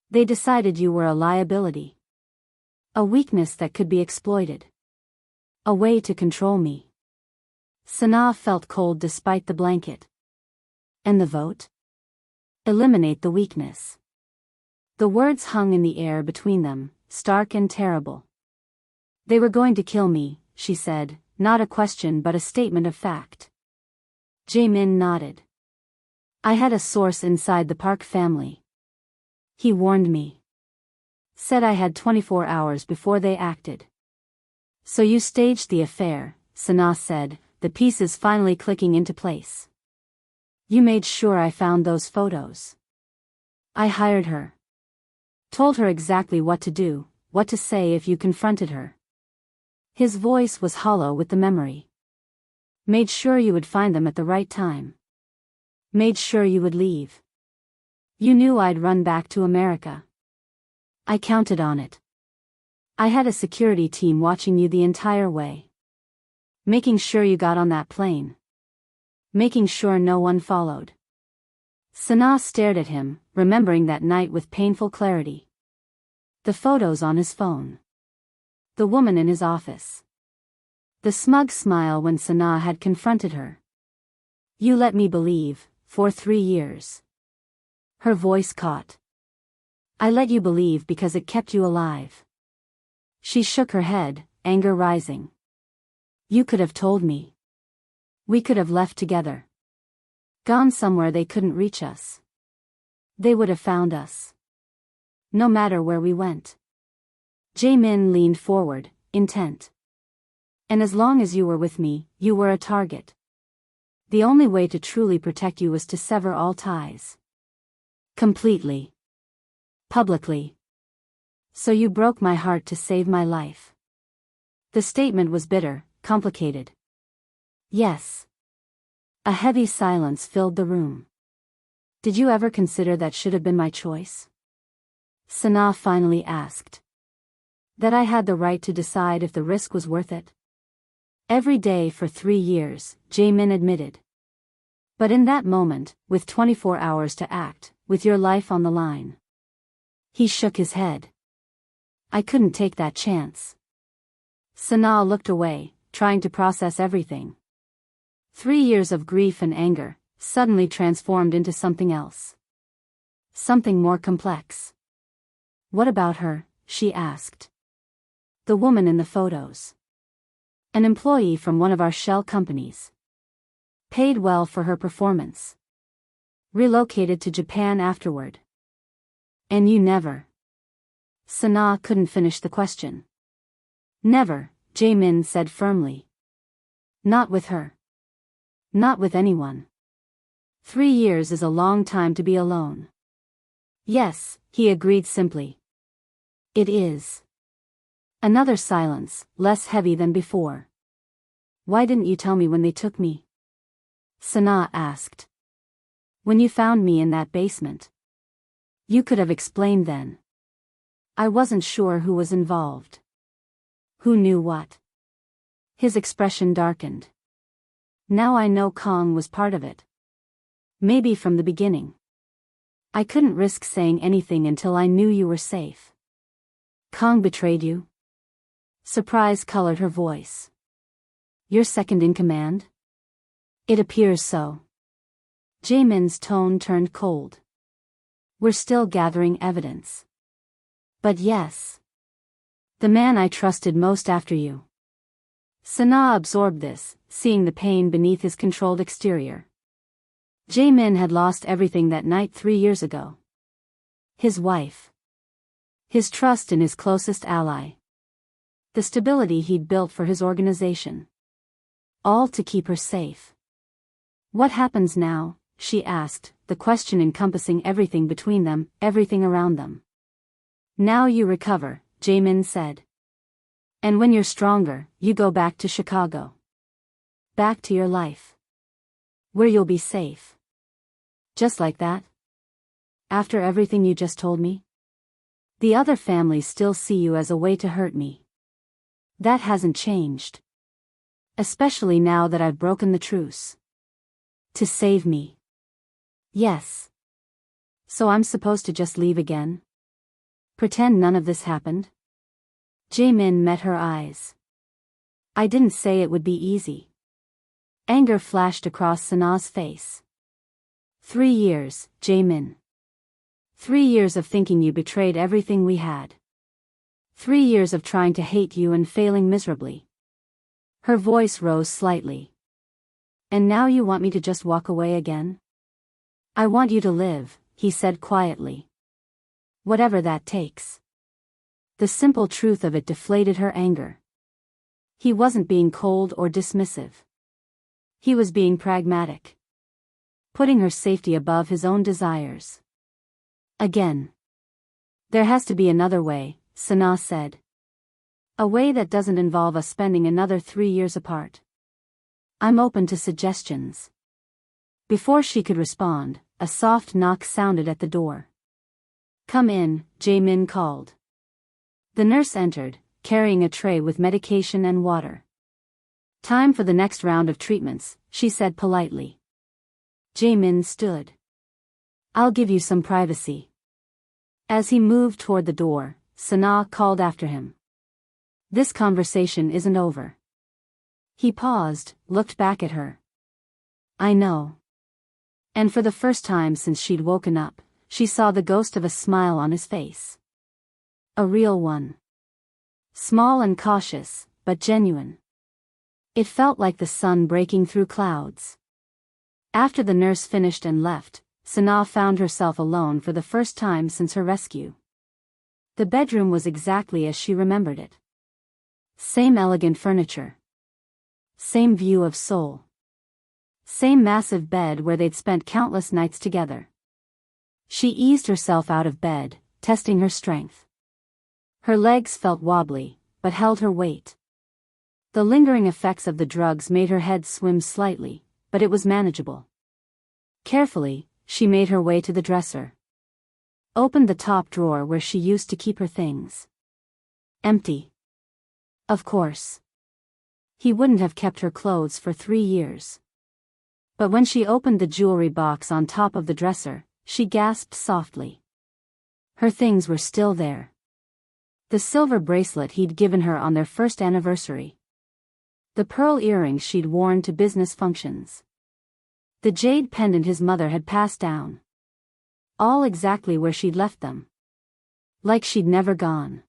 "They decided you were a liability. A weakness that could be exploited. A way to control me. Sanaa felt cold despite the blanket. And the vote? Eliminate the weakness. The words hung in the air between them, stark and terrible. They were going to kill me, she said, not a question but a statement of fact. Jae-min nodded. I had a source inside the Park family. He warned me. Said I had 24 hours before they acted. So you staged the affair, Sanaa said, the pieces finally clicking into place. You made sure I found those photos. I hired her. Told her exactly what to do, what to say if you confronted her. His voice was hollow with the memory. Made sure you would find them at the right time. Made sure you would leave. You knew I'd run back to America. I counted on it. I had a security team watching you the entire way. Making sure you got on that plane. Making sure no one followed. Sanaa stared at him, remembering that night with painful clarity. The photos on his phone. The woman in his office. The smug smile when Sanaa had confronted her. You let me believe, for 3 years. Her voice caught. I let you believe because it kept you alive. She shook her head, anger rising. You could have told me. We could have left together. Gone somewhere they couldn't reach us. They would have found us. No matter where we went. Jae-min leaned forward, intent. And as long as you were with me, you were a target. The only way to truly protect you was to sever all ties. Completely. Publicly. So you broke my heart to save my life. The statement was bitter, complicated. Yes. A heavy silence filled the room. Did you ever consider that should have been my choice? Sanaa finally asked. That I had the right to decide if the risk was worth it? Every day for 3 years, Jae-min admitted. But in that moment, with 24 hours to act, with your life on the line. He shook his head. I couldn't take that chance. Sanaa looked away, trying to process everything. 3 years of grief and anger, suddenly transformed into something else. Something more complex. What about her? She asked. The woman in the photos. An employee from one of our shell companies. Paid well for her performance. Relocated to Japan afterward. And you never. Sanaa couldn't finish the question. Never, Jae-min said firmly. Not with her. Not with anyone. 3 years is a long time to be alone. Yes, he agreed simply. It is. Another silence, less heavy than before. Why didn't you tell me when they took me? Sanaa asked. When you found me in that basement. You could have explained then. I wasn't sure who was involved. Who knew what? His expression darkened. Now I know Kong was part of it. Maybe from the beginning. I couldn't risk saying anything until I knew you were safe. Kong betrayed you? Surprise colored her voice. You're second in command? It appears so. Jae-min's tone turned cold. We're still gathering evidence. But yes. The man I trusted most after you. Sanaa absorbed this, seeing the pain beneath his controlled exterior. Jae-min had lost everything that night 3 years ago. His wife. His trust in his closest ally. The stability he'd built for his organization. All to keep her safe. What happens now? She asked, the question encompassing everything between them, everything around them. Now you recover, Jae-min said. And when you're stronger, you go back to Chicago. Back to your life. Where you'll be safe. Just like that? After everything you just told me? The other families still see you as a way to hurt me. That hasn't changed. Especially now that I've broken the truce. To save me. Yes. So I'm supposed to just leave again? Pretend none of this happened? Jae-min met her eyes. I didn't say it would be easy. Anger flashed across Sanaa's face. 3 years, Jae-min. 3 years of thinking you betrayed everything we had. 3 years of trying to hate you and failing miserably. Her voice rose slightly. And now you want me to just walk away again? I want you to live, he said quietly. Whatever that takes. The simple truth of it deflated her anger. He wasn't being cold or dismissive. He was being pragmatic. Putting her safety above his own desires. Again. There has to be another way, Sanaa said. A way that doesn't involve us spending another 3 years apart. I'm open to suggestions. Before she could respond, a soft knock sounded at the door. Come in, Jae-min called. The nurse entered, carrying a tray with medication and water. Time for the next round of treatments, she said politely. Jae-min stood. I'll give you some privacy. As he moved toward the door, Sanaa called after him. This conversation isn't over. He paused, looked back at her. I know. And for the first time since she'd woken up, she saw the ghost of a smile on his face. A real one. Small and cautious, but genuine. It felt like the sun breaking through clouds. After the nurse finished and left, Sanaa found herself alone for the first time since her rescue. The bedroom was exactly as she remembered it. Same elegant furniture. Same view of Seoul. Same massive bed where they'd spent countless nights together. She eased herself out of bed, testing her strength. Her legs felt wobbly, but held her weight. The lingering effects of the drugs made her head swim slightly, but it was manageable. Carefully, she made her way to the dresser. Opened the top drawer where she used to keep her things. Empty. Of course. He wouldn't have kept her clothes for 3 years. But when she opened the jewelry box on top of the dresser, she gasped softly. Her things were still there. The silver bracelet he'd given her on their first anniversary. The pearl earrings she'd worn to business functions. The jade pendant his mother had passed down. All exactly where she'd left them. Like she'd never gone.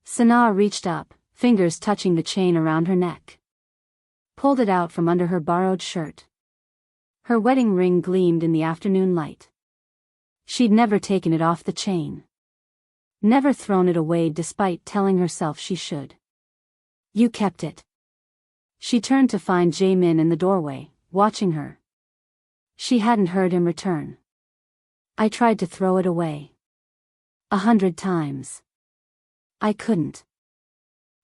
Sanaa reached up, fingers touching the chain around her neck. Pulled it out from under her borrowed shirt. Her wedding ring gleamed in the afternoon light. She'd never taken it off the chain. Never thrown it away despite telling herself she should. You kept it. She turned to find Jae-min in the doorway, watching her. She hadn't heard him return. I tried to throw it away. 100 times. I couldn't.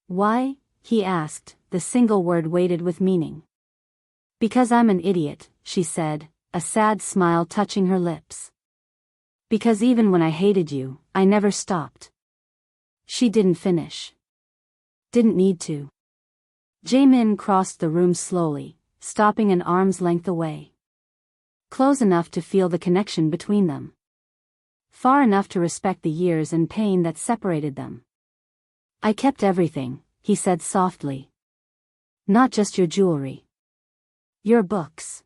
Why? He asked, the single word weighted with meaning. Because I'm an idiot, she said, a sad smile touching her lips. Because even when I hated you, I never stopped. She didn't finish. Didn't need to. Jae-min crossed the room slowly, stopping an arm's length away. Close enough to feel the connection between them. Far enough to respect the years and pain that separated them. I kept everything, he said softly. Not just your jewelry. Your books.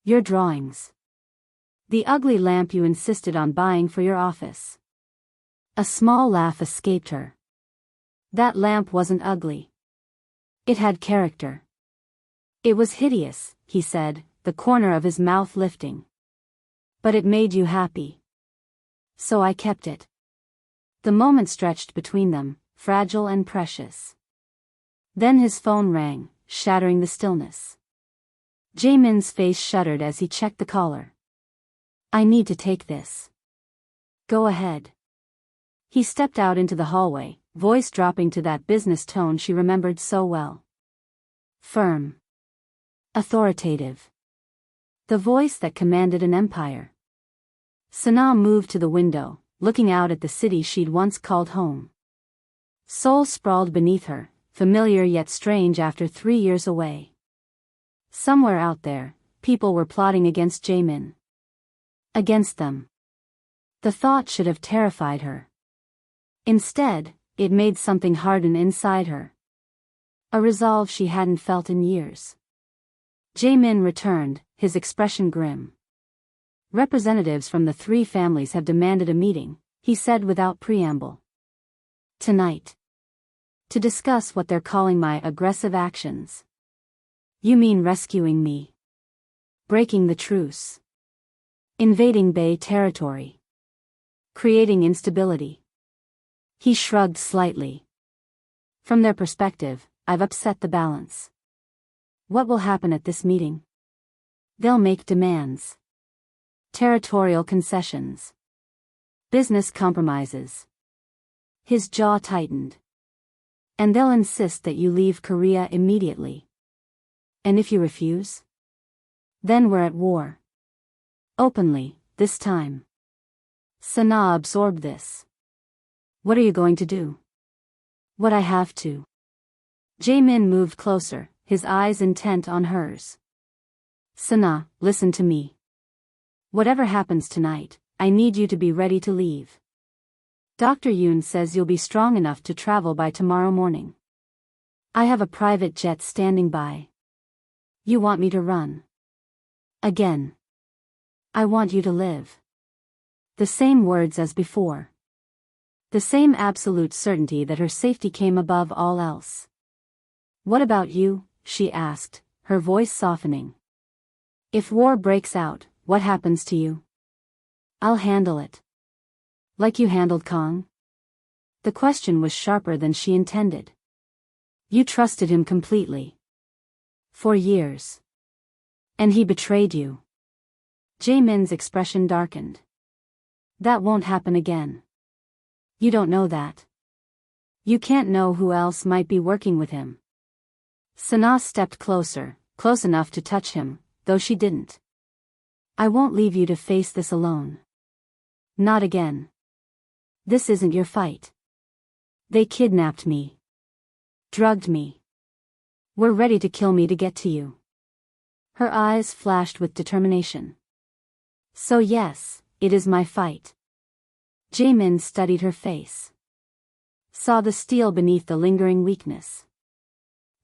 Your drawings. The ugly lamp you insisted on buying for your office. A small laugh escaped her. That lamp wasn't ugly. It had character. It was hideous, he said, the corner of his mouth lifting. But it made you happy. So I kept it. The moment stretched between them, fragile and precious. Then his phone rang, shattering the stillness. Jae-min's face shuddered as he checked the caller. I need to take this. Go ahead. He stepped out into the hallway, voice dropping to that business tone she remembered so well. Firm. Authoritative. The voice that commanded an empire. Sanaa moved to the window, looking out at the city she'd once called home. Seoul sprawled beneath her, familiar yet strange after 3 years away. Somewhere out there, people were plotting against Jae-min. Against them. The thought should have terrified her. Instead, It made something harden inside her. A resolve she hadn't felt in years. Jae-min returned, his expression grim. Representatives from the three families have demanded a meeting, he said without preamble. Tonight. To discuss what they're calling my aggressive actions. You mean rescuing me? Breaking the truce? Invading Bay territory? Creating instability? He shrugged slightly. From their perspective, I've upset the balance. What will happen at this meeting? They'll make demands. Territorial concessions. Business compromises. His jaw tightened. And they'll insist that you leave Korea immediately. And if you refuse? Then we're at war. Openly, this time. Sanaa absorbed this. What are you going to do? What I have to. Jae-min moved closer, his eyes intent on hers. Sanaa, listen to me. Whatever happens tonight, I need you to be ready to leave. Dr. Yoon says you'll be strong enough to travel by tomorrow morning. I have a private jet standing by. You want me to run? Again. I want you to live. The same words as before. The same absolute certainty that her safety came above all else. What about you? She asked, her voice softening. If war breaks out, what happens to you? I'll handle it. Like you handled Kong? The question was sharper than she intended. You trusted him completely. For years. And he betrayed you. Jae-min's expression darkened. That won't happen again. You don't know that. You can't know who else might be working with him. Sanaa stepped closer, close enough to touch him, though she didn't. I won't leave you to face this alone. Not again. This isn't your fight. They kidnapped me. Drugged me. Were ready to kill me to get to you. Her eyes flashed with determination. So yes, it is my fight. Jae-min studied her face. Saw the steel beneath the lingering weakness.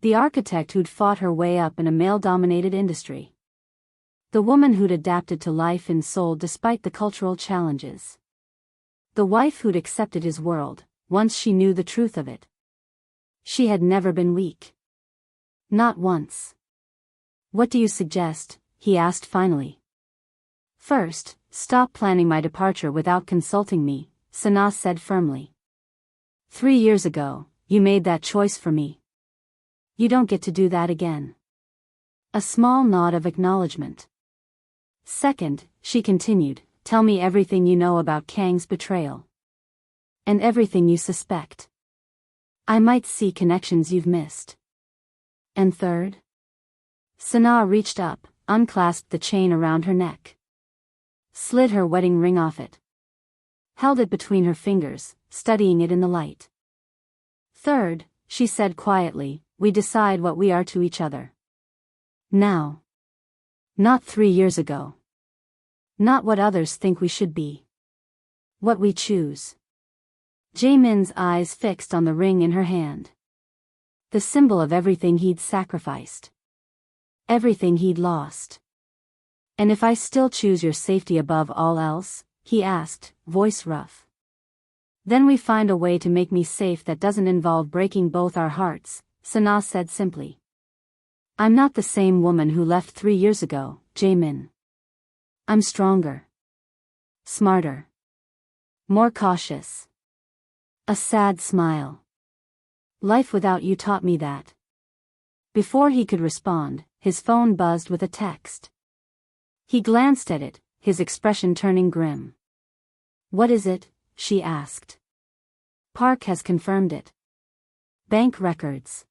The architect who'd fought her way up in a male-dominated industry. The woman who'd adapted to life in Seoul despite the cultural challenges. The wife who'd accepted his world, once she knew the truth of it. She had never been weak. Not once. What do you suggest? He asked finally. First, stop planning my departure without consulting me, Sanaa said firmly. 3 years ago, you made that choice for me. You don't get to do that again. A small nod of acknowledgement. Second, she continued, tell me everything you know about Kang's betrayal. And everything you suspect. I might see connections you've missed. And third? Sanaa reached up, unclasped the chain around her neck. Slid her wedding ring off it. Held it between her fingers, studying it in the light. Third, she said quietly, we decide what we are to each other. Now. Not 3 years ago. Not what others think we should be. What we choose. Jae-min's eyes fixed on the ring in her hand. The symbol of everything he'd sacrificed. Everything he'd lost. And if I still choose your safety above all else? He asked, voice rough. Then we find a way to make me safe that doesn't involve breaking both our hearts, Sanaa said simply. I'm not the same woman who left 3 years ago, Jae-min. I'm stronger. Smarter. More cautious. A sad smile. Life without you taught me that. Before he could respond, his phone buzzed with a text. He glanced at it, his expression turning grim. What is it? She asked. Park has confirmed it. Bank records.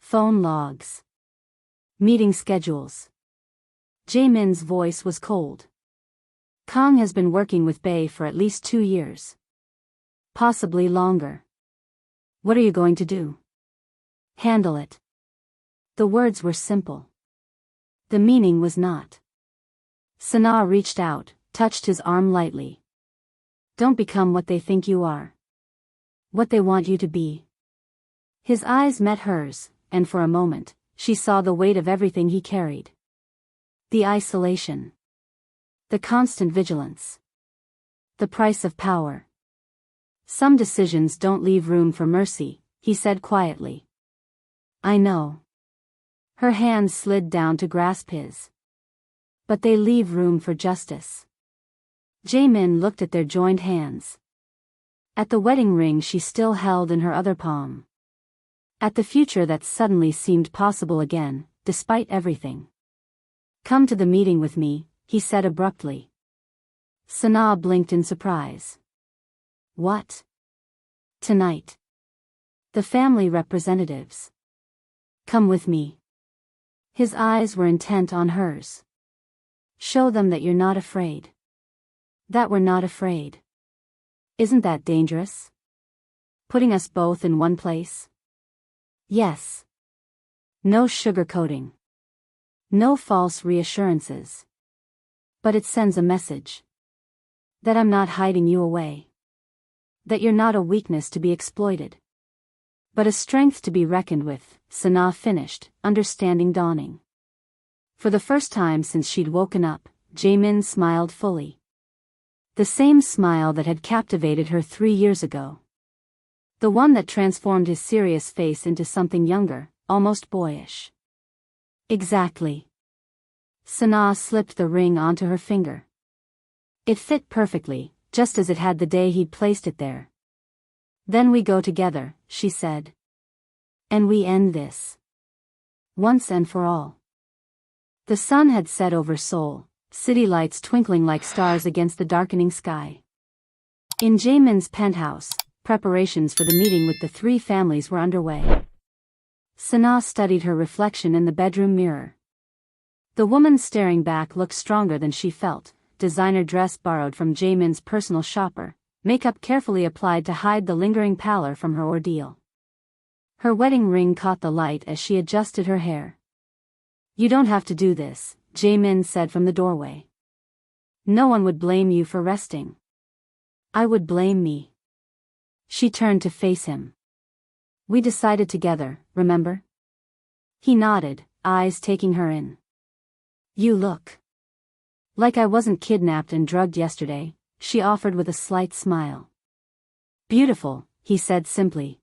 Phone logs. Meeting schedules. Jae-min's voice was cold. Kang has been working with Bae for at least 2 years. Possibly longer. What are you going to do? Handle it. The words were simple. The meaning was not. Sanaa reached out, touched his arm lightly. Don't become what they think you are. What they want you to be. His eyes met hers, and for a moment, she saw the weight of everything he carried. The isolation. The constant vigilance. The price of power. Some decisions don't leave room for mercy, he said quietly. I know. Her hands slid down to grasp his. But they leave room for justice. Jae-min looked at their joined hands. At the wedding ring she still held in her other palm. At the future that suddenly seemed possible again, despite everything. Come to the meeting with me, he said abruptly. Sanaa blinked in surprise. What? Tonight. The family representatives. Come with me. His eyes were intent on hers. Show them that you're not afraid. That we're not afraid. Isn't that dangerous? Putting us both in one place? Yes. No sugarcoating. No false reassurances. But it sends a message. That I'm not hiding you away. That you're not a weakness to be exploited. But a strength to be reckoned with, Sanaa finished, understanding dawning. For the first time since she'd woken up, Jae-min smiled fully. The same smile that had captivated her 3 years ago. The one that transformed his serious face into something younger, almost boyish. Exactly. Sanaa slipped the ring onto her finger. It fit perfectly, just as it had the day he'd placed it there. Then we go together, she said. And we end this. Once and for all. The sun had set over Seoul, city lights twinkling like stars against the darkening sky. In Jae-min's penthouse, preparations for the meeting with the 3 families were underway. Sanaa studied her reflection in the bedroom mirror. The woman staring back looked stronger than she felt, designer dress borrowed from Jae-min's personal shopper, makeup carefully applied to hide the lingering pallor from her ordeal. Her wedding ring caught the light as she adjusted her hair. You don't have to do this, Jae-min said from the doorway. No one would blame you for resting. I would blame me. She turned to face him. We decided together, remember? He nodded, eyes taking her in. You look like I wasn't kidnapped and drugged yesterday, she offered with a slight smile. Beautiful, he said simply.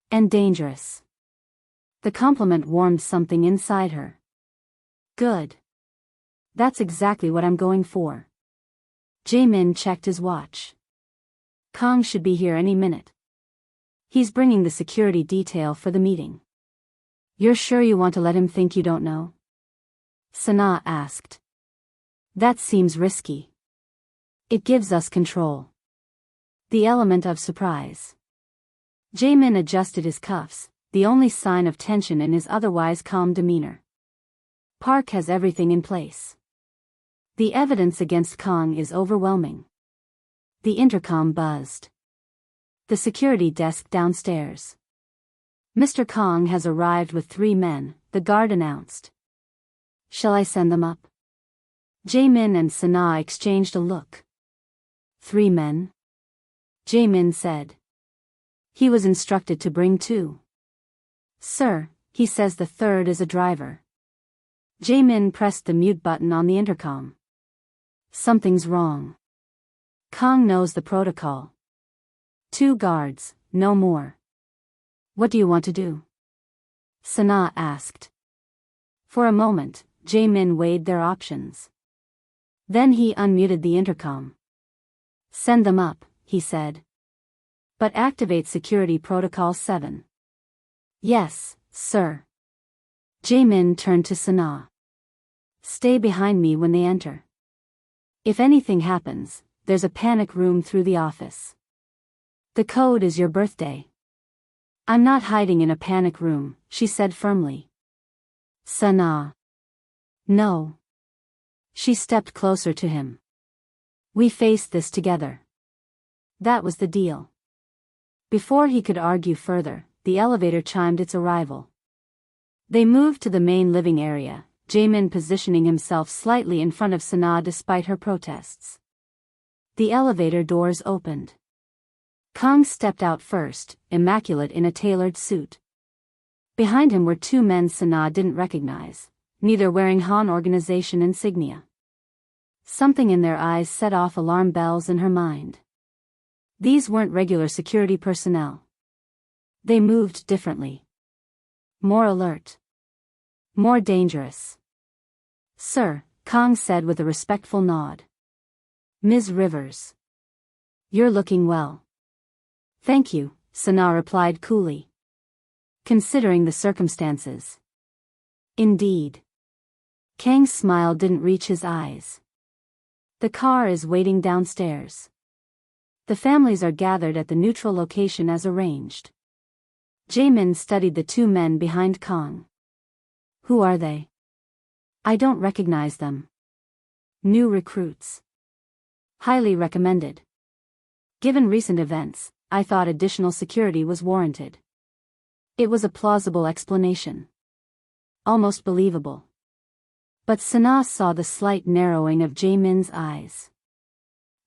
And dangerous. The compliment warmed something inside her. Good. That's exactly what I'm going for. Jae-min checked his watch. Kang should be here any minute. He's bringing the security detail for the meeting. You're sure you want to let him think you don't know? Sanaa asked. That seems risky. It gives us control. The element of surprise. Jae-min adjusted his cuffs, the only sign of tension in his otherwise calm demeanor. Park has everything in place. The evidence against Kang is overwhelming. The intercom buzzed. The security desk downstairs. Mr. Kang has arrived with 3 men, the guard announced. Shall I send them up? Jae-min and Sanaa exchanged a look. 3 men? Jae-min said. He was instructed to bring 2. Sir, he says the 3rd is a driver. Jae-min pressed the mute button on the intercom. Something's wrong. Kang knows the protocol. 2 guards, no more. What do you want to do? Sanaa asked. For a moment, Jae-min weighed their options. Then he unmuted the intercom. Send them up, he said. But activate security protocol 7. Yes, sir. Jae-min turned to Sanaa. Stay behind me when they enter. If anything happens, there's a panic room through the office. The code is your birthday. I'm not hiding in a panic room, she said firmly. Sanaa. No. She stepped closer to him. We faced this together. That was the deal. Before he could argue further, the elevator chimed its arrival. They moved to the main living area, Jae-min positioning himself slightly in front of Sanaa despite her protests. The elevator doors opened. Kang stepped out first, immaculate in a tailored suit. Behind him were two men Sanaa didn't recognize, neither wearing Han organization insignia. Something in their eyes set off alarm bells in her mind. These weren't regular security personnel. They moved differently. More alert. More dangerous. "Sir," Kang said with a respectful nod. "Ms. Rivers. You're looking well." "Thank you," Sanaa replied coolly. "Considering the circumstances." "Indeed." Kang's smile didn't reach his eyes. "The car is waiting downstairs. The families are gathered at the neutral location as arranged." Jae-min studied the two men behind Kang. "Who are they?" "I don't recognize them." "New recruits. Highly recommended. Given recent events, I thought additional security was warranted." It was a plausible explanation. Almost believable. But Sanaa saw the slight narrowing of Jae-min's eyes.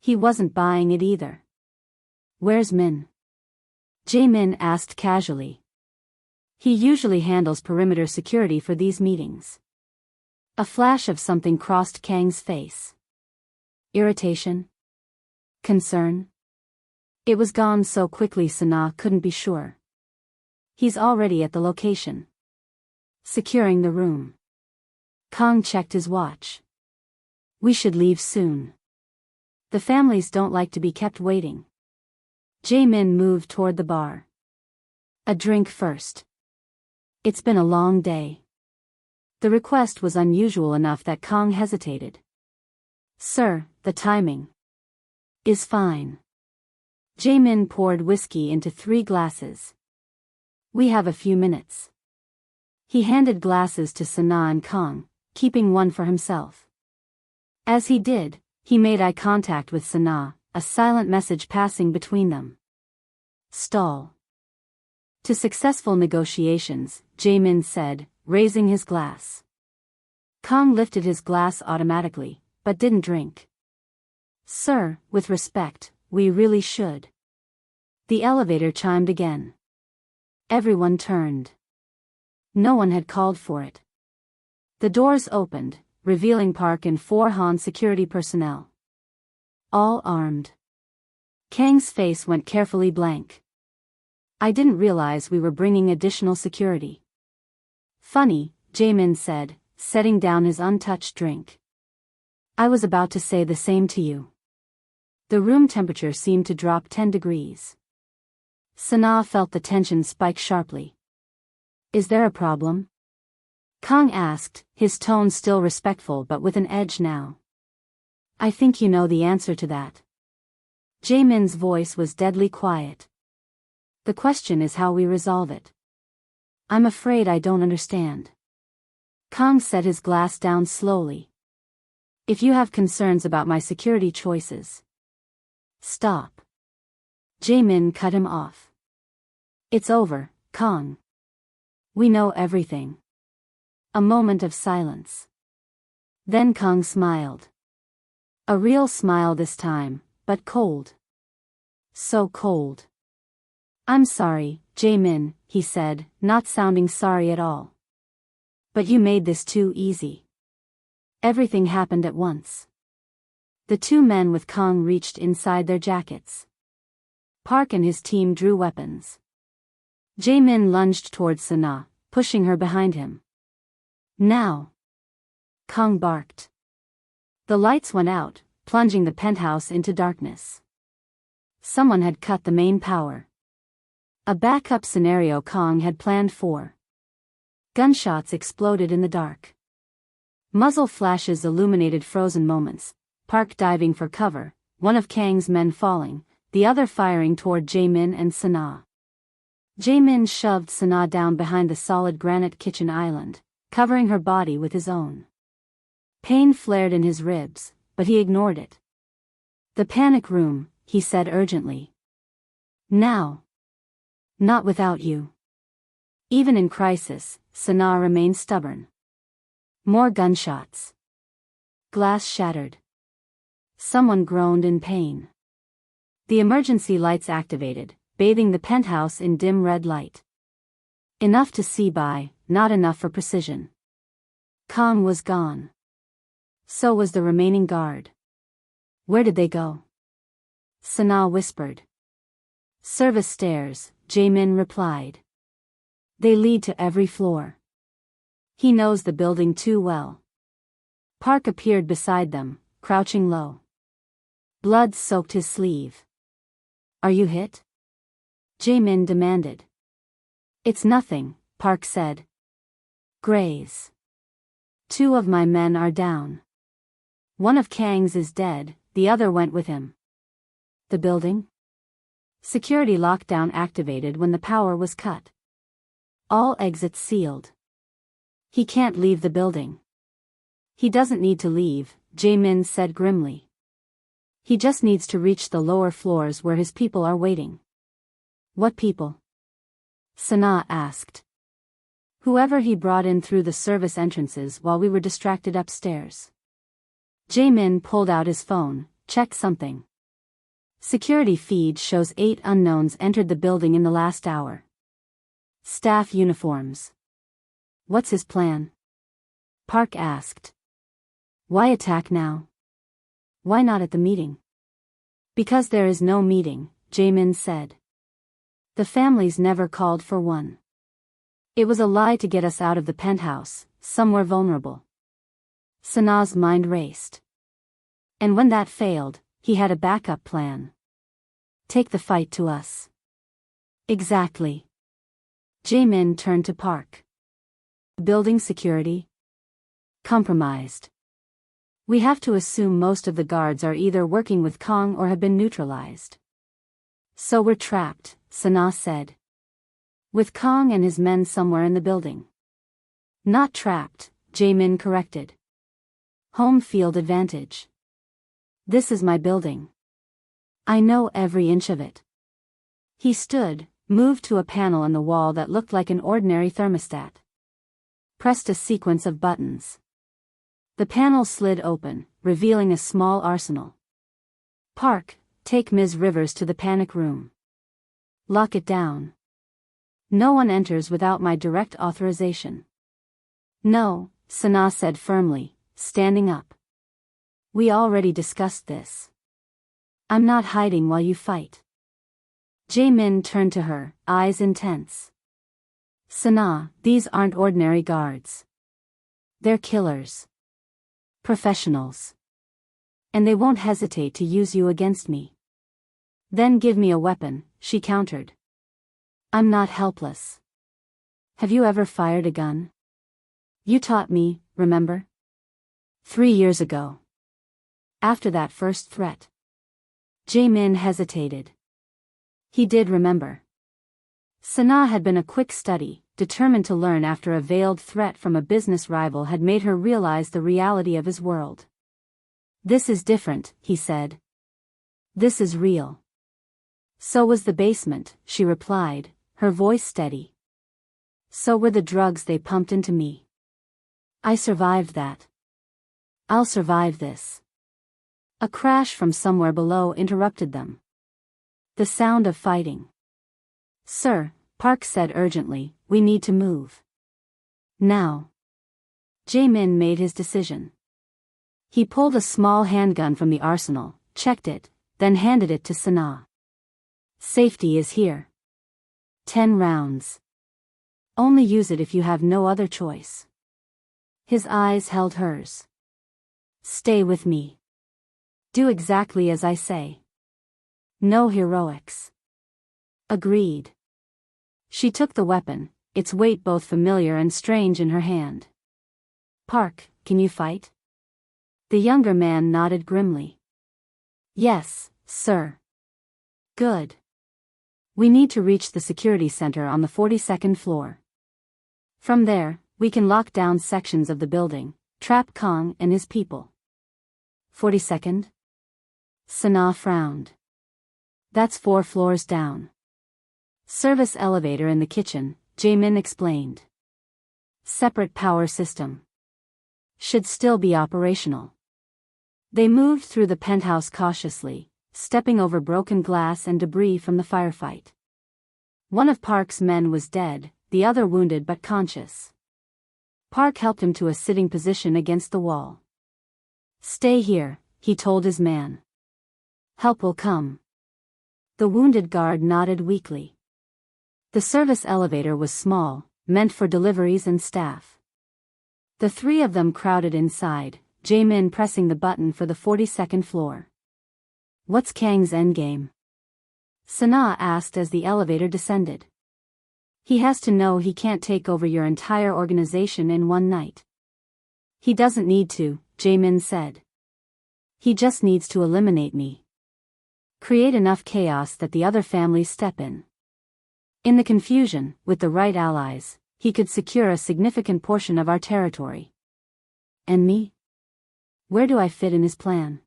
He wasn't buying it either. "Where's Min?" Jae-min asked casually. "He usually handles perimeter security for these meetings." A flash of something crossed Kang's face. Irritation? Concern? It was gone so quickly Sanaa couldn't be sure. "He's already at the location. Securing the room." Kang checked his watch. "We should leave soon. The families don't like to be kept waiting." Jae-min moved toward the bar. "A drink first. It's been a long day." The request was unusual enough that Kang hesitated. "Sir, the timing is fine." Jae-min poured whiskey into 3 glasses. "We have a few minutes." He handed glasses to Sanaa and Kang, keeping one for himself. As he did, he made eye contact with Sanaa, a silent message passing between them. "Stall." "To successful negotiations," Jae-min said, raising his glass. Kang lifted his glass automatically, but didn't drink. "Sir, with respect, we really should." The elevator chimed again. Everyone turned. No one had called for it. The doors opened, revealing Park and 4 Han security personnel. All armed. Kang's face went carefully blank. "I didn't realize we were bringing additional security." "Funny," Jae-min said, setting down his untouched drink. "I was about to say the same to you." The room temperature seemed to drop 10 degrees. Sanaa felt the tension spike sharply. "Is there a problem?" Kang asked, his tone still respectful but with an edge now. "I think you know the answer to that." Jae-min's voice was deadly quiet. "The question is how we resolve it." "I'm afraid I don't understand." Kang set his glass down slowly. "If you have concerns about my security choices." "Stop." Jae-min cut him off. "It's over, Kang. We know everything." A moment of silence. Then Kang smiled. A real smile this time, but cold. So cold. "I'm sorry, Jae-min," he said, not sounding sorry at all. "But you made this too easy. Everything happened at once." The two men with Kang reached inside their jackets. Park and his team drew weapons. Jae-min lunged towards Sanaa, pushing her behind him. "Now!" Kang barked. The lights went out, plunging the penthouse into darkness. Someone had cut the main power. A backup scenario Kang had planned for. Gunshots exploded in the dark. Muzzle flashes illuminated frozen moments, Park diving for cover, one of Kang's men falling, the other firing toward Jae-min and Sanaa. Jae-min shoved Sanaa down behind the solid granite kitchen island, covering her body with his own. Pain flared in his ribs, but he ignored it. "The panic room," he said urgently. "Now." "Not without you." Even in crisis, Sanaa remained stubborn. More gunshots. Glass shattered. Someone groaned in pain. The emergency lights activated, bathing the penthouse in dim red light. Enough to see by, not enough for precision. Kang was gone. So was the remaining guard. Where did they go? Sanaa whispered. Service stairs, Jae-min replied. They lead to every floor. He knows the building too well. Park appeared beside them, crouching low. Blood soaked his sleeve. Are you hit? Jae-min demanded. It's nothing, Park said. Graze. 2 of my men are down. One of Kang's is dead, the other went with him. The building? Security lockdown activated when the power was cut. All exits sealed. He can't leave the building. He doesn't need to leave, Jae-min said grimly. He just needs to reach the lower floors where his people are waiting. What people? Sanaa asked. Whoever he brought in through the service entrances while we were distracted upstairs. Jae-min pulled out his phone, checked something. Security feed shows 8 unknowns entered the building in the last hour. Staff uniforms. What's his plan? Park asked. Why attack now? Why not at the meeting? Because there is no meeting, Jae-min said. The families never called for one. It was a lie to get us out of the penthouse, somewhere vulnerable. Sanaa's mind raced. And when that failed, he had a backup plan. Take the fight to us. Exactly. Jae-min turned to Park. Building security? Compromised. We have to assume most of the guards are either working with Kang or have been neutralized. So we're trapped, Sanaa said. With Kang and his men somewhere in the building. Not trapped, Jae-min corrected. Home field advantage. This is my building. I know every inch of it. He stood, moved to a panel on the wall that looked like an ordinary thermostat. Pressed a sequence of buttons. The panel slid open, revealing a small arsenal. Park, take Ms. Rivers to the panic room. Lock it down. No one enters without my direct authorization. No, Sanaa said firmly, standing up. We already discussed this. I'm not hiding while you fight. Jae-min turned to her, eyes intense. Sanaa, these aren't ordinary guards. They're killers. Professionals. And they won't hesitate to use you against me. Then give me a weapon, she countered. I'm not helpless. Have you ever fired a gun? You taught me, remember? 3 years ago. After that first threat. Jae-min hesitated. He did remember. Sanaa had been a quick study, determined to learn after a veiled threat from a business rival had made her realize the reality of his world. This is different, he said. This is real. So was the basement, she replied, her voice steady. So were the drugs they pumped into me. I survived that. I'll survive this. A crash from somewhere below interrupted them. The sound of fighting. Sir, Park said urgently, we need to move. Now. Jae-min made his decision. He pulled a small handgun from the arsenal, checked it, then handed it to Sanaa. Safety is here. 10 rounds. Only use it if you have no other choice. His eyes held hers. Stay with me. Do exactly as I say. No heroics. Agreed. She took the weapon, its weight both familiar and strange in her hand. Park, can you fight? The younger man nodded grimly. Yes, sir. Good. We need to reach the security center on the 42nd floor. From there, we can lock down sections of the building, trap Kang and his people. 42nd? Sanaa frowned. That's 4 floors down. Service elevator in the kitchen, Jae-min explained. Separate power system. Should still be operational. They moved through the penthouse cautiously, stepping over broken glass and debris from the firefight. One of Park's men was dead, the other wounded but conscious. Park helped him to a sitting position against the wall. "Stay here," he told his man. "Help will come." The wounded guard nodded weakly. The service elevator was small, meant for deliveries and staff. The three of them crowded inside, Jae-min pressing the button for the 42nd floor. "What's Kang's endgame?" Sanaa asked as the elevator descended. "He has to know he can't take over your entire organization in one night." "He doesn't need to," Jae-min said. "He just needs to eliminate me. Create enough chaos that the other families step in. In the confusion, with the right allies, he could secure a significant portion of our territory." "And me? Where do I fit in his plan?"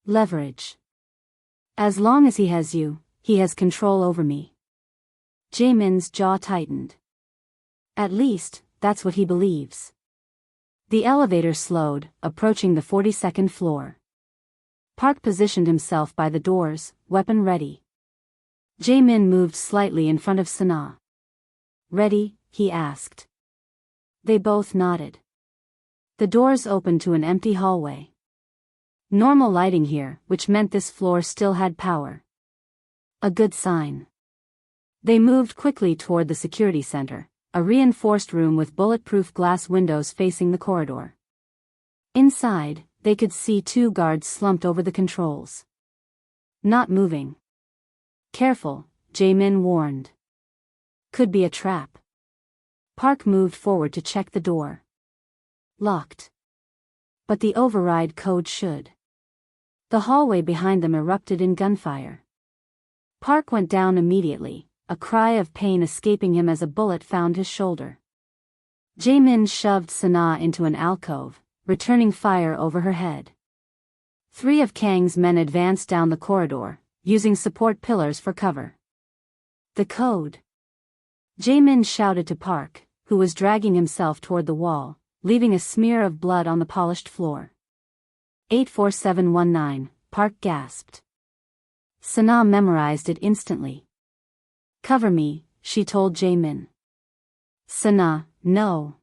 "Leverage. As long as he has you, he has control over me." Jae-min's jaw tightened. At least, that's what he believes. The elevator slowed, approaching the 42nd floor. Park positioned himself by the doors, weapon ready. Jae-min moved slightly in front of Sanaa. "Ready?" he asked. They both nodded. The doors opened to an empty hallway. Normal lighting here, which meant this floor still had power. A good sign. They moved quickly toward the security center, a reinforced room with bulletproof glass windows facing the corridor. Inside, they could see two guards slumped over the controls. Not moving. "Careful," Jae-min warned. "Could be a trap." Park moved forward to check the door. Locked. But the override code should. The hallway behind them erupted in gunfire. Park went down immediately, a cry of pain escaping him as a bullet found his shoulder. Jae-min shoved Sanaa into an alcove, returning fire over her head. Three of Kang's men advanced down the corridor, using support pillars for cover. "The code!" Jae-min shouted to Park, who was dragging himself toward the wall, leaving a smear of blood on the polished floor. 84719, Park gasped. Sanaa memorized it instantly. "Cover me," she told Jae-min. Sanaa, "No."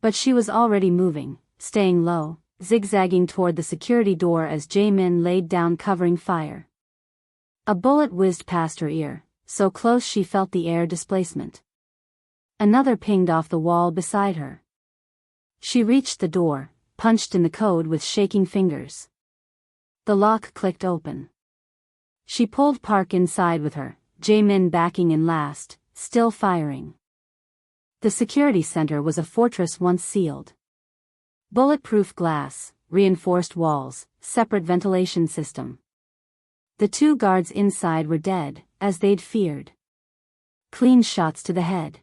But she was already moving, staying low, zigzagging toward the security door as Jae-min laid down covering fire. A bullet whizzed past her ear, so close she felt the air displacement. Another pinged off the wall beside her. She reached the door, punched in the code with shaking fingers. The lock clicked open. She pulled Park inside with her, Jae-min backing in last, still firing. The security center was a fortress once sealed. Bulletproof glass, reinforced walls, separate ventilation system. The two guards inside were dead, as they'd feared. Clean shots to the head.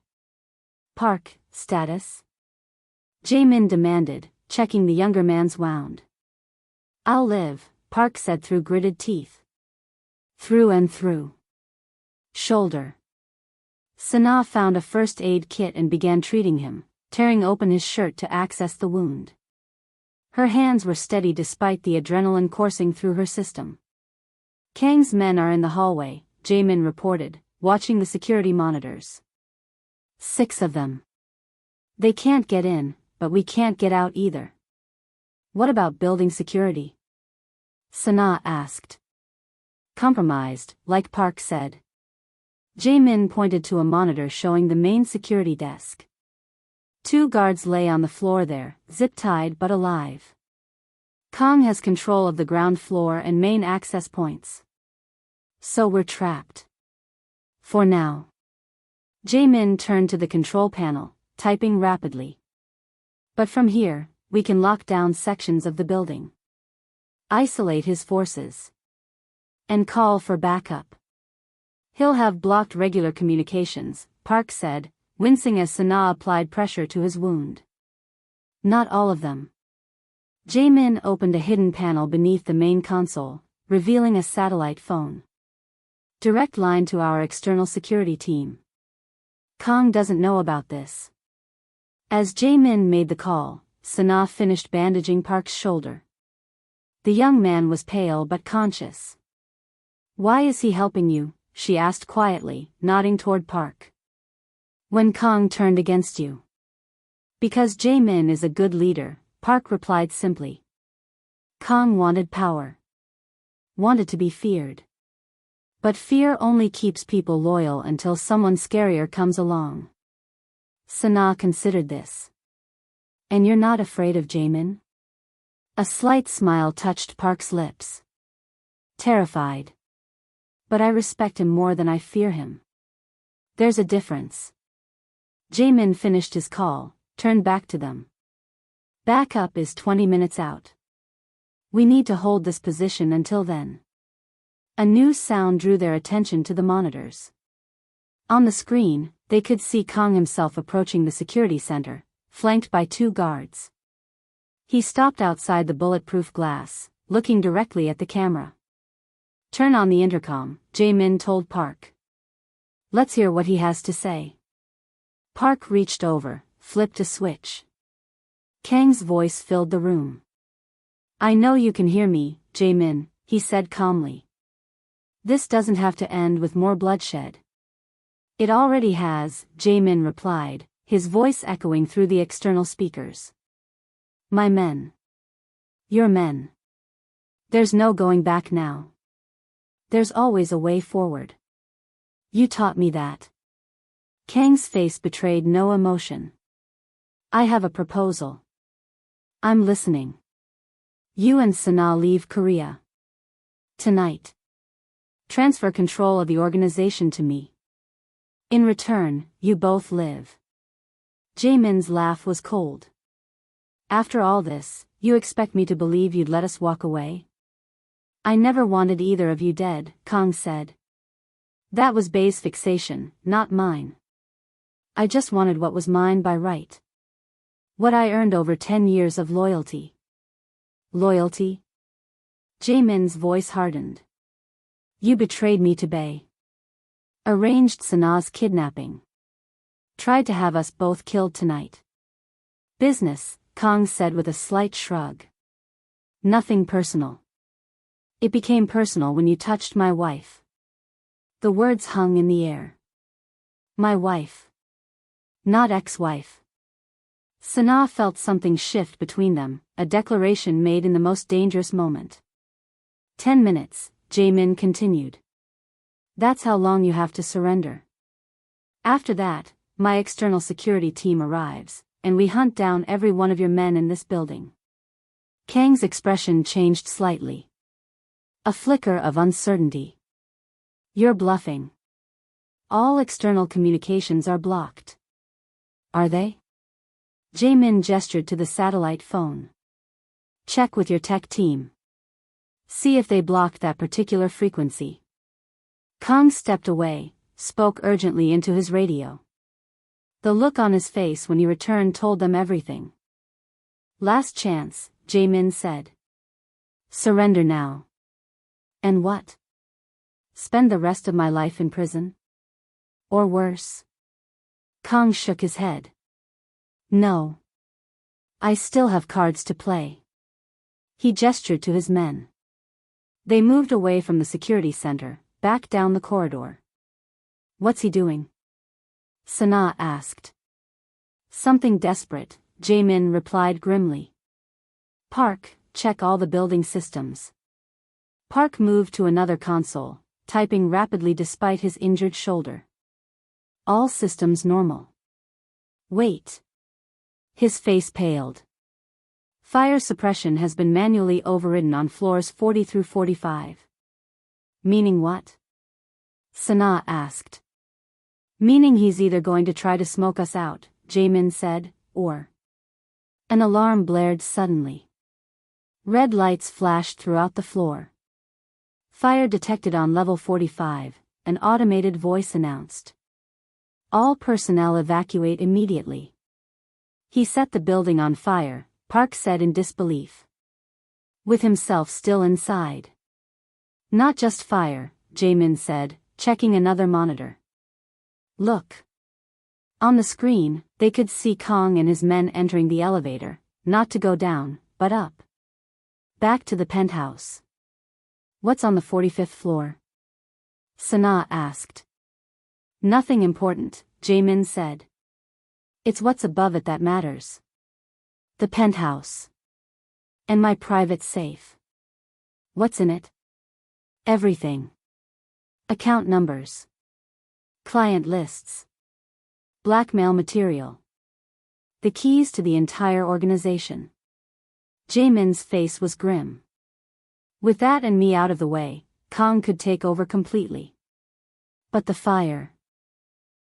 "Park, status?" Jae-min demanded, checking the younger man's wound. "I'll live," Park said through gritted teeth. "Through and through." "Shoulder." Sanaa found a first aid kit and began treating him, tearing open his shirt to access the wound. Her hands were steady despite the adrenaline coursing through her system. "Kang's men are in the hallway," Jae-min reported, watching the security monitors. 6 of them. "They can't get in, but we can't get out either." "What about building security?" Sanaa asked. "Compromised, like Park said." Jae-min pointed to a monitor showing the main security desk. 2 guards lay on the floor there, zip-tied but alive. "Kang has control of the ground floor and main access points. So we're trapped. For now." Jae-min turned to the control panel, typing rapidly. "But from here, we can lock down sections of the building. Isolate his forces. And call for backup. He'll have blocked regular communications," Park said, wincing as Sanaa applied pressure to his wound. "Not all of them." Jae-min opened a hidden panel beneath the main console, revealing a satellite phone. "Direct line to our external security team. Kang doesn't know about this." As Jae-min made the call, Sanaa finished bandaging Park's shoulder. The young man was pale but conscious. Why is he helping you? She asked quietly, nodding toward Park. When Kang turned against you. Because Jae-min is a good leader, Park replied simply. Kang wanted power. Wanted to be feared. But fear only keeps people loyal until someone scarier comes along. Sanaa considered this. And you're not afraid of Jae-min? A slight smile touched Park's lips. Terrified. But I respect him more than I fear him. There's a difference. Jae-min finished his call, turned back to them. Backup is 20 minutes out. We need to hold this position until then. A new sound drew their attention to the monitors. On the screen, they could see Kang himself approaching the security center, flanked by 2 guards. He stopped outside the bulletproof glass, looking directly at the camera. Turn on the intercom, Jae-min told Park. Let's hear what he has to say. Park reached over, flipped a switch. Kang's voice filled the room. I know you can hear me, Jae-min, he said calmly. This doesn't have to end with more bloodshed. It already has, Jae-min replied, his voice echoing through the external speakers. My men. Your men. There's no going back now. There's always a way forward. You taught me that. Kang's face betrayed no emotion. I have a proposal. I'm listening. You and Sanaa leave Korea. Tonight. Transfer control of the organization to me. In return, you both live. Jae-min's laugh was cold. After all this, you expect me to believe you'd let us walk away? I never wanted either of you dead, Kang said. That was Bae's fixation, not mine. I just wanted what was mine by right. What I earned over 10 years of loyalty. Loyalty? Jae-min's voice hardened. You betrayed me to Bae. Arranged Sanaa's kidnapping. Tried to have us both killed tonight. Business, Kang said with a slight shrug. Nothing personal. It became personal when you touched my wife. The words hung in the air. My wife. Not ex-wife. Sanaa felt something shift between them, a declaration made in the most dangerous moment. 10 minutes, Jae-min continued. That's how long you have to surrender. After that, my external security team arrives, and we hunt down every one of your men in this building. Kang's expression changed slightly. A flicker of uncertainty. You're bluffing. All external communications are blocked. Are they? Jae-min gestured to the satellite phone. Check with your tech team. See if they blocked that particular frequency. Kang stepped away, spoke urgently into his radio. The look on his face when he returned told them everything. Last chance, Jae-min said. Surrender now. And what? Spend the rest of my life in prison? Or worse? Kang shook his head. No. I still have cards to play. He gestured to his men. They moved away from the security center, back down the corridor. What's he doing? Sanaa asked. Something desperate, Jae-min replied grimly. Park, check all the building systems. Park moved to another console, typing rapidly despite his injured shoulder. All systems normal. Wait. His face paled. Fire suppression has been manually overridden on floors 40 through 45. Meaning what? Sanaa asked. Meaning he's either going to try to smoke us out, Jae-min said, or... An alarm blared suddenly. Red lights flashed throughout the floor. Fire detected on level 45, an automated voice announced. All personnel evacuate immediately. He set the building on fire, Park said in disbelief. With himself still inside. Not just fire, Jae-min said, checking another monitor. Look. On the screen, they could see Kang and his men entering the elevator, not to go down, but up. Back to the penthouse. What's on the 45th floor? Sanaa asked. Nothing important, Jae-min said. It's what's above it that matters. The penthouse. And my private safe. What's in it? Everything. Account numbers. Client lists. Blackmail material. The keys to the entire organization. Jae-min's face was grim. With that and me out of the way, Kang could take over completely. But the fire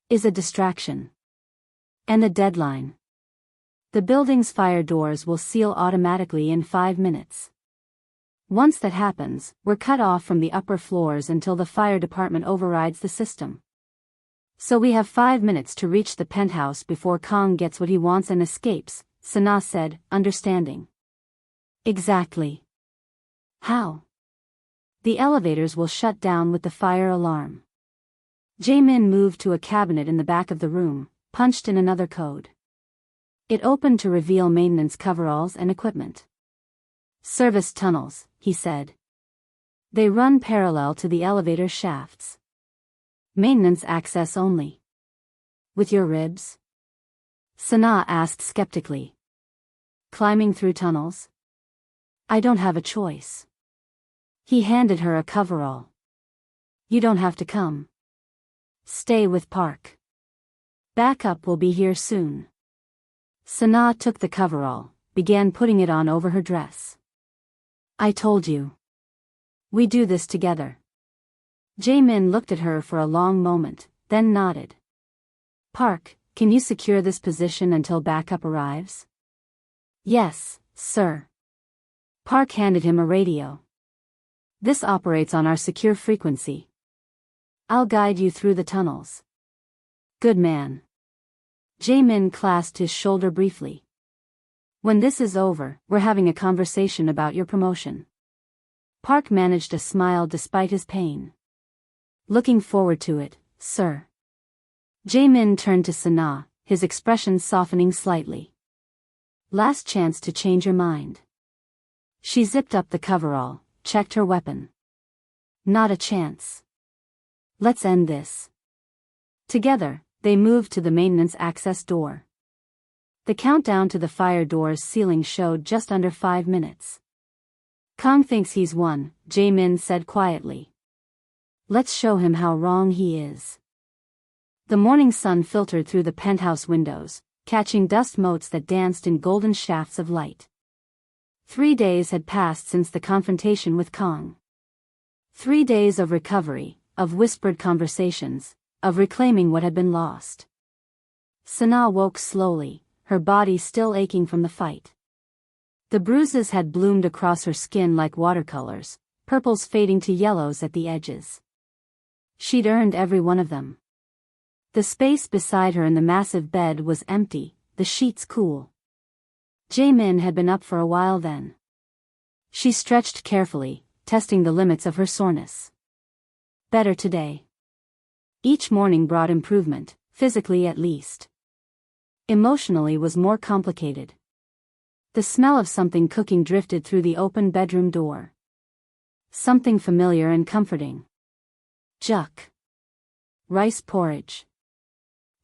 is a distraction. And the deadline. The building's fire doors will seal automatically in 5 minutes. Once that happens, we're cut off from the upper floors until the fire department overrides the system. So we have 5 minutes to reach the penthouse before Kang gets what he wants and escapes, Sanaa said, understanding. Exactly. How? The elevators will shut down with the fire alarm. Jae-min moved to a cabinet in the back of the room, punched in another code. It opened to reveal maintenance coveralls and equipment. Service tunnels, he said. They run parallel to the elevator shafts. Maintenance access only. With your ribs? Sanaa asked skeptically. Climbing through tunnels? I don't have a choice. He handed her a coverall. You don't have to come. Stay with Park. Backup will be here soon. Sanaa took the coverall, began putting it on over her dress. I told you. We do this together. Jae-min looked at her for a long moment, then nodded. Park, can you secure this position until backup arrives? Yes, sir. Park handed him a radio. This operates on our secure frequency. I'll guide you through the tunnels. Good man. Jae-min clasped his shoulder briefly. When this is over, we're having a conversation about your promotion. Park managed a smile despite his pain. Looking forward to it, sir. Jae-min turned to Sanaa, his expression softening slightly. Last chance to change your mind. She zipped up the coverall, checked her weapon. Not a chance. Let's end this. Together, they moved to the maintenance access door. The countdown to the fire door's ceiling showed just under 5 minutes. Kang thinks he's won, Jae-min said quietly. Let's show him how wrong he is. The morning sun filtered through the penthouse windows, catching dust motes that danced in golden shafts of light. 3 days had passed since the confrontation with Kang. 3 days of recovery, of whispered conversations, of reclaiming what had been lost. Sanaa woke slowly, her body still aching from the fight. The bruises had bloomed across her skin like watercolors, purples fading to yellows at the edges. She'd earned every one of them. The space beside her in the massive bed was empty, the sheets cool. Jae-min had been up for a while then. She stretched carefully, testing the limits of her soreness. Better today. Each morning brought improvement, physically at least. Emotionally was more complicated. The smell of something cooking drifted through the open bedroom door. Something familiar and comforting. Juk. Rice porridge.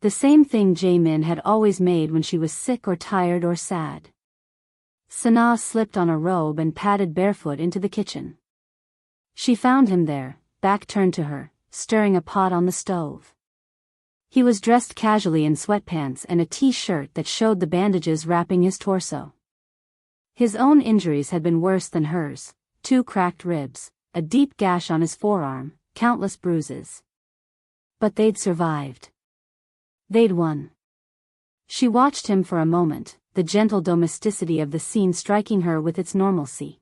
The same thing Jae-min had always made when she was sick or tired or sad. Sanaa slipped on a robe and padded barefoot into the kitchen. She found him there, back turned to her, stirring a pot on the stove. He was dressed casually in sweatpants and a t-shirt that showed the bandages wrapping his torso. His own injuries had been worse than hers, 2 cracked ribs, a deep gash on his forearm, countless bruises. But they'd survived. They'd won. She watched him for a moment, the gentle domesticity of the scene striking her with its normalcy.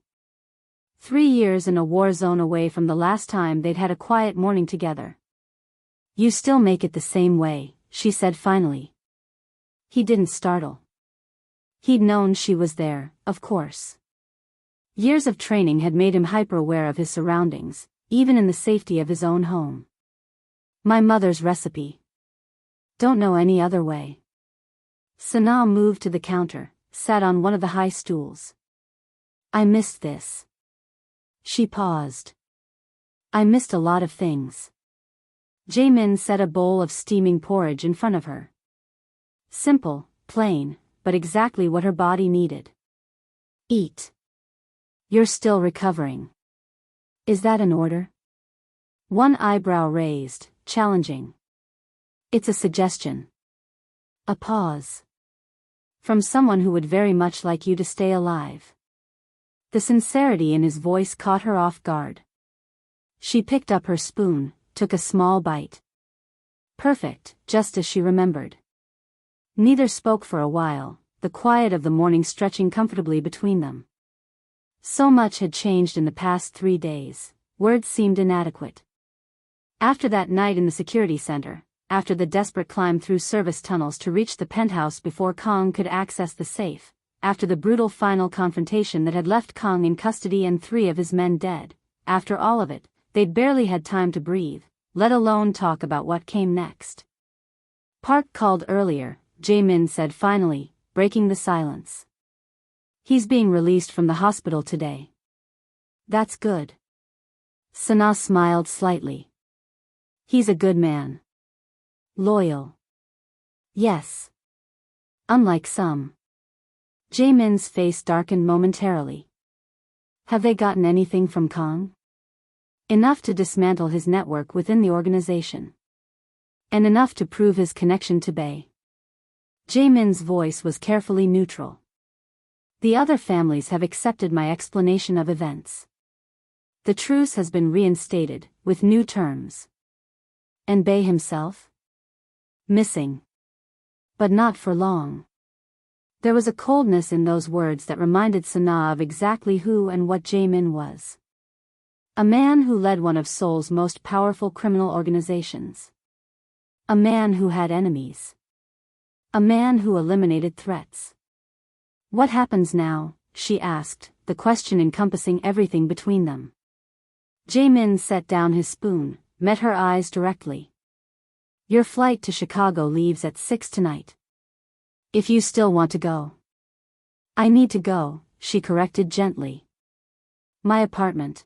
3 years in a war zone away from the last time they'd had a quiet morning together. You still make it the same way, she said finally. He didn't startle. He'd known she was there, of course. Years of training had made him hyper-aware of his surroundings, even in the safety of his own home. My mother's recipe. Don't know any other way. Sanaa moved to the counter, sat on one of the high stools. I missed this. She paused. I missed a lot of things. Jae-min set a bowl of steaming porridge in front of her. Simple, plain, but exactly what her body needed. Eat. You're still recovering. Is that an order? One eyebrow raised, challenging. It's a suggestion. A pause. From someone who would very much like you to stay alive. The sincerity in his voice caught her off guard. She picked up her spoon, took a small bite. Perfect, just as she remembered. Neither spoke for a while, the quiet of the morning stretching comfortably between them. So much had changed in the past 3 days, words seemed inadequate. After that night in the security center, after the desperate climb through service tunnels to reach the penthouse before Kang could access the safe, after the brutal final confrontation that had left Kang in custody and 3 of his men dead, after all of it, they'd barely had time to breathe, let alone talk about what came next. Park called earlier, Jae-min said finally, breaking the silence. He's being released from the hospital today. That's good. Sanaa smiled slightly. He's a good man. Loyal. Yes. Unlike some. Jae-min's face darkened momentarily. Have they gotten anything from Kang? Enough to dismantle his network within the organization. And enough to prove his connection to Bae. Jae-min's voice was carefully neutral. The other families have accepted my explanation of events. The truce has been reinstated, with new terms. And Bae himself? Missing. But not for long. There was a coldness in those words that reminded Sanaa of exactly who and what Jae-min was. A man who led one of Seoul's most powerful criminal organizations. A man who had enemies. A man who eliminated threats. What happens now? She asked, the question encompassing everything between them. Jae-min set down his spoon, met her eyes directly. Your flight to Chicago leaves at 6 tonight. If you still want to go. I need to go, she corrected gently. My apartment.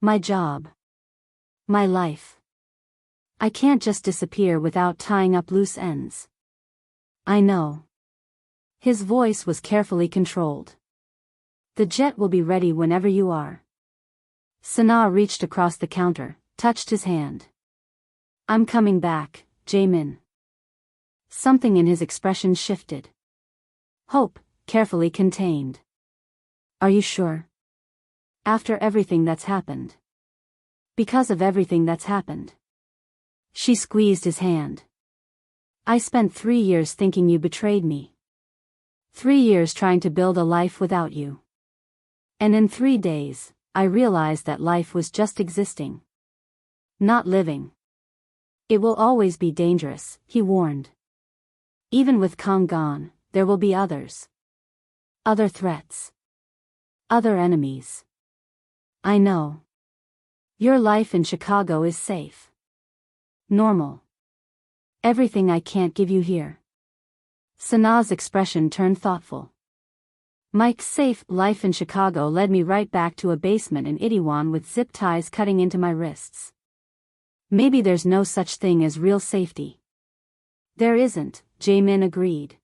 My job. My life. I can't just disappear without tying up loose ends. I know. His voice was carefully controlled. The jet will be ready whenever you are. Sanaa reached across the counter, touched his hand. I'm coming back, Jae-min. Something in his expression shifted. Hope, carefully contained. Are you sure? After everything that's happened. Because of everything that's happened. She squeezed his hand. I spent 3 years thinking you betrayed me. 3 years trying to build a life without you. And in 3 days, I realized that life was just existing. Not living. It will always be dangerous, he warned. Even with Kang gone, there will be others. Other threats. Other enemies. I know. Your life in Chicago is safe. Normal. Everything I can't give you here. Sanaa's expression turned thoughtful. Mike's safe life in Chicago led me right back to a basement in Itaewon with zip ties cutting into my wrists. Maybe there's no such thing as real safety. There isn't, Jae-min agreed.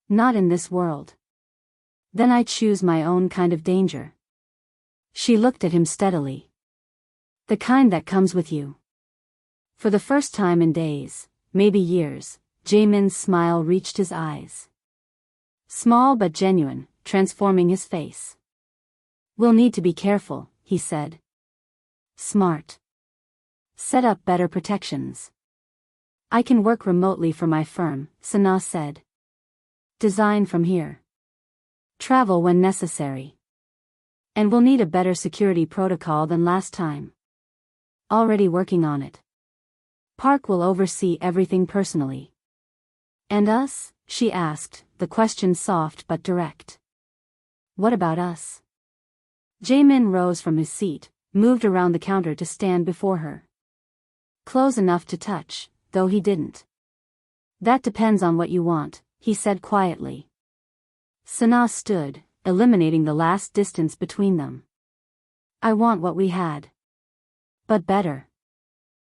Not in this world. Then I choose my own kind of danger. She looked at him steadily. The kind that comes with you. For the first time in days, maybe years, Jae-min's smile reached his eyes. Small but genuine, transforming his face. We'll need to be careful, he said. Smart. Set up better protections. I can work remotely for my firm, Sanaa said. Design from here. Travel when necessary. And we'll need a better security protocol than last time. Already working on it. Park will oversee everything personally. And us? She asked, the question soft but direct. What about us? Jae-min rose from his seat, moved around the counter to stand before her. Close enough to touch, though he didn't. That depends on what you want, he said quietly. Sanaa stood, eliminating the last distance between them. I want what we had. But better.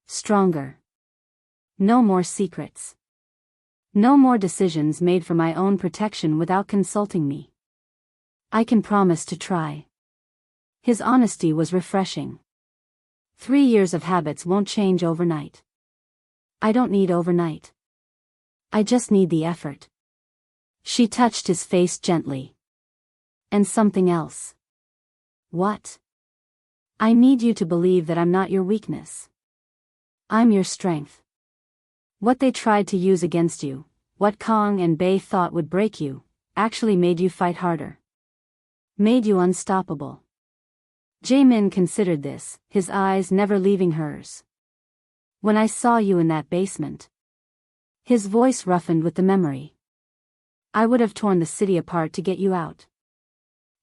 Stronger. No more secrets. No more decisions made for my own protection without consulting me. I can promise to try. His honesty was refreshing. 3 years of habits won't change overnight. I don't need overnight. I just need the effort. She touched his face gently. And something else. What? I need you to believe that I'm not your weakness. I'm your strength. What they tried to use against you, what Kong and Bei thought would break you, actually made you fight harder. Made you unstoppable. Jae-min considered this, his eyes never leaving hers. When I saw you in that basement. His voice roughened with the memory. I would have torn the city apart to get you out.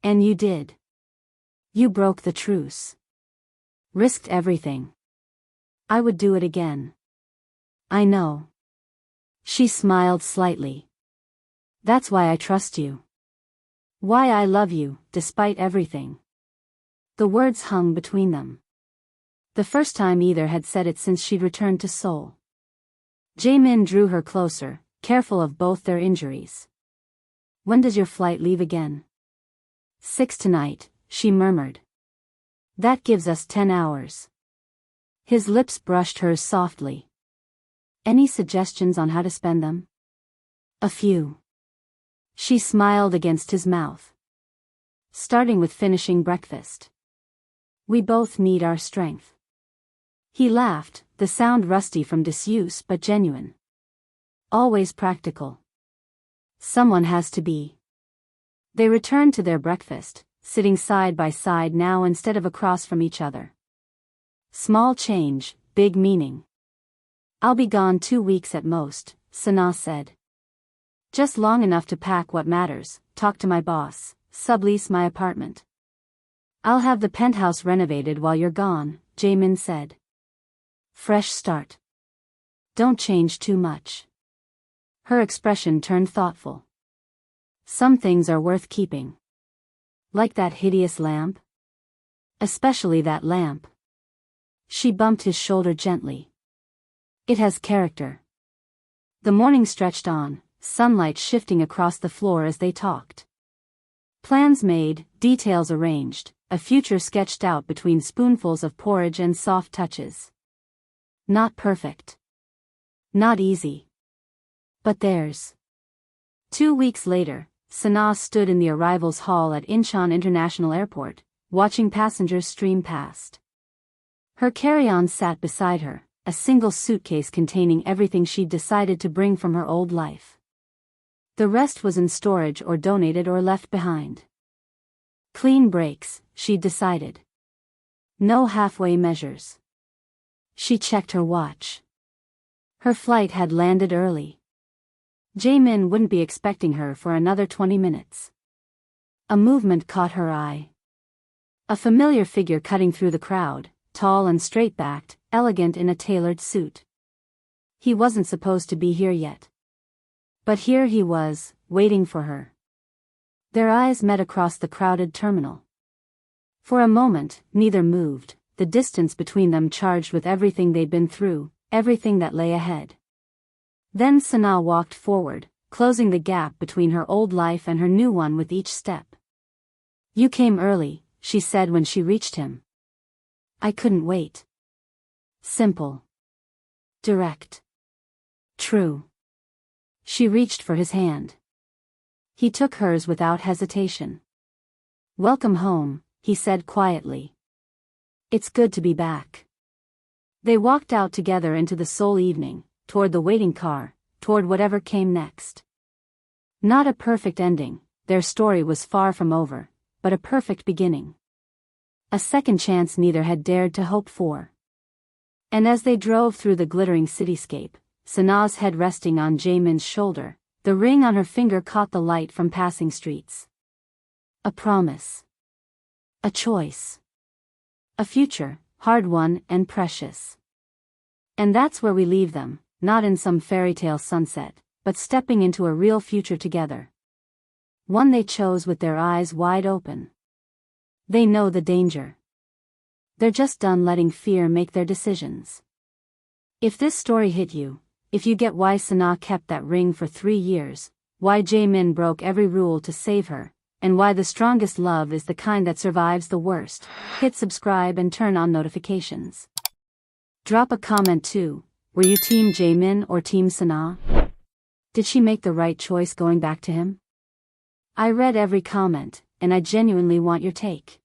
And you did. You broke the truce. Risked everything. I would do it again. I know. She smiled slightly. That's why I trust you. Why I love you, despite everything. The words hung between them. The first time either had said it since she'd returned to Seoul. Jae-min drew her closer, careful of both their injuries. When does your flight leave again? 6 tonight, she murmured. That gives us 10 hours. His lips brushed hers softly. Any suggestions on how to spend them? A few. She smiled against his mouth. Starting with finishing breakfast. We both need our strength. He laughed, the sound rusty from disuse but genuine. Always practical. Someone has to be. They returned to their breakfast, sitting side by side now instead of across from each other. Small change, big meaning. I'll be gone 2 weeks at most, Sanaa said. Just long enough to pack what matters, talk to my boss, sublease my apartment. I'll have the penthouse renovated while you're gone, Jae-min said. Fresh start. Don't change too much. Her expression turned thoughtful. Some things are worth keeping. Like that hideous lamp? Especially that lamp. She bumped his shoulder gently. It has character. The morning stretched on, sunlight shifting across the floor as they talked. Plans made, details arranged, a future sketched out between spoonfuls of porridge and soft touches. Not perfect. Not easy. But theirs. 2 weeks later, Sanaa stood in the arrivals hall at Incheon International Airport, watching passengers stream past. Her carry-on sat beside her, a single suitcase containing everything she'd decided to bring from her old life. The rest was in storage or donated or left behind. Clean breaks, she'd decided. No halfway measures. She checked her watch. Her flight had landed early. Jae-min wouldn't be expecting her for another 20 minutes. A movement caught her eye. A familiar figure cutting through the crowd, tall and straight-backed, elegant in a tailored suit. He wasn't supposed to be here yet. But here he was, waiting for her. Their eyes met across the crowded terminal. For a moment, neither moved, the distance between them charged with everything they'd been through, everything that lay ahead. Then Sanaa walked forward, closing the gap between her old life and her new one with each step. You came early, she said when she reached him. I couldn't wait. Simple. Direct. True. She reached for his hand. He took hers without hesitation. Welcome home, he said quietly. It's good to be back. They walked out together into the Seoul evening, toward the waiting car, toward whatever came next. Not a perfect ending, their story was far from over, but a perfect beginning. A second chance neither had dared to hope for. And as they drove through the glittering cityscape, Sanaa's head resting on Jae-min's shoulder, the ring on her finger caught the light from passing streets. A promise. A choice. A future, hard-won and precious. And that's where we leave them, not in some fairy tale sunset, but stepping into a real future together. One they chose with their eyes wide open. They know the danger. They're just done letting fear make their decisions. If this story hit you, if you get why Sanaa kept that ring for 3 years, why Jae-min broke every rule to save her, and why the strongest love is the kind that survives the worst, hit subscribe and turn on notifications. Drop a comment too. Were you Team Jae-min or Team Sanaa? Did she make the right choice going back to him? I read every comment, and I genuinely want your take.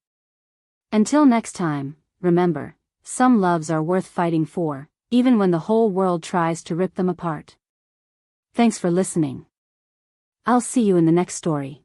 Until next time, remember, some loves are worth fighting for, even when the whole world tries to rip them apart. Thanks for listening. I'll see you in the next story.